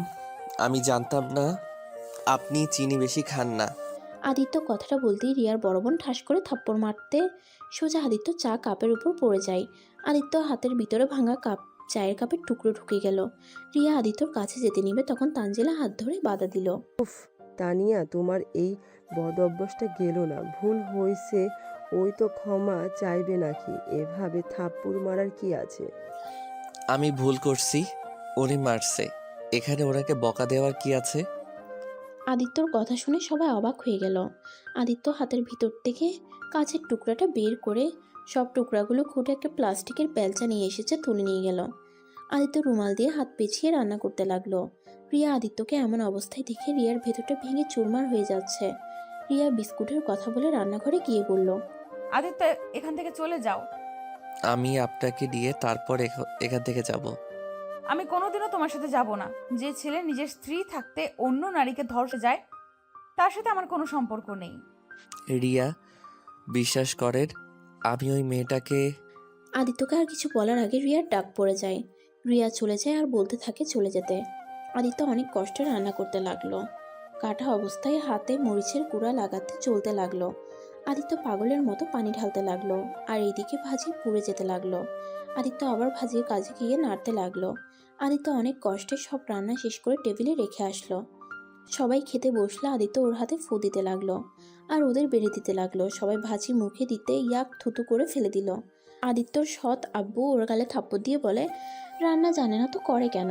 আমি জানতাম না আপনি চিনি বেশি খান না। আদিত্য কথাটা বলতেই রিয়ার বড় বোন ঠাস করে থাপ্পড় মারতে সোজা আদিত্য চা কাপের উপর পড়ে যায়। আদিত্য হাতের ভিতরে ভাঙা কাপ, চায়ের কাপের টুকরো ঢুকে গেল। রিয়া আদিত্যর কাছে যেতে নিবে তখন তানজিলা হাত ধরে বাধা দিল। উফ তানিয়া, তোমার এই বদ অভ্যাসটা গেল না। ভুল হয়েছে, ওই তো ক্ষমা চাইবে নাকি? এভাবে থাপ্পড় মারার কি আছে? আমি ভুল করছি, উনি মারছে, এখানে ওনাকে বকা দেওয়ার কি আছে? আদিত্যর কথা শুনে সবাই অবাক হয়ে গেল। আদিত্য হাতের ভিতর থেকে কাছের টুকরাটা বের করে সব টুকরাগুলো খুঁটে একটা প্লাস্টিকের বেলচা নিয়ে এসেছে, তুলে নিয়ে গেল। আদিত্য রুমাল দিয়ে হাত পেঁচিয়ে রান্না করতে লাগলো। রিয়া আদিত্যকে এমন অবস্থায় দেখে রিয়ার ভেতরটা ভেঙে চুরমার হয়ে যাচ্ছে। রিয়া বিস্কুটের কথা বলে রান্নাঘরে গিয়ে বলল। আদিত্য, এখান থেকে চলে যাও। আমি আপনাকে দিয়ে তারপর এখান থেকে যাব। আমি কোনোদিনও তোমার সাথে যাব না। যে ছেলে নিজের স্ত্রী থাকতে অন্য নারীকে ধর্ষে যায়, তার সাথে আমার কোনো সম্পর্ক নেই। রিয়া বিশ্বাস করেন, আমি ওই মেয়েটাকে আদিত্যকে আর কিছু বলার আগে রিয়ার ডাক পড়ে যায়। রিয়া চলে যায় আর বলতে থাকে চলে যেতে। আদিত্য অনেক কষ্টে রান্না করতে লাগলো। কাটা অবস্থায় হাতে মরিচের গুঁড়া লাগাতে চলতে লাগলো। আদিত্য পাগলের মতো পানি ঢালতে লাগলো, আর এইদিকে ভাজি পুড়ে যেতে লাগলো। আদিত্য আবার ভাজির কাজে গিয়ে নাড়তে লাগলো। আদিত্য অনেক কষ্টে সব রান্না শেষ করে টেবিলে রেখে আসলো। সবাই খেতে বসলে আদিত্য ওর হাতে ফু দিতে লাগলো আর ওদের বেড়ে দিতে লাগলো। সবাই ভাজি মুখে দিতে ইয়াক থুতু করে ফেলে দিল। আদিত্যর সৎ আব্বু ওর গালে থাপ্পড় দিয়ে বলে, রান্না জানে না তো করে কেন?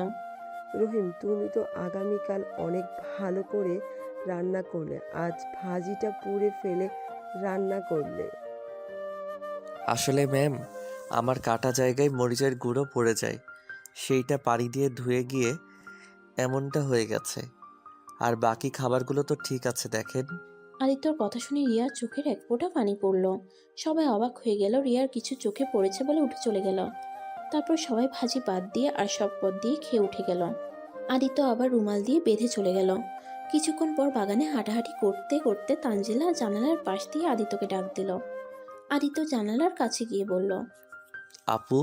রহিম, তুমি তো আগামীকাল অনেক ভালো করে রান্না করলে, আজ ভাজিটা পুড়ে ফেলে রান্না করলে। আসলে ম্যাম আমার কাটা জায়গায় মরিচের গুঁড়ো পড়ে যায়, সেইটা পানি দিয়ে ধুয়ে গিয়ে এমনটা হয়ে গেছে। আর বাকি খাবারগুলো তো ঠিক আছে দেখেন। আদিত্যর কথা শুনে রিয়ার চোখের এক ফোঁটা পানি পড়ল। সবাই অবাক হয়ে গেল। রিয়ার কিছু চোখে পড়েছে বলে উঠে চলে গেল। তারপর সবাই ভাজি বাদ দিয়ে আর সব পদ দিয়ে খেয়ে উঠে গেল। আদিত্য আবার রুমাল দিয়ে বেঁধে চলে গেল। কিছুক্ষণ পর বাগানে হাঁটাহাঁটি করতে করতে তানজিলা জানালার পাশ দিয়ে আদিত্যকে ডাক দিল। আদিত্য জানালার কাছে গিয়ে বলল, আপু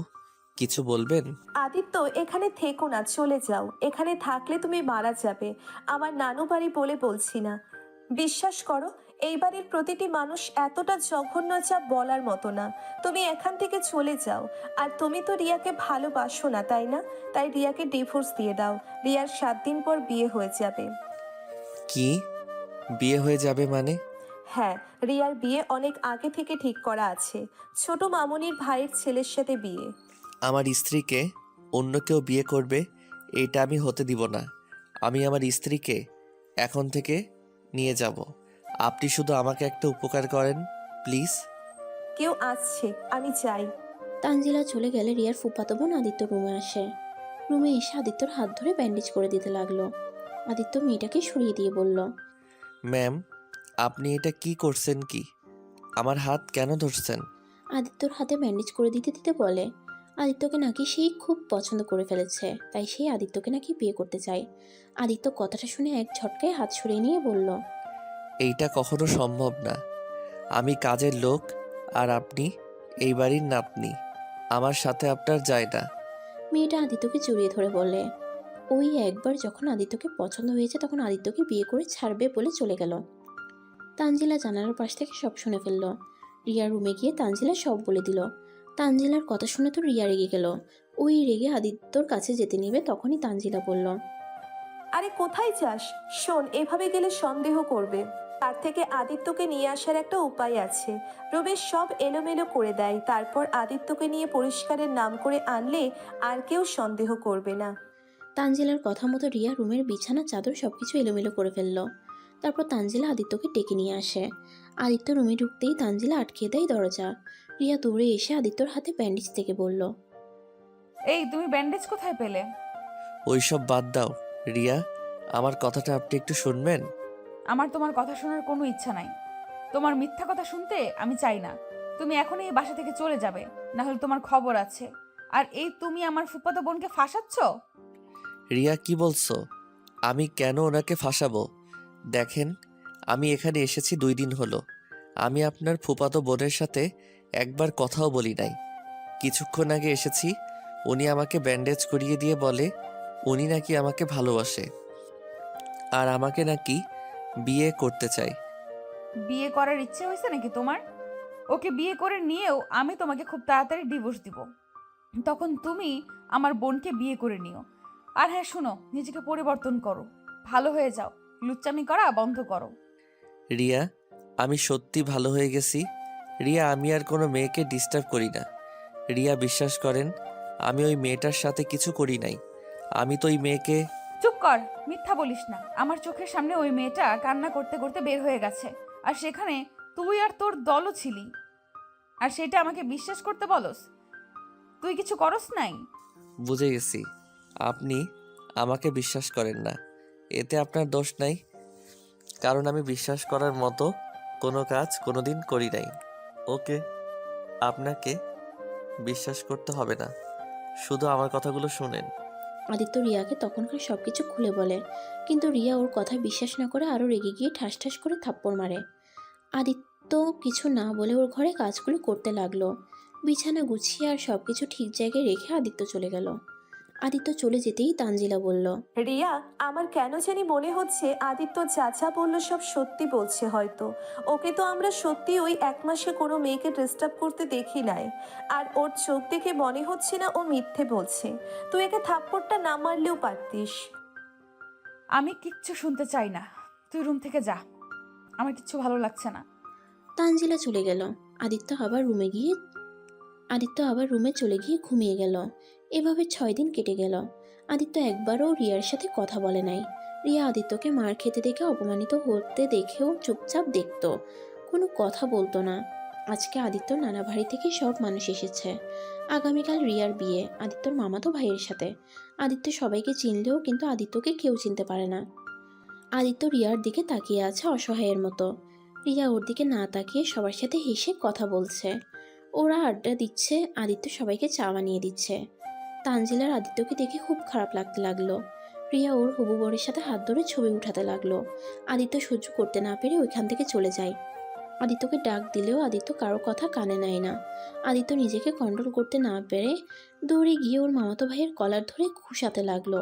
কিছু বলবেন? আদিত্য, এখানে থেকো না, চলে যাও। এখানে থাকলে তুমি মারা যাবে। আমার নানু বাড়ি বলে বলছি না। বিশ্বাস করো, এই বাড়ির প্রতিটি মানুষ এতটা জঘন্য যা বলার মতো না। তুমি এখান থেকে চলে যাও। আর তুমি তো রিয়াকে ভালোবাসো না, তাই না? তাই রিয়াকে ডিভোর্স দিয়ে দাও। রিয়ার 7 দিন পর বিয়ে হয়ে যাবে। কি বিয়ে হয়ে যাবে মানে? হ্যাঁ, রিয়ার বিয়ে অনেক আগে থেকে ঠিক করা আছে। ছোট মামুনির ভাইয়ের ছেলের সাথে বিয়ে। আমার স্ত্রীকে অন্য কেউ বিয়ে করবে, এটা আমি হতে দিব না। আমি আমার স্ত্রীকে এখন থেকে নিয়ে যাব। আপনি শুধু আমাকে একটা উপকার করেন প্লিজ। কেউ আসছে, আমি যাই। তানজিলা চলে গেলে রিয়ার ফুফাতো বোন আদিত্য রুমে আসে। রুমে এসে আদিত্যর হাত ধরে ব্যান্ডেজ করে দিতে লাগলো। আদিত্য মেয়েটাকে সরিয়ে দিয়ে বলল, ম্যাম, আপনি এটা কি করছেন কি? আমার হাত কেন ধরছেন? আদিত্যর হাতে ব্যান্ডেজ করে দিতে দিতে বলে, আদিত্যকে নাকি সেই খুব পছন্দ করে ফেলেছে, তাই সেই আদিত্যকে নাকি বিয়ে করতে চায়। আদিত্য কথাটা শুনে এক ঝটকায় হাত সরিয়ে নিয়ে বলল, এইটা কখনো সম্ভব না। আমি কাজের লোক আর আপনি এই বাড়ির নাতনি। আমার সাথে আপনার যায় না। মেয়েটা আদিত্যকে জড়িয়ে ধরে বলে, ওই একবার যখন আদিত্যকে পছন্দ হয়েছে তখন আদিত্যকে বিয়ে করে ছাড়বে বলে চলে গেল। তানজিলা জানালার পাশ থেকে সব শুনে ফেলল। রিয়ার রুমে গিয়ে তানজিলা সব বলে দিল। তানজিলার কথা শুনে তো রিয়া রেগে গেল। ওই রেগে আদিত্যর কাছে যেতে নিবে, তখনই তানজিলা বলল, আরে কোথায় যাস? শোন, এভাবে গেলে সন্দেহ করবে। তার থেকে আদিত্যকে নিয়ে আসার একটা উপায় আছে। রমেশ সব এলোমেলো করে দেয়, তারপর আদিত্যকে নিয়ে পরিষ্কারের নাম করে আনলে আর কেউ সন্দেহ করবে না। তানজিলার কথা মতো রিয়া রুমের বিছানা চাদর সবকিছু এলোমেলো করে ফেলল। তারপর তানজিলা আদিত্যকে ডেকে নিয়ে আসে। আদিত্য রুমে ঢুকতেই তানজিলা আটকে দেয় দরজা। রিয়া দৌড়ে এসে আদিত্যর হাতে ব্যান্ডেজ থেকে বলল, এই তুমি ব্যান্ডেজ কোথায় পেলে? ওইসব বাদ দাও রিয়া, আমার কথাটা আপনি একটু শুনবেন? আমার তোমার কথা শোনার কোনো ইচ্ছা নাই। তোমার মিথ্যা কথা শুনতে আমি চাই না। তুমি এখনই এই বাসা থেকে চলে যাবে, না হলে তোমার খবর আছে। আর এই তুমি আমার ফুফাতো বোনকে ফাঁসাচ্ছ। রিয়া, কি বলছো? আমি কেন ওনাকে ফাঁসাবো? দেখেন, আমি এখানে এসেছি 2 দিন হলো। আমি আপনার ফুফাতো বোনের সাথে একবার কথাও বলি নাই। কিছুক্ষণ আগে এসেছি, উনি আমাকে ব্যান্ডেজ করিয়ে দিয়ে বলে উনি নাকি আমাকে ভালোবাসে আর আমাকে নাকি বিয়ে করতে চায়। বিয়ে করার ইচ্ছে হয়েছে নাকি তোমার? ওকে বিয়ে করে নিয়েও আমি তোমাকে খুব তাড়াতাড়ি ডিভোর্স দিব। তখন তুমি আমার বোনকে বিয়ে করে নিও। আর হ্যাঁ শোনো, নিজেকে পরিবর্তন করো, ভালো হয়ে যাও, লুচ্চামি করা বন্ধ করো। রিয়া, আমি সত্যি ভালো হয়ে গেছি। রিয়া, আমি আর কোনো মেয়েকে ডিস্টার্ব করি না। রিয়া, বিশ্বাস করেন, আমি ওই মেয়েটার সাথে কিছু করি নাই। আমি তো ওই মেয়েকে... চুপ কর, মিথ্যা বলিস না। আমার চোখের সামনে ওই মেয়েটা কান্না করতে করতে বের হয়ে গেছে, আর সেখানে তুই আর তোর দলও ছিলি। আর সেটা আমাকে বিশ্বাস করতে বলস? তুই কিছু করস নাই? বুঝে গেছি, আপনি আমাকে বিশ্বাস করেন না। এতে আপনার দোষ নাই, কারণ আমি বিশ্বাস করার মতো কোনো কাজ কোনোদিন করি নাই। ওকে, আপনাকে বিশ্বাস করতে হবে না, শুধু আমার কথাগুলো শুনেন। আদিত্য রিয়াকে তখনকার সবকিছু খুলে বলে, কিন্তু রিয়া ওর কথায় বিশ্বাস না করে আরও রেগে গিয়ে ঠাস ঠাস করে থাপ্পড় মারে। আদিত্য কিছু না বলে ওর ঘরে কাজগুলো করতে লাগলো। বিছানা গুছিয়ে আর সবকিছু ঠিক জায়গায় রেখে আদিত্য চলে গেল। আদিত্য চলে যেতেই তানজিলা বলল, রিয়া, আমার কেন জানি মনে হচ্ছে আদিত্য চাচা বলল সব সত্যি বলছে হয়তো। ওকে তো আমরা সত্যি ওই 1 মাসে কোনো মেয়েকে ডিস্টার্ব করতে দেখি নাই। আর ওর চোখ দেখে মনে হচ্ছে না ও মিথ্যে বলছে। তুই একে থাপ্পড়টা না মারলেও পারতিস। আমি কিচ্ছু শুনতে চাই না, তুই রুম থেকে যা, আমার কিচ্ছু ভালো লাগছে না। তানজিলা চলে গেল। আদিত্য আবার রুমে চলে গিয়ে ঘুমিয়ে গেল। এভাবে 6 দিন কেটে গেল। আদিত্য একবারও রিয়ার সাথে কথা বলে নাই। রিয়া আদিত্যকে মার খেতে দেখে অপমানিত হতে দেখেও চুপচাপ দেখতো, কোনো কথা বলতো না। আজকে আদিত্যর নানা বাড়ি থেকে সব মানুষ এসেছে। আগামীকাল রিয়ার বিয়ে আদিত্যর মামাতো ভাইয়ের সাথে। আদিত্য সবাইকে চিনলেও কিন্তু আদিত্যকে কেউ চিনতে পারে না। আদিত্য রিয়ার দিকে তাকিয়ে আছে অসহায়ের মতো। রিয়া ওর দিকে না তাকিয়ে সবার সাথে হেসে কথা বলছে। ওরা আড্ডা দিচ্ছে, আদিত্য সবাইকে চা বানিয়ে দিচ্ছে। তানজিলার আদিত্যকে দেখে খুব খারাপ লাগতে লাগলো। রিয়া ওর হবু বরের সাথে হাত ধরে ছবি উঠাতে লাগলো। আদিত্য সহ্য করতে না পেরে ওইখান থেকে চলে যায়। আদিত্যকে ডাক দিলেও আদিত্য কারো কথা কানে নেয় না। আদিত্য নিজেকে কন্ট্রোল করতে না পেরে দৌড়ে গিয়ে ওর মামাতো ভাইয়ের কলার ধরে ঘুষাতে লাগলো।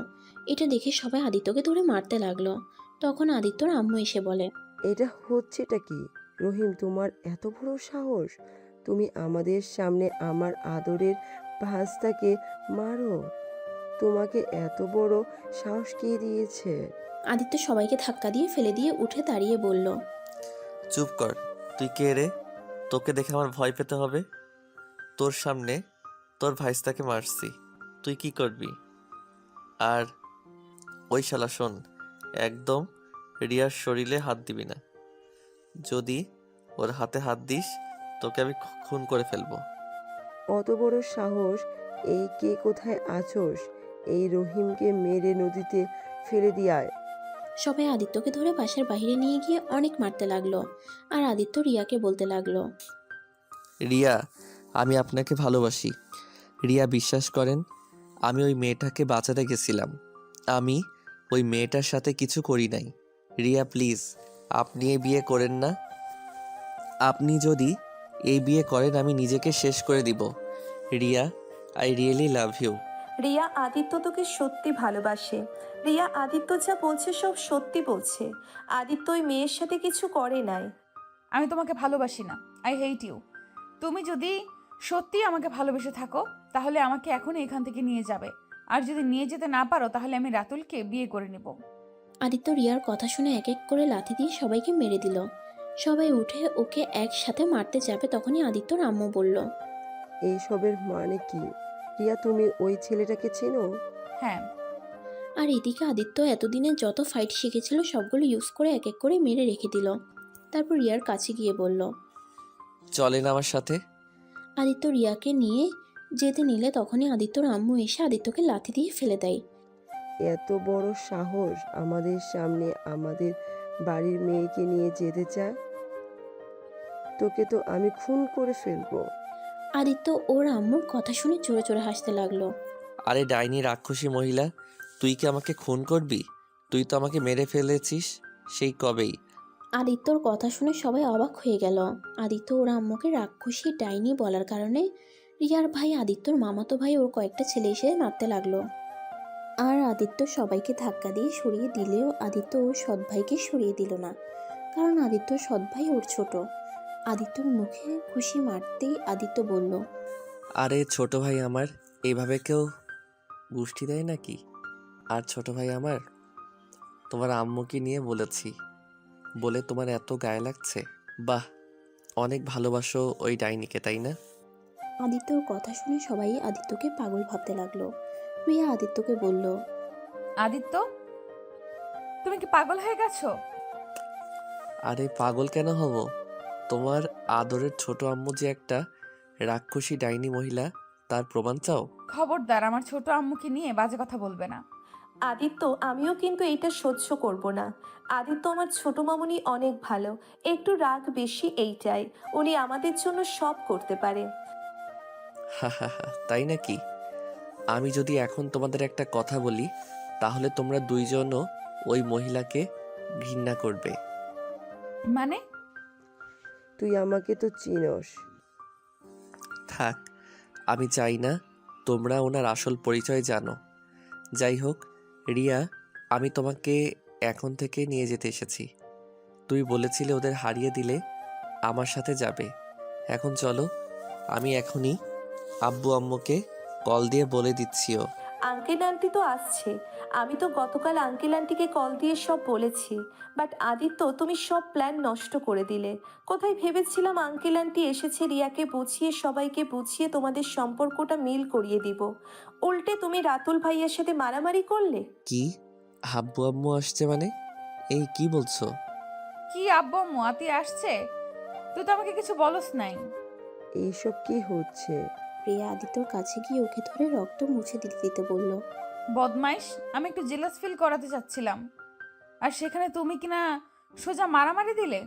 এটা দেখে সবাই আদিত্যকে ধরে মারতে লাগলো। তখন আদিত্যর আম্মু এসে বলে, এটা হচ্ছেটা কি? রহিম, তোমার এত বড় সাহস! তুমি আমাদের সামনে আমার আদরের ভাস্তাকে মারো? তোমাকে এত বড় সাহস কে দিয়েছে? আদিত্য সবাইকে ধাক্কা দিয়ে ফেলে দিয়ে উঠে দাঁড়িয়ে বলল, চুপ কর, তুই কে রে? তোকে দেখে আমার ভয় পেতে হবে? তোর সামনে তোর ভাইস্তাকে মারছি, তুই কি করবি? আর ওই শালা শোন, একদম রিয়ার শরীরে হাত দিবি না। যদি ওর হাতে হাত দিস তোকে আমি খুন করে ফেলবো। অত বড় সাহস! এই কে কোথায় আছোস? এই রহিমকে মেরে নদীতে ফেলে দিয়ে আয়। সবাই আদিত্যকে ধরে বাসার বাইরে নিয়ে গিয়ে অনেক মারতে লাগলো। আর আদিত্য রিয়াকে বলতে লাগলো, রিয়া, আমি আপনাকে ভালোবাসি। রিয়া, বিশ্বাস করেন, আমি ওই মেয়েটাকে বাঁচাতে গেছিলাম। আমি ওই মেয়েটার সাথে কিছু করি নাই। রিয়া প্লিজ, আপনি এই বিয়ে করেন না। আপনি যদি এই বিয়ে করেন আমি নিজেকে শেষ করে দিব। Riya, I really love you. Riya Aditya তোকে সত্যি ভালোবাসে। রিয়া আদিত্য যা বলছে সব সত্যি বলছে। আদিত্য ওই মেয়ের সাথে কিছু করে নাই। আমি তোমাকে ভালোবাসি না। I hate you. তুমি যদি সত্যি আমাকে ভালোবেসে থাকো তাহলে আমাকে এখনই এখান থেকে নিয়ে যাবে। আর যদি নিয়ে যেতে না পারো তাহলে আমি রাতুলকে বিয়ে করে নেব। আদিত্য রিয়ার কথা শুনে এক এক করে লাথি দিয়ে সবাইকে মেরে দিল। সবাই উঠে ওকে একসাথে মারতে যাবে, তখনই আদিত্যর আম্মু বলল, এইসবের মানে কি? রিয়া, তুমি ওই ছেলেটাকে চেনো? হ্যাঁ। আর এদিকে আদিত্য এতদিনে যত ফাইট শিখেছিল সবগুলো ইউজ করে এক এক করে মেরে রেখে দিল। তারপর রিয়ার কাছে গিয়ে বলল, চলেন আমার সাথে। আদিত্য রিয়াকে নিয়ে যেতে নিলে তখনই আদিত্যর আম্মু এসে আদিত্যকে লাথি দিয়ে ফেলে দেয়। এত বড় সাহস! আমাদের সামনে আমাদের বাড়ির মেয়েকে নিয়ে যেতে চায়? তোকে তো আমি খুন করে ফেলবো। আদিত্য ওর আম্মুর কথা শুনে জোরে জোরে হাসতে লাগলো। আরে ডাইনি রাক্ষসী মহিলা, তুই কি আমাকে খুন করবি? তুই তো আমাকে মেরে ফেলেছিস সেই কবেই। আদিত্যর কথা শুনে সবাই অবাক হয়ে গেল। আদিত্য ওর আম্মুকে রাক্ষসী ডাইনি বলার কারণে রিয়ার ভাই আদিত্যর মামাতো ভাই ওর কয়েকটা ছেলে এসে মারতে লাগলো। আর আদিত্য সবাইকে ধাক্কা দিয়ে সরিয়ে দিলেও আদিত্য ওর সৎ ভাইকে সরিয়ে দিল না, কারণ আদিত্য সৎ ভাই ওর ছোট। আদিত্যর মুখে খুশি মারতেই আদিত্য বলল, আরে ছোট ভাই আমার, এইভাবে কেউ গুষ্টি দেয় নাকি? আর ছোট ভাই আমার, তোমার আম্মুকে নিয়ে বলেছি বলে তোমার এত গায়ে লাগছে? বাহ, অনেক ভালোবাসো ওই ডাইনিকে, তাই না? আদিত্যর কথা শুনে সবাই আদিত্যকে পাগল ভাবতে লাগলো। রিয়া আদিত্যকে বলল, আদিত্য, তুমি কি পাগল হয়ে গেছো? আরে পাগল কেন হব? তোমার আদরের ছোট আম্মু যে একটা রাক্ষসী ডাইনি মহিলা, তার প্রমাণ চাও? খবরদার আমার ছোট আম্মুকে নিয়ে বাজে কথা বলবে না। আদিত্য, আমিও কিন্তু এটা সহ্য করব না। আদিত্য আমার ছোট মামুনি অনেক ভালো, একটু রাগ বেশি এইটাই। উনি আমাদের জন্য সব করতে পারে। হা হা হা, তাই নাকি? আমি যদি এখন তোমাদের একটা কথা বলি তাহলে তোমরা দুইজনও ওই মহিলাকে ঘৃণা করবে। মানে? তুই আমাকে তো চিনস। থাক, আমি চাই না তোমরা ওনার আসল পরিচয় জানো। যাই হোক রিয়া, আমি তোমাকে এখন থেকে নিয়ে যেতে এসেছি। তুই বলেছিলে ওদের হারিয়ে দিলে আমার সাথে যাবে। এখন চলো, আমি এখনই আব্বু আম্মুকে কল দিয়ে বলে দিচ্ছিও। আঙ্কেল আন্টি তো আসছে। আমি তো গতকাল আঙ্কেল আন্টিকে কল দিয়ে সব বলেছি। বাট আদিত্য, তুমি সব প্ল্যান নষ্ট করে দিলে। কোথায় ভেবেছিলাম আঙ্কেল আন্টি এসেছে রিয়াকে বুঝিয়ে, সবাইকে বুঝিয়ে তোমাদের সম্পর্কটা মিল করিয়ে দিব। উল্টে তুমি রাতুল ভাইয়ের সাথে মারামারি করলে। কি? আব্বু আম্মু আসছে মানে? এই কি বলছো? কি আব্বু আম্মু আতি আসছে? তুই তো আমাকে কিছু বলস নাই। এইসব কি হচ্ছে? রিয়া আদিত্যর কাছে গিয়ে ওকে ধরে রক্ত মুছে দিতে দিতে বলল, বদমাইশ, আমি একটু জেলাস ফিল করাতে চাচ্ছিলাম, আর সেখানে তুমি কিনা সোজা মারামারি দিলে।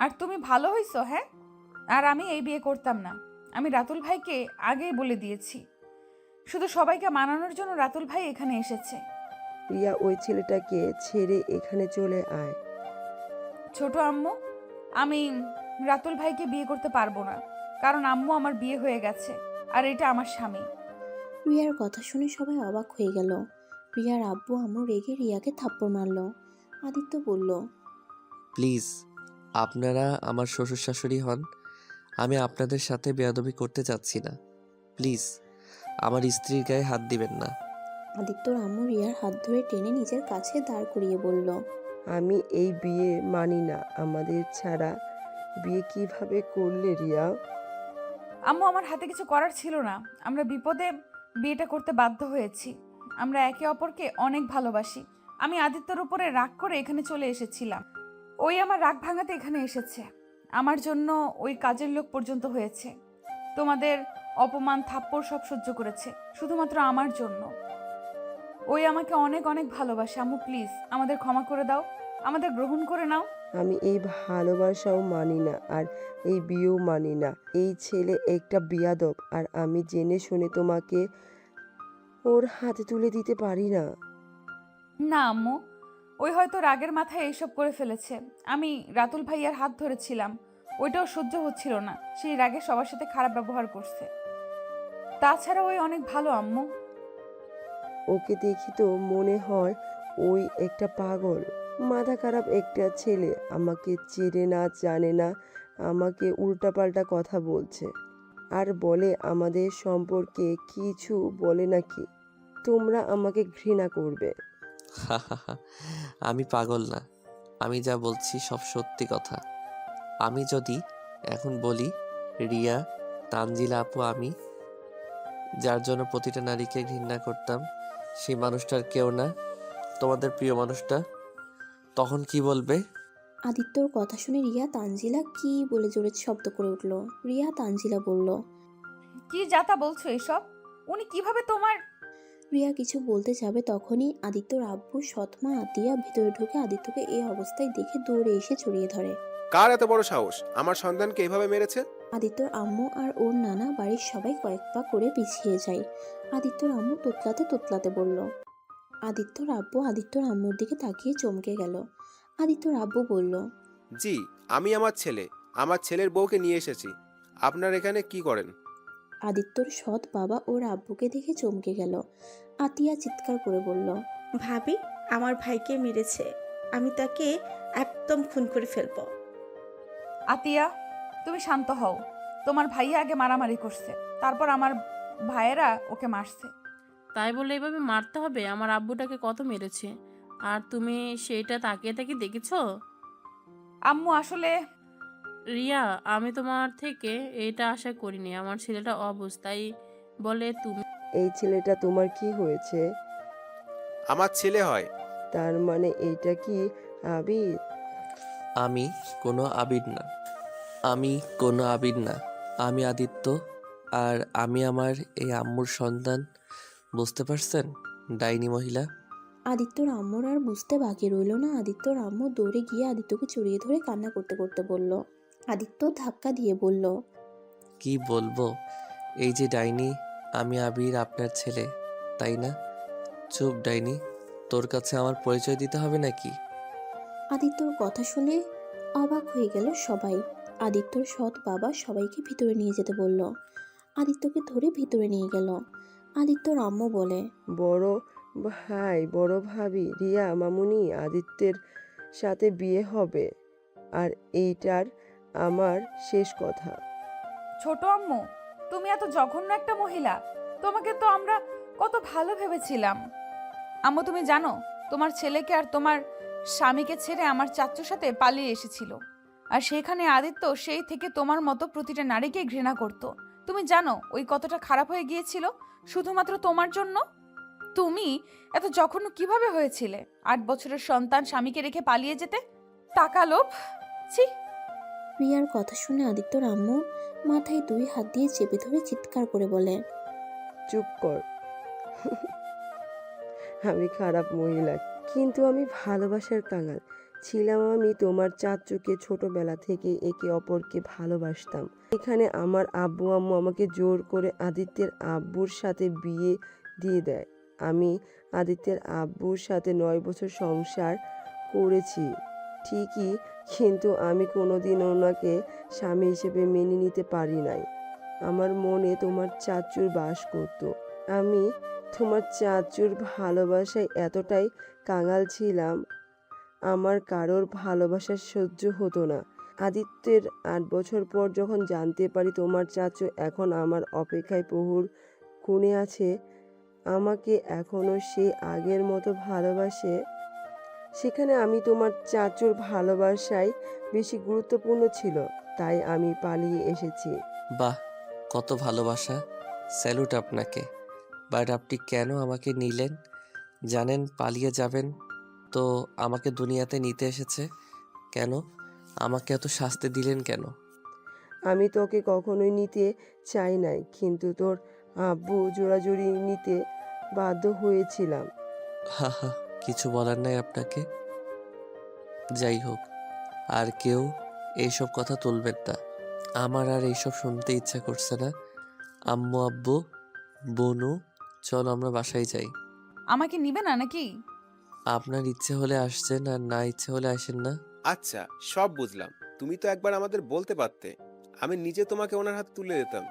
আর তুমি ভালো হইছো, হ্যাঁ? আর আমি এই বিয়ে করতাম না। আমি রাতুল ভাইকে আগেই বলে দিয়েছি। শুধু সবাইকে মানানোর জন্য রাতুল ভাই এখানে এসেছে। রিয়া, ওই ছেলেটাকে ছেড়ে এখানে চলে আয়। ছোট আম্মু, আমি রাতুল ভাইকে বিয়ে করতে পারবো না, কারণ আম্মু আমার বিয়ে হয়ে গেছে আর এটা আমার স্বামী। রিয়ার কথা শুনে সবাই অবাক হয়ে গেল। রিয়ার আব্বু আম্মু রেগে রিয়াকে থাপ্পড় মারল। আদিত্য বলল, প্লিজ, আপনারা আমার শ্বশুর শাশুড়ি হন। আমি আপনাদের সাথে বেয়াদবি করতে চাচ্ছি না। প্লিজ আমার স্ত্রীর গায়ে হাত দিবেন না। আদিত্যর আম্মু রিয়ার হাত ধরে টেনে নিজের কাছে দাঁড় করিয়ে বলল, আমি এই বিয়ে মানি না। আমাদের ছাড়া বিয়ে কিভাবে করলে রিয়া? আম্মু, আমার হাতে কিছু করার ছিল না। আমরা বিপদে বিয়েটা করতে বাধ্য হয়েছি। আমরা একে অপরকে অনেক ভালোবাসি। আমি আদিত্যর উপরে রাগ করে এখানে চলে এসেছিলাম। ওই আমার রাগ ভাঙাতে এখানে এসেছে। আমার জন্য ওই কাজের লোক পর্যন্ত হয়েছে। তোমাদের অপমান থাপ্পড় সব সহ্য করেছে শুধুমাত্র আমার জন্য। ওই আমাকে অনেক অনেক ভালোবাসে। আম্মু প্লিজ আমাদের ক্ষমা করে দাও, আমাদের গ্রহণ করে নাও। আমি এই ভালোবাসাও মানি না আর এই বিয়েও মানি না। এই ছেলে একটা বিয়াদব আর আমি জেনে শুনে তোমাকে ওর হাতে তুলে দিতে পারি না। না আম্মু, ওই হয়তো রাগের মাথায় এইসব করে ফেলেছে। আমি রাতুল ভাইয়ার হাত ধরেছিলাম, ওইটাও সহ্য হচ্ছিল না। সেই রাগে সবার সাথে খারাপ ব্যবহার করছে। তাছাড়া ওই অনেক ভালো আম্মু। ওকে দেখি তো মনে হয় ওই একটা পাগল, মাথা খারাপ একটা ছেলে। আমাকে চেনে না, জানে না, আমাকে উল্টাপাল্টা কথা বলছে আর বলে আমাদের সম্পর্কে কিছু বলে নাকি তোমরা আমাকে ঘৃণা করবে। আমি পাগল না, আমি যা বলছি সব সত্যি কথা। আমি যদি এখন বলি রিয়া, তানজিলা আপু, আমি যার জন্য প্রতিটা নারীকে ঘৃণা করতাম, সেই মানুষটার কেউ না, তোমাদের প্রিয় মানুষটা, তখন কি বলবে? আদিত্যর কথা শুনে রিয়া তানজিলা কি বলে জোরে শব্দ করে উঠল। রিয়া তানজিলা বলল। কি যাতা বলছো এসব? উনি কিভাবে তোমার? রিয়া কিছু বলতে যাবে তখনই আদিত্যর আব্বু সৎমা আতিয়া ভিতরে ঢুকে আদিত্যকে এই অবস্থায় দেখে দৌড়ে এসে জড়িয়ে ধরে। কার এত বড় সাহস আমার সন্তানকে এভাবে মেরেছে? আদিত্যর আম্মু আর ওর নানা বাড়ির সবাই কয়েক পা করে পিছিয়ে যায়। আদিত্যর আম্মু তোতলাতে তোতলাতে বলল। আদিত্যর আব্বু আদিত্যর আম্মুর দিকে তাকিয়ে চমকে গেল। আদিত্যর আব্বু বলল। জি, আমি আমার ছেলের বউকে নিয়ে এসেছি। আপনার এখানে কি করেন? আদিত্যর সৎ বাবা ওর আব্বুকে দেখে চমকে গেল। আতিয়া চিৎকার করে বলল। ভাবি, আমার ভাইকে মেরেছে। আমি তাকে একদম খুন করে ফেলবো। আতিয়া, তুমি শান্ত হও। তোমার ভাইয়া আগে মারামারি করছে, তারপর আমার ভাইয়েরা ওকে মারছে। তাই বলে এভাবে মারতে হবে? আমার আব্বুটাকে কত মেরেছে, আর তুমি সেইটা তাকিয়ে তাকিয়ে দেখেছো? আম্মু আসলে রিয়া, আমি তোমার থেকে এটা আশা করিনি। আমার ছেলেটা অবুঝ, তাই বলে তুমি। এই ছেলেটা তোমার কি হয়েছে? আমার ছেলে হয়। তার মানে এইটা কি আবির? আমি কোনো আবির না, আমি কোনো আবির না, আমি আদিত্য। আর আমি আমার এই আম্মুর সন্তান। বুঝতে পারছেন ডাইনি মহিলা? আদিত্যর আম্মুর আর বুঝতে বাকি রইল না। আদিত্যর আম্মু দৌড়ে গিয়ে আদিত্যকে জড়িয়ে ধরে কান্না করতে করতে বলল। আদিত্য ধাক্কা দিয়ে বলল। কি বলবো? এই যে ডাইনি, আমি আবির, আপনার ছেলে, তাই না? চুপ ডাইনি, তোর কাছে আমার পরিচয় দিতে হবে নাকি? আদিত্যর কথা শুনে অবাক হয়ে গেল সবাই। আদিত্যর সৎ বাবা সবাইকে ভিতরে নিয়ে যেতে বলল। আদিত্যকে ধরে ভিতরে নিয়ে গেল। আদিত্যর আম্মু বলে। বড় ভাই, বড় ভাবি রিয়া মামুনি আদিত্যের সাথে বিয়ে হবে, আর এইটার আমার শেষ কথা। ছোট আম্মু, তুমি এত জঘন্য একটা মহিলা। তোমাকে তো আমরা কত ভালো ভেবেছিলাম। আম্মু তুমি জানো, তোমার ছেলেকে আর তোমার স্বামীকে ছেড়ে আমার চাচ্চুর সাথে পালিয়ে এসেছিল। আর সেখানে আদিত্য সেই থেকে তোমার মতো প্রতিটা নারীকে ঘৃণা করত। তুমি জানো ওই কতটা খারাপ হয়ে গিয়েছিল শুধুমাত্র তোমার জন্য? তুমি এত জঘন্য কিভাবে হয়েছিলে? 8 বছরের সন্তান স্বামীকে রেখে পালিয়ে যেতে? টাকা লোভ, ছি। রিয়ার কথা শুনে আদিত্যর আম্মু মাথায় 2 হাত দিয়ে চেপে ধরে চিৎকার করে বলে। চুপ কর। আমি খারাপ মহিলা, কিন্তু আমি ভালোবাসার কাঙাল ছিলাম। আমি তোমার চাচুকে ছোটবেলা থেকে একে অপরকে ভালোবাসতাম। এখানে আমার আব্বু আম্মু আমাকে জোর করে আদিত্যের আব্বুর সাথে বিয়ে দিয়ে দেয়। আমি আদিত্যের আব্বুর সাথে 9 বছর সংসার করেছি ঠিকই, কিন্তু আমি কোনোদিন ওনাকে স্বামী হিসেবে মেনে নিতে পারি নাই। আমার মনে তোমার চাচুর বাস করতো। আমি তোমার চাচুর ভালোবাসায় এতটাই কাঙাল ছিলাম, আমার কারোর ভালোবাসা সহ্য হতো না। আদিত্যের 8 বছর পর যখন জানতে পারি তোমার চাচু এখন আমার অপেক্ষায় প্রহর গুনে আছে, আমাকে এখনো সে আগের মতো ভালোবাসে, সেখানে আমি তোমার চাচুর ভালোবাসায় বেশি গুরুত্বপূর্ণ ছিল, তাই আমি পালিয়ে এসেছি। বাহ, কত ভালোবাসা! স্যালুট আপনাকে। বাট আপনি কেন আমাকে নিলেন? জানেন পালিয়ে যাবেন, তো আমাকে দুনিয়াতে নিতে এসেছে কেন? আমাকে এত শাস্তি দিলেন কেন? আমি তোকে কখনোই নিতে চাই নাই, কিন্তু তোর আব্বু জোরাজুরি নিতে বাধ্য হয়েছিলাম। হা হা, কিছু বলার নাই আপনাকে। যাই হোক, আর কেউ এইসব কথা তুলবেন না। আমার আর এইসব শুনতে ইচ্ছা করছে না। আম্মু, আব্বু, বনু, চলো আমরা বাসায় যাই। আমাকে নিবে না নাকি? আপনার ইচ্ছে হলে আসছেন, আর না ইচ্ছে হলে আসেন না। আচ্ছা, সব বুঝলাম। তুমি তো একবার আমাদের বলতে পারতে, আমি নিজে তোমাকে ওনার হাতে তুলে দিতাম।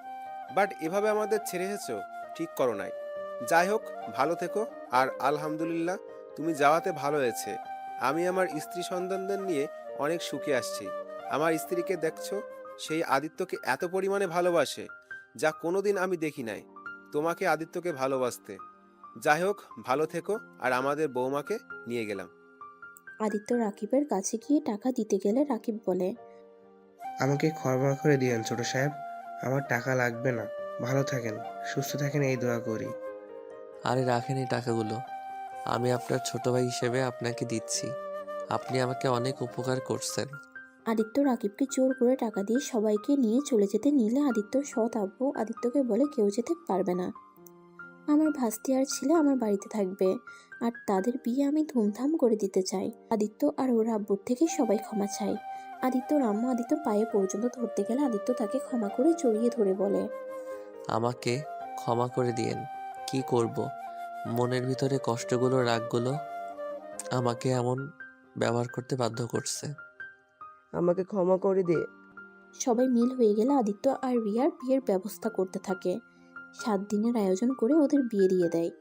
বাট এভাবে আমাদের ছেড়ে এসেছো, ঠিক করো নাই। যাই হোক, ভালো থেকো। আর আলহামদুলিল্লাহ, তুমি যাওয়াতে ভালো হয়েছে। আমি আমার স্ত্রী সন্তানদের নিয়ে অনেক সুখে আসছি। আমার স্ত্রীকে দেখছো, সেই আদিত্যকে এত পরিমাণে ভালোবাসে, যা কোনোদিন আমি দেখি নাই তোমাকে আদিত্যকে ভালোবাসতে। যাই হোক, ভালো থেকো। আর আমাদের বৌমাকে নিয়ে গেলাম। আদিত্য রাকিবের কাছে গিয়ে টাকা দিতে গেলে রাকিব বলে, আমাকে ক্ষমা করে দিয়েন ছোট সাহেব, আমার টাকা লাগবে না। ভালো থাকেন, সুস্থ থাকেন, এই দোয়া করি। আরে রাখেন এই টাকাগুলো, আমি আপনার ছোট ভাই হিসেবে আপনাকে দিচ্ছি। আপনি আমাকে অনেক উপকার করছেন। আদিত্য রাকিবকে জোর করে টাকা দিয়ে সবাইকে নিয়ে চলে যেতে নিলে আদিত্যর সৎ আব্বু আদিত্যকে বলে কেউ যেতে পারবে না। আমার ভাস্তি আর ছেলে আমার বাড়িতে থাকবে, আর তাদের বিয়ে আমি ধুমধাম করে দিতে চাই। আদিত্য আর ওর আব্বুর থেকে সবাই ক্ষমা চায়। আদিত্যর আম্মু আদিত্যর পায়ে পর্যন্ত ধরতে গেলে আদিত্য তাকে ক্ষমা করে জড়িয়ে ধরে বলে, আমাকে ক্ষমা করে দিয়েন। কি করব, মনের ভিতরে কষ্টগুলো, রাগগুলো আমাকে এমন ব্যবহার করতে বাধ্য করছে। আমাকে ক্ষমা করে দে। সবাই মিল হয়ে গেলে আদিত্য আর রিয়ার বিয়ের ব্যবস্থা করতে থাকে। 7 দিনের আয়োজন করে ওদের বিয়ে দিয়ে দেয়।